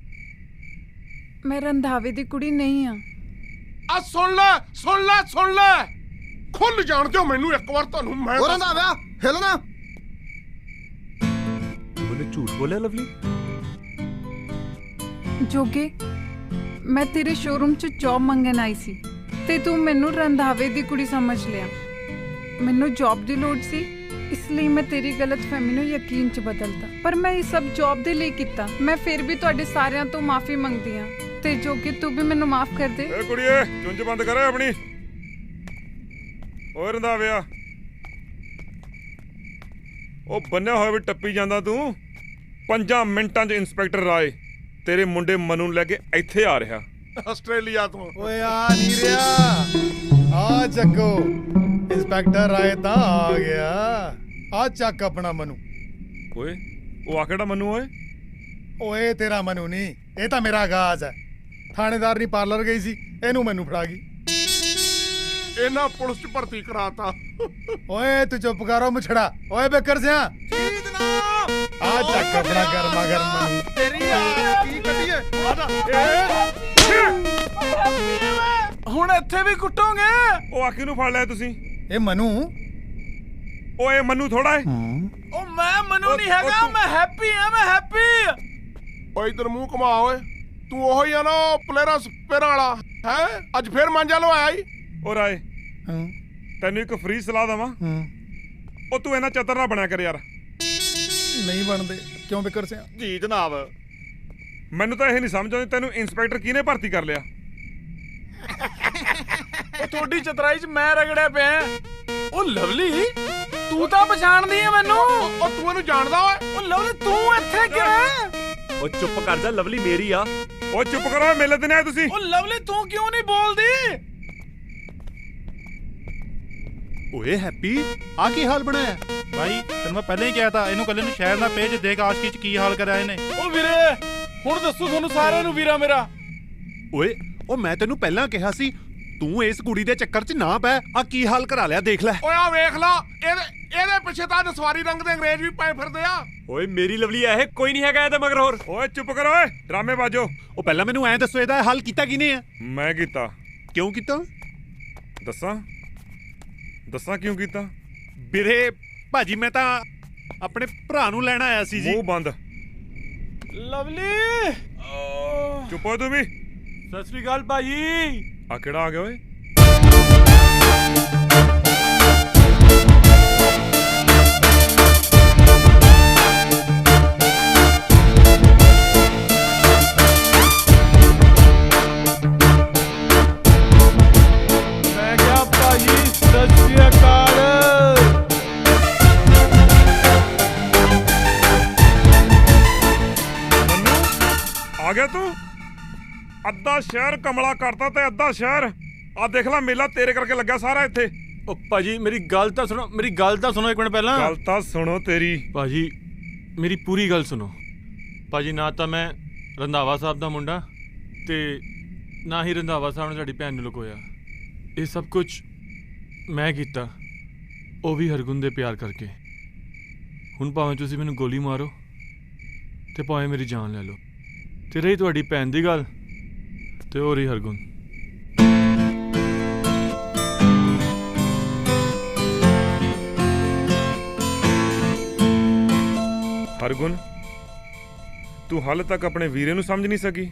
ਮੈਂ ਰੰਧਾਵੇ ਦੀ ਕੁੜੀ ਨਹੀਂ ਆ। ਆ ਸੁਣ ਲੈ ਸੁਣ ਲੈ ਸੁਣ ਲੈ, ਖੁੱਲ ਜਾਣ ਦਿਓ ਮੈਨੂੰ ਇੱਕ ਵਾਰ ਤੁਹਾਨੂੰ। ਮੈਂ ਉਹ ਰੰਧਾਵਾ ਹਿੱਲ ਨਾ। ਤੂੰ ਮੈਨੂੰ ਝੂਠ ਬੋਲਿਆ ਲਵਲੀ? ਜੋਗੇ, ਮੈਂ ਤੇਰੇ ਸ਼ੋਰੂਮ 'ਚ ਜੌਬ ਮੰਗਣ ਆਈ ਸੀ ਤੇ ਤੂੰ ਮੈਨੂੰ ਰੰਧਾਵੇ ਦੀ ਕੁੜੀ ਸਮਝ ਲਿਆ। ਮੈਨੂੰ ਜੌਬ ਦੀ ਲੋੜ ਸੀ, ਇਸ ਲਈ ਮੈਂ ਤੇਰੀ ਗਲਤਫਹਿਮੀ ਨੂੰ ਯਕੀਨ 'ਚ ਬਦਲਤਾ। ਪਰ ਮੈਂ ਇਹ ਸਭ ਜੌਬ ਦੇ ਲਈ ਕੀਤਾ। ਮੈਂ ਫਿਰ ਵੀ ਤੁਹਾਡੇ ਸਾਰਿਆਂ ਤੋਂ ਮਾਫੀ ਮੰਗਦੀ ਹਾਂ ਤੇ ਜੋਗੇ ਤੂੰ ਵੀ ਮੈਨੂੰ ਮਾਫ ਕਰ ਦੇ। ਏ ਕੁੜੀਏ ਚੁੰਝ ਬੰਦ ਕਰ ਆਪਣੀ। ਓਏ ਰੰਧਾਵਿਆ, ਉਹ ਬੰਨਿਆ ਹੋਇਆ ਵੀ ਟੱਪੀ ਜਾਂਦਾ ਤੂੰ। 5 ਮਿੰਟਾਂ 'ਚ ਇੰਸਪੈਕਟਰ ਰਾਏ ਤੇਰੇ ਮੁੰਡੇ ਮਨੂ ਨੂੰ ਲੈ ਕੇ ਇੱਥੇ ਆ ਰਿਹਾ ਆਸਟ੍ਰੇਲੀਆ ਤੋਂ। ਓਏ ਆ ਨਹੀਂ ਰਿਹਾ, ਆ ਚੱਕੋ ਇੰਸਪੈਕਟਰ ਆਏ ਤਾਂ ਆ ਗਿਆ। ਆ ਚੱਕ ਆਪਣਾ ਮਨੂ। ਓਏ ਉਹ ਆ ਕਿਹੜਾ ਮਨੂ? ਓਏ ਤੇਰਾ ਮਨੂ ਨਹੀਂ, ਇਹ ਤਾਂ ਮੇਰਾ ਗਾਜ ਹੈ। ਥਾਣੇਦਾਰ ਨਹੀਂ ਪਾਰਲਰ ਗਈ ਸੀ, ਇਹਨੂੰ ਮੈਨੂੰ ਫੜਾ ਗਈ। ਇਹਨਾਂ ਪੁਲਿਸ 'ਚ ਭਰਤੀ ਕਰਾਤਾ। ਓਏ ਤੂੰ ਚੁੱਪ ਕਰੋ ਮੁਛੜਾ। ਓਏ ਬੇਕਰ ਸਿਆ ਆ ਚੱਕ ਆਪਣਾ ਗਰਮਾ ਗਰਮ ਮਨੂ। ਤੇਰੀ ਆ ਕੀ ਕੱਢੀਏ? ਹੁਣ ਇੱਥੇ ਵੀ ਕੁੱਟੋਗੇ? ਉਹ ਆਖੀ ਨੂੰ ਫੜ ਲਿਆ ਤੁਸੀਂ? ਇਹ ਮਨੂ। ਓਏ ਮਨੂ ਥੋੜਾ ਹੈ। ਉਹ ਮੈਂ ਮਨੂ ਨਹੀਂ ਹੈਗਾ, ਮੈਂ ਹੈਪੀ ਆ, ਮੈਂ ਹੈਪੀ। ਓਏ ਇਧਰ ਮੂੰਹ ਘੁਮਾ। ਓਏ ਤੂੰ ਉਹੀ ਆ ਨਾ ਪਲੇਰਾ ਸਪੇਰਾਂ ਵਾਲਾ ਹੈ? ਅੱਜ ਫੇਰ ਮਾਂਜਾ ਲਵਾਇਆ ਈ। ਓ ਰਾਏ ਤੈਨੂੰ ਇੱਕ ਫ੍ਰੀ ਸਲਾਹ ਦਵਾਂ। ਉਹ ਤੂੰ ਇਹਨਾਂ ਚਤਰ ਨਾ ਬਣਿਆ ਕਰ ਯਾਰ। ਨਹੀਂ ਬਣਦੇ ਕਿਉਂ ਬਿਕਰ ਸਿਆ? ਜੀ ਜਨਾਬ। ਮੈਨੂੰ ਤਾਂ ਇਹ ਨਹੀਂ ਸਮਝ ਆਉਂਦੀ ਤੈਨੂੰ ਇੰਸਪੈਕਟਰ ਕਿਹਨੇ ਭਰਤੀ ਕਰ ਲਿਆ? ਉਹ ਤੁਹਾਡੀ ਚਤਰਾਈ 'ਚ ਮੈਂ ਰਗੜਿਆ ਪਿਆ। ਉਹ ਲਵਲੀ ਤੂੰ ਤਾਂ ਪਛਾਣਦੀ ਹੈ ਮੈਨੂੰ। ਉਹ ਤੂੰ ਇਹਨੂੰ ਜਾਣਦਾ ਓਏ? ਉਹ ਲਵਲੀ ਤੂੰ ਇੱਥੇ ਕਿਵੇਂ? ਉਹ ਚੁੱਪ ਕਰ ਜਾ, ਲਵਲੀ ਮੇਰੀ ਆ। ਉਹ ਚੁੱਪ ਕਰੋ, ਮੇਲੇ ਤੇ ਨਹੀਂ ਆਏ ਤੁਸੀਂ। ਉਹ ਲਵਲੀ ਤੂੰ ਕਿਉਂ ਨਹੀਂ ਬੋਲਦੀ? ਓਏ ਹੈਪੀ, ਆ ਕੀ ਹਾਲ ਬਣਾਇਆ? ਭਾਈ ਤੈਨੂੰ ਮੈਂ ਪਹਿਲਾਂ ਹੀ ਕਿਹਾ ਤਾ, ਇਹਨੂੰ ਕੱਲੇ ਨੂੰ ਸ਼ਹਿਰ ਦਾ ਪੇਜ ਦੇਖ ਆਸ਼ਕੀ 'ਚ ਕੀ ਹਾਲ ਕਰਿਆ ਇਹਨੇ। ਉਹ ਵੀਰੇ ਹੁਣ ਦੱਸੋ ਤੁਹਾਨੂੰ ਸਾਰਿਆਂ ਨੂੰ ਵੀਰਾ ਮੇਰਾ। ਓਏ ਉਹ ਮੈਂ ਤੈਨੂੰ ਪਹਿਲਾਂ ਕਿਹਾ ਸੀ ਤੂੰ ਇਸ ਕੁੜੀ ਦੇ ਚੱਕਰ 'ਚ ਨਾ ਪੈ। ਆ ਕੀ ਹਾਲ ਕਰਾ ਲਿਆ ਦੇਖ ਲੈ। ਓਏ ਆ ਵੇਖ ਲਾ, ਇਹਦੇ ਪਿੱਛੇ ਤਾਂ ਸਵਾਰੀ ਰੰਗ ਦੇ ਅੰਗਰੇਜ਼ ਵੀ ਪਏ ਫਿਰਦੇ ਆ। ਓਏ ਮੇਰੀ ਲਵਲੀ ਆ ਇਹ, ਕੋਈ ਨਹੀਂ ਹੈਗਾ ਇਹਦੇ ਮਗਰ ਹੋਰ। ਓਏ ਚੁੱਪ ਕਰੋ ਓਏ, ਡਰਾਮੇ ਬਾਜੋ। ਉਹ ਪਹਿਲਾਂ ਮੈਨੂੰ ਐਂ ਦੱਸੋ ਇਹਦਾ ਹੱਲ ਕੀਤਾ ਕਿਨੇ ਆ? ਮੈਂ ਕੀਤਾ। ਕਿਉਂ ਕੀਤਾ? ਦੱਸਾਂ ਕਿਉਂ ਕੀਤਾ? ਵੀਰੇ ਭਾਜੀ ਮੈਂ ਤਾਂ ਆਪਣੇ ਭਰਾ ਨੂੰ ਲੈਣ ਆਇਆ ਸੀ ਜੀ। ਮੂੰਹ ਬੰਦ। ਲਵਲੀ ਚੁੱਪ ਹੋ ਤੂੰ ਵੀ। ਸਤਿ ਸ੍ਰੀ ਅਕਾਲ ਭਾਜੀ। ਆ ਕਿਹੜਾ ਆ ਗਿਆ ਓਏ? ਮੈਂ ਕਿਹਾ ਭਾਜੀ ਸਤਿ ਸ੍ਰੀ ਅਕਾਲ। ਆ ਗਿਆ ਤੂੰ? ਅੱਧਾ ਸ਼ਹਿਰ ਕਮਲਾ ਕਰਤਾ ਤੇ ਅੱਧਾ ਸ਼ਹਿਰ ਆ ਦੇਖ ਲੈ ਮੇਲਾ ਤੇਰੇ ਕਰਕੇ ਲੱਗਾ ਸਾਰਾ ਇੱਥੇ। ਉਹ ਭਾਜੀ ਮੇਰੀ ਗੱਲ ਤਾਂ ਸੁਣੋ, ਮੇਰੀ ਗੱਲ ਤਾਂ ਸੁਣੋ ਇੱਕ ਮਿੰਟ ਪਹਿਲਾਂ। ਗੱਲ ਤਾਂ ਸੁਣੋ ਤੇਰੀ। ਭਾਜੀ ਮੇਰੀ ਪੂਰੀ ਗੱਲ ਸੁਣੋ। ਭਾਜੀ ਨਾ ਤਾਂ ਮੈਂ ਰੰਧਾਵਾ ਸਾਹਿਬ ਦਾ ਮੁੰਡਾ ਤੇ ਨਾ ਹੀ ਰੰਧਾਵਾ ਸਾਹਿਬ ਨੇ ਸਾਡੀ ਭੈਣ ਨੂੰ ਲੁਕੋਇਆ। ਇਹ ਸਭ ਕੁਝ ਮੈਂ ਕੀਤਾ, ਉਹ ਵੀ ਹਰਗੁਣ ਦੇ ਪਿਆਰ ਕਰਕੇ। ਹੁਣ ਭਾਵੇਂ ਤੁਸੀਂ ਮੈਨੂੰ ਗੋਲੀ ਮਾਰੋ ਤੇ ਭਾਵੇਂ ਮੇਰੀ ਜਾਨ ਲੈ ਲਓ। ਤੇ ਰਹੀ ਤੁਹਾਡੀ ਭੈਣ ਦੀ ਗੱਲ ਤੇ ਉਹ ਰਹੀ ਹਰਗੁਣ। ਹਰਗੁਣ ਤੂੰ ਹਾਲੇ ਤੱਕ ਆਪਣੇ ਵੀਰੇ ਨੂੰ ਸਮਝ ਨਹੀਂ ਸਕੀ।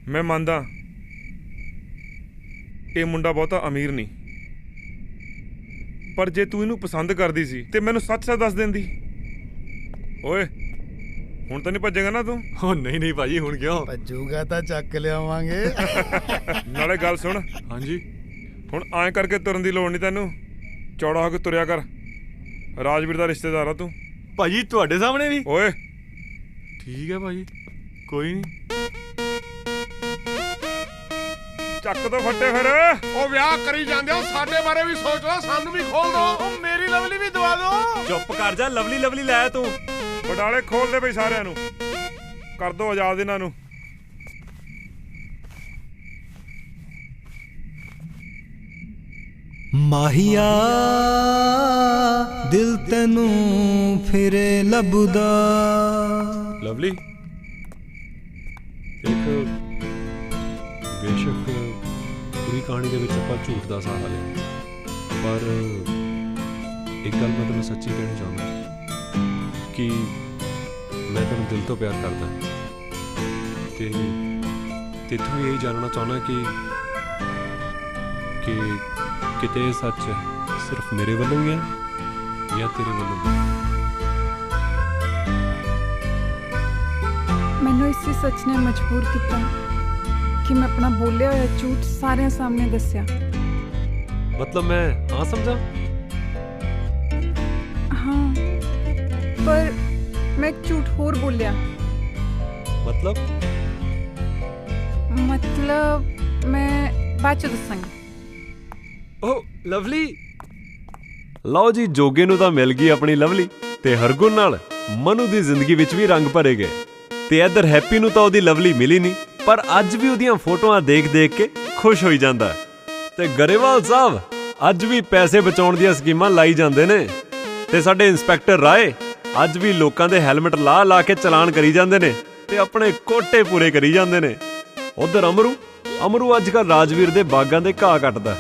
ਮੈਂ ਮੰਨਦਾ ਇਹ ਮੁੰਡਾ ਬਹੁਤਾ ਅਮੀਰ ਨਹੀਂ, ਪਰ ਜੇ ਤੂੰ ਇਹਨੂੰ ਪਸੰਦ ਕਰਦੀ ਸੀ ਤੇ ਮੈਨੂੰ ਸੱਚ ਦੱਸ ਦਿੰਦੀ। ਓਏ ਹੁਣ ਤਾਂ ਨਹੀਂ ਭੱਜੇਗਾ ਨਾ ਤੂੰ? ਉਹ ਨਹੀਂ ਭਾਜੀ ਹੁਣ ਕਿਉਂ ਭੱਜੂਗਾ? ਤਾਂ ਚੱਕ ਲਿਆਵਾਂਗੇ। ਨਾਲੇ ਗੱਲ ਸੁਣ। ਹਾਂਜੀ ਹੁਣ ਐਂ ਕਰਕੇ ਤੁਰਨ ਦੀ ਲੋੜ ਨਹੀਂ ਤੈਨੂੰ, ਚੌੜਾ ਹੋ ਕੇ ਤੁਰਿਆ ਕਰ। ਰਾਜਵੀਰ ਦਾ ਰਿਸ਼ਤੇਦਾਰ ਆ ਤੂੰ। ਭਾਜੀ ਤੁਹਾਡੇ ਸਾਹਮਣੇ ਵੀ? ਓਏ ਠੀਕ ਹੈ ਭਾਜੀ, ਕੋਈ ਨਹੀਂ। ਚੱਕ ਦੋ ਫੱਟੇ ਫਿਰ। ਉਹ ਵਿਆਹ ਕਰੀ ਜਾਂਦੇ ਹੋ, ਸਾਡੇ ਬਾਰੇ ਵੀ ਸੋਚ ਲਓ, ਸਾਨੂੰ ਵੀ ਖੋਲ ਦੋ। ਉਹ ਮੇਰੀ ਲਵਲੀ ਵੀ ਦਵਾ ਦੋ। ਚੁੱਪ ਕਰ ਜਾ, ਲਵਲੀ ਲਵਲੀ ਲੈ ਤੂੰ। ਬਟਾਲੇ ਖੋਲ ਦੇ ਬਈ ਸਾਰਿਆਂ ਨੂੰ, ਕਰ ਦੋ ਆਜ਼ਾਦ ਇਹਨਾਂ ਨੂੰ। ਮਾਹੀਆ ਦਿਲ ਤੈਨੂੰ ਫਿਰੇ ਲੱਭਦਾ। ਲਵਲੀ, ਇੱਕ ਬੇਸ਼ੱਕ ਪੂਰੀ ਕਹਾਣੀ ਦੇ ਵਿੱਚ ਆਪਾਂ ਝੂਠ ਦਾ ਸਹਾਰਾ ਲਿਆ, ਪਰ ਇੱਕ ਗੱਲ ਮੈਂ ਤੈਨੂੰ ਸੱਚੀ ਕਹਿਣੀ ਚਾਹੁੰਦਾ ਕਿ ਮੈਂ ਤੈਨੂੰ ਦਿਲ ਤੋਂ ਪਿਆਰ ਕਰਦਾ ਤੇ ਤੇਥੋਂ ਇਹ ਜਾਣਨਾ ਚਾਹੁੰਦਾ ਕਿ ਕਿਤੇ ਇਹ ਸੱਚ ਸਿਰਫ ਮੇਰੇ ਵੱਲੋਂ ਹੀ ਹੈ ਜਾਂ ਤੇਰੇ ਵੱਲੋਂ ਵੀ। ਮੈਨੂੰ ਇਸੇ ਸੱਚ ਨੇ ਮਜਬੂਰ ਕੀਤਾ ਕਿ ਮੈਂ ਆਪਣਾ ਬੋਲਿਆ ਹੋਇਆ ਝੂਠ ਸਾਰਿਆਂ ਸਾਹਮਣੇ ਦੱਸਿਆ। ਮਤਲਬ ਮੈਂ ਹਾਂ ਸਮਝਾਂ? ਹਾਂ, ਪਰ ਮੈਂ ਇੱਕ ਝੂਠ ਹੋਰ ਬੋਲਿਆ। ਮਤਲਬ ਮੈਂ ਬਾਅਦ ਚ ਦੱਸਾਂਗੀ। ਓ ਲਵਲੀ, ਲਓ ਜੀ, ਜੋਗੇ ਨੂੰ ਤਾਂ ਮਿਲ ਗਈ ਆਪਣੀ ਲਵਲੀ ਤੇ ਹਰਗੁਣ ਨਾਲ ਮਨੂ ਦੀ ਜ਼ਿੰਦਗੀ ਵਿੱਚ ਵੀ ਰੰਗ ਭਰੇ ਗਏ। ਤੇ ਇੱਧਰ ਹੈਪੀ ਨੂੰ ਤਾਂ ਉਹਦੀ ਲਵਲੀ ਮਿਲੀ ਨਹੀਂ, ਪਰ ਅੱਜ ਵੀ ਉਹਦੀਆਂ ਫੋਟੋਆਂ ਦੇਖ-ਦੇਖ ਕੇ ਖੁਸ਼ ਹੋਈ ਜਾਂਦਾ। ਤੇ ਗਰੇਵਾਲ ਸਾਹਿਬ ਅੱਜ ਵੀ ਪੈਸੇ ਬਚਾਉਣ ਦੀਆਂ ਸਕੀਮਾਂ ਲਾਈ ਜਾਂਦੇ ਨੇ ਤੇ ਸਾਡੇ ਇੰਸਪੈਕਟਰ ਰਾਏ ਅੱਜ ਵੀ ਲੋਕਾਂ ਦੇ ਹੈਲਮਟ ਲਾ ਕੇ ਚਲਾਨ ਕਰੀ ਜਾਂਦੇ ਨੇ ਤੇ ਆਪਣੇ ਕੋਟੇ ਪੂਰੇ ਕਰੀ ਜਾਂਦੇ ਨੇ। ਉਧਰ ਅਮਰੂ ਅੱਜ ਕੱਲ੍ਹ ਰਾਜਵੀਰ ਦੇ ਬਾਗਾਂ ਦੇ ਘਾਹ ਕੱਟਦਾ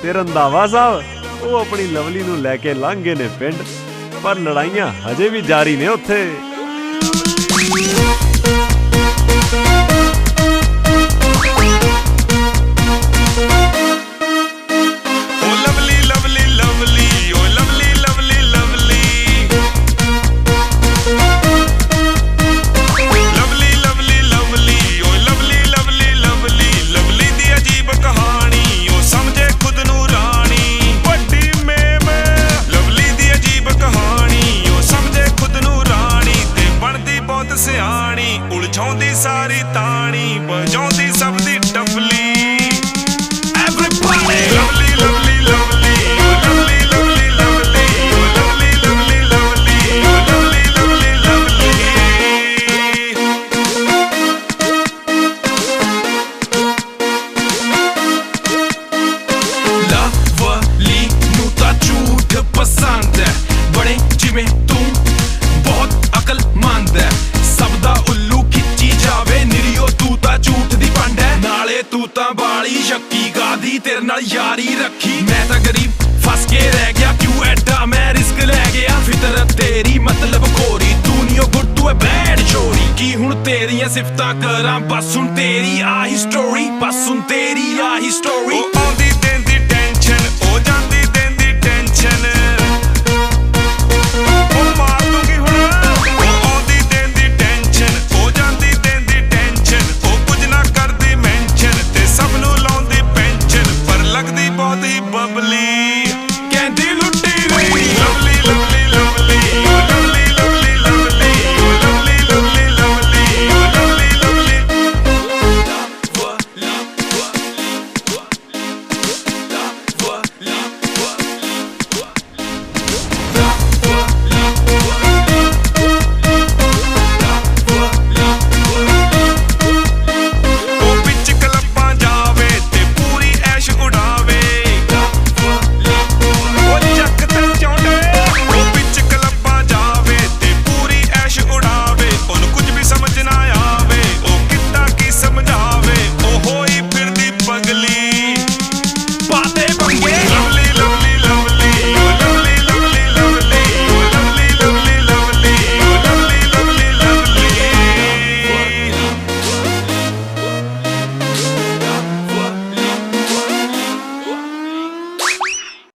ਤੇ ਰੰਧਾਵਾ ਸਾਹਿਬ ਉਹ ਆਪਣੀ ਲਵਲੀ ਨੂੰ ਲੈ ਕੇ ਲੰਘ ਗਏ ਨੇ ਪਿੰਡ, ਪਰ ਲੜਾਈਆਂ ਹਜੇ ਵੀ ਜਾਰੀ ਨੇ ਉੱਥੇ। ਸਿਆਣੀ ਉਲਝਾਉਂਦੀ ਸਾਰੀ ਤਾਣੀ ਵਜਾਉਂਦੀ ਸਭ ਦੀ ਡਫਲੀ। Everybody lovely lovely lovely lovely lovely lovely lovely lovely lovely lovely lovely lovely. Lovely ਨੂੰ ਤਾਂ ਝੂਠ ਪਸੰਦ ਹੈ, ਬੜੇ ਜਿਵੇਂ ਤੂੰ ਬਹੁਤ ਅਕਲਮੰਦ ਹੈ। ਸਭ ਦਾ ਉੱਲੂ ਖਿੱਚੀ ਜਾਵੇ ਨਿਰੀਓ, ਤੂੰ ਤਾਂ ਝੂਠ ਦੀ ਪੰਡ ਹੈ, ਨਾਲੇ ਤੂੰ ਤਾਂ ਬਾਲੀ ਸ਼ੱਕੀ ਗਾਦੀ ਤੇਰੇ ਨਾਲ ਯਾਰੀ ਰੱਖੀ। ਮੈਂ ਤਾਂ ਗਰੀਬ ਫਸ ਕੇ ਰਹਿ ਗਿਆ, ਕਿਉਂ ਐਡਾ ਮੈਂ ਰਿਸਕ ਲੈ ਗਿਆ। ਫਿਤਰਤ ਤੇਰੀ ਮਤਲਬ ਖੋਰੀ, ਤੂੰ ਨੀ ਓ ਗੁੱਡ ਤੂੰ ਐ ਬੈਡ ਚੋਰੀ। ਕੀ ਹੁਣ ਤੇਰੀਆਂ ਸਿਫਤਾਂ ਕਰਾਂ, ਬਸ ਹੁਣ ਤੇਰੀ ਆਹੀ ਸਟੋਰੀ, ਬਸ ਹੁਣ ਤੇਰੀ ਆਹੀ ਸਟੋਰੀ। ਉਹ ਆਉਂਦੀ ਦਿੰਦੀ ਟੈਨਸ਼ਨ, ਉਹ ਜਾਂਦੀ ਦਿੰਦੀ ਟੈਨਸ਼ਨ, ਉਹ ਮਾਰ ਦੂੰਗੀ ਹੁਣ। ਸਭ ਨੂੰ ਲਾਉਂਦੀ ਪੈਨਸ਼ਨ, ਪਰ ਲੱਗਦੀ ਬਹੁਤ ਹੀ ਬਬਲੀ।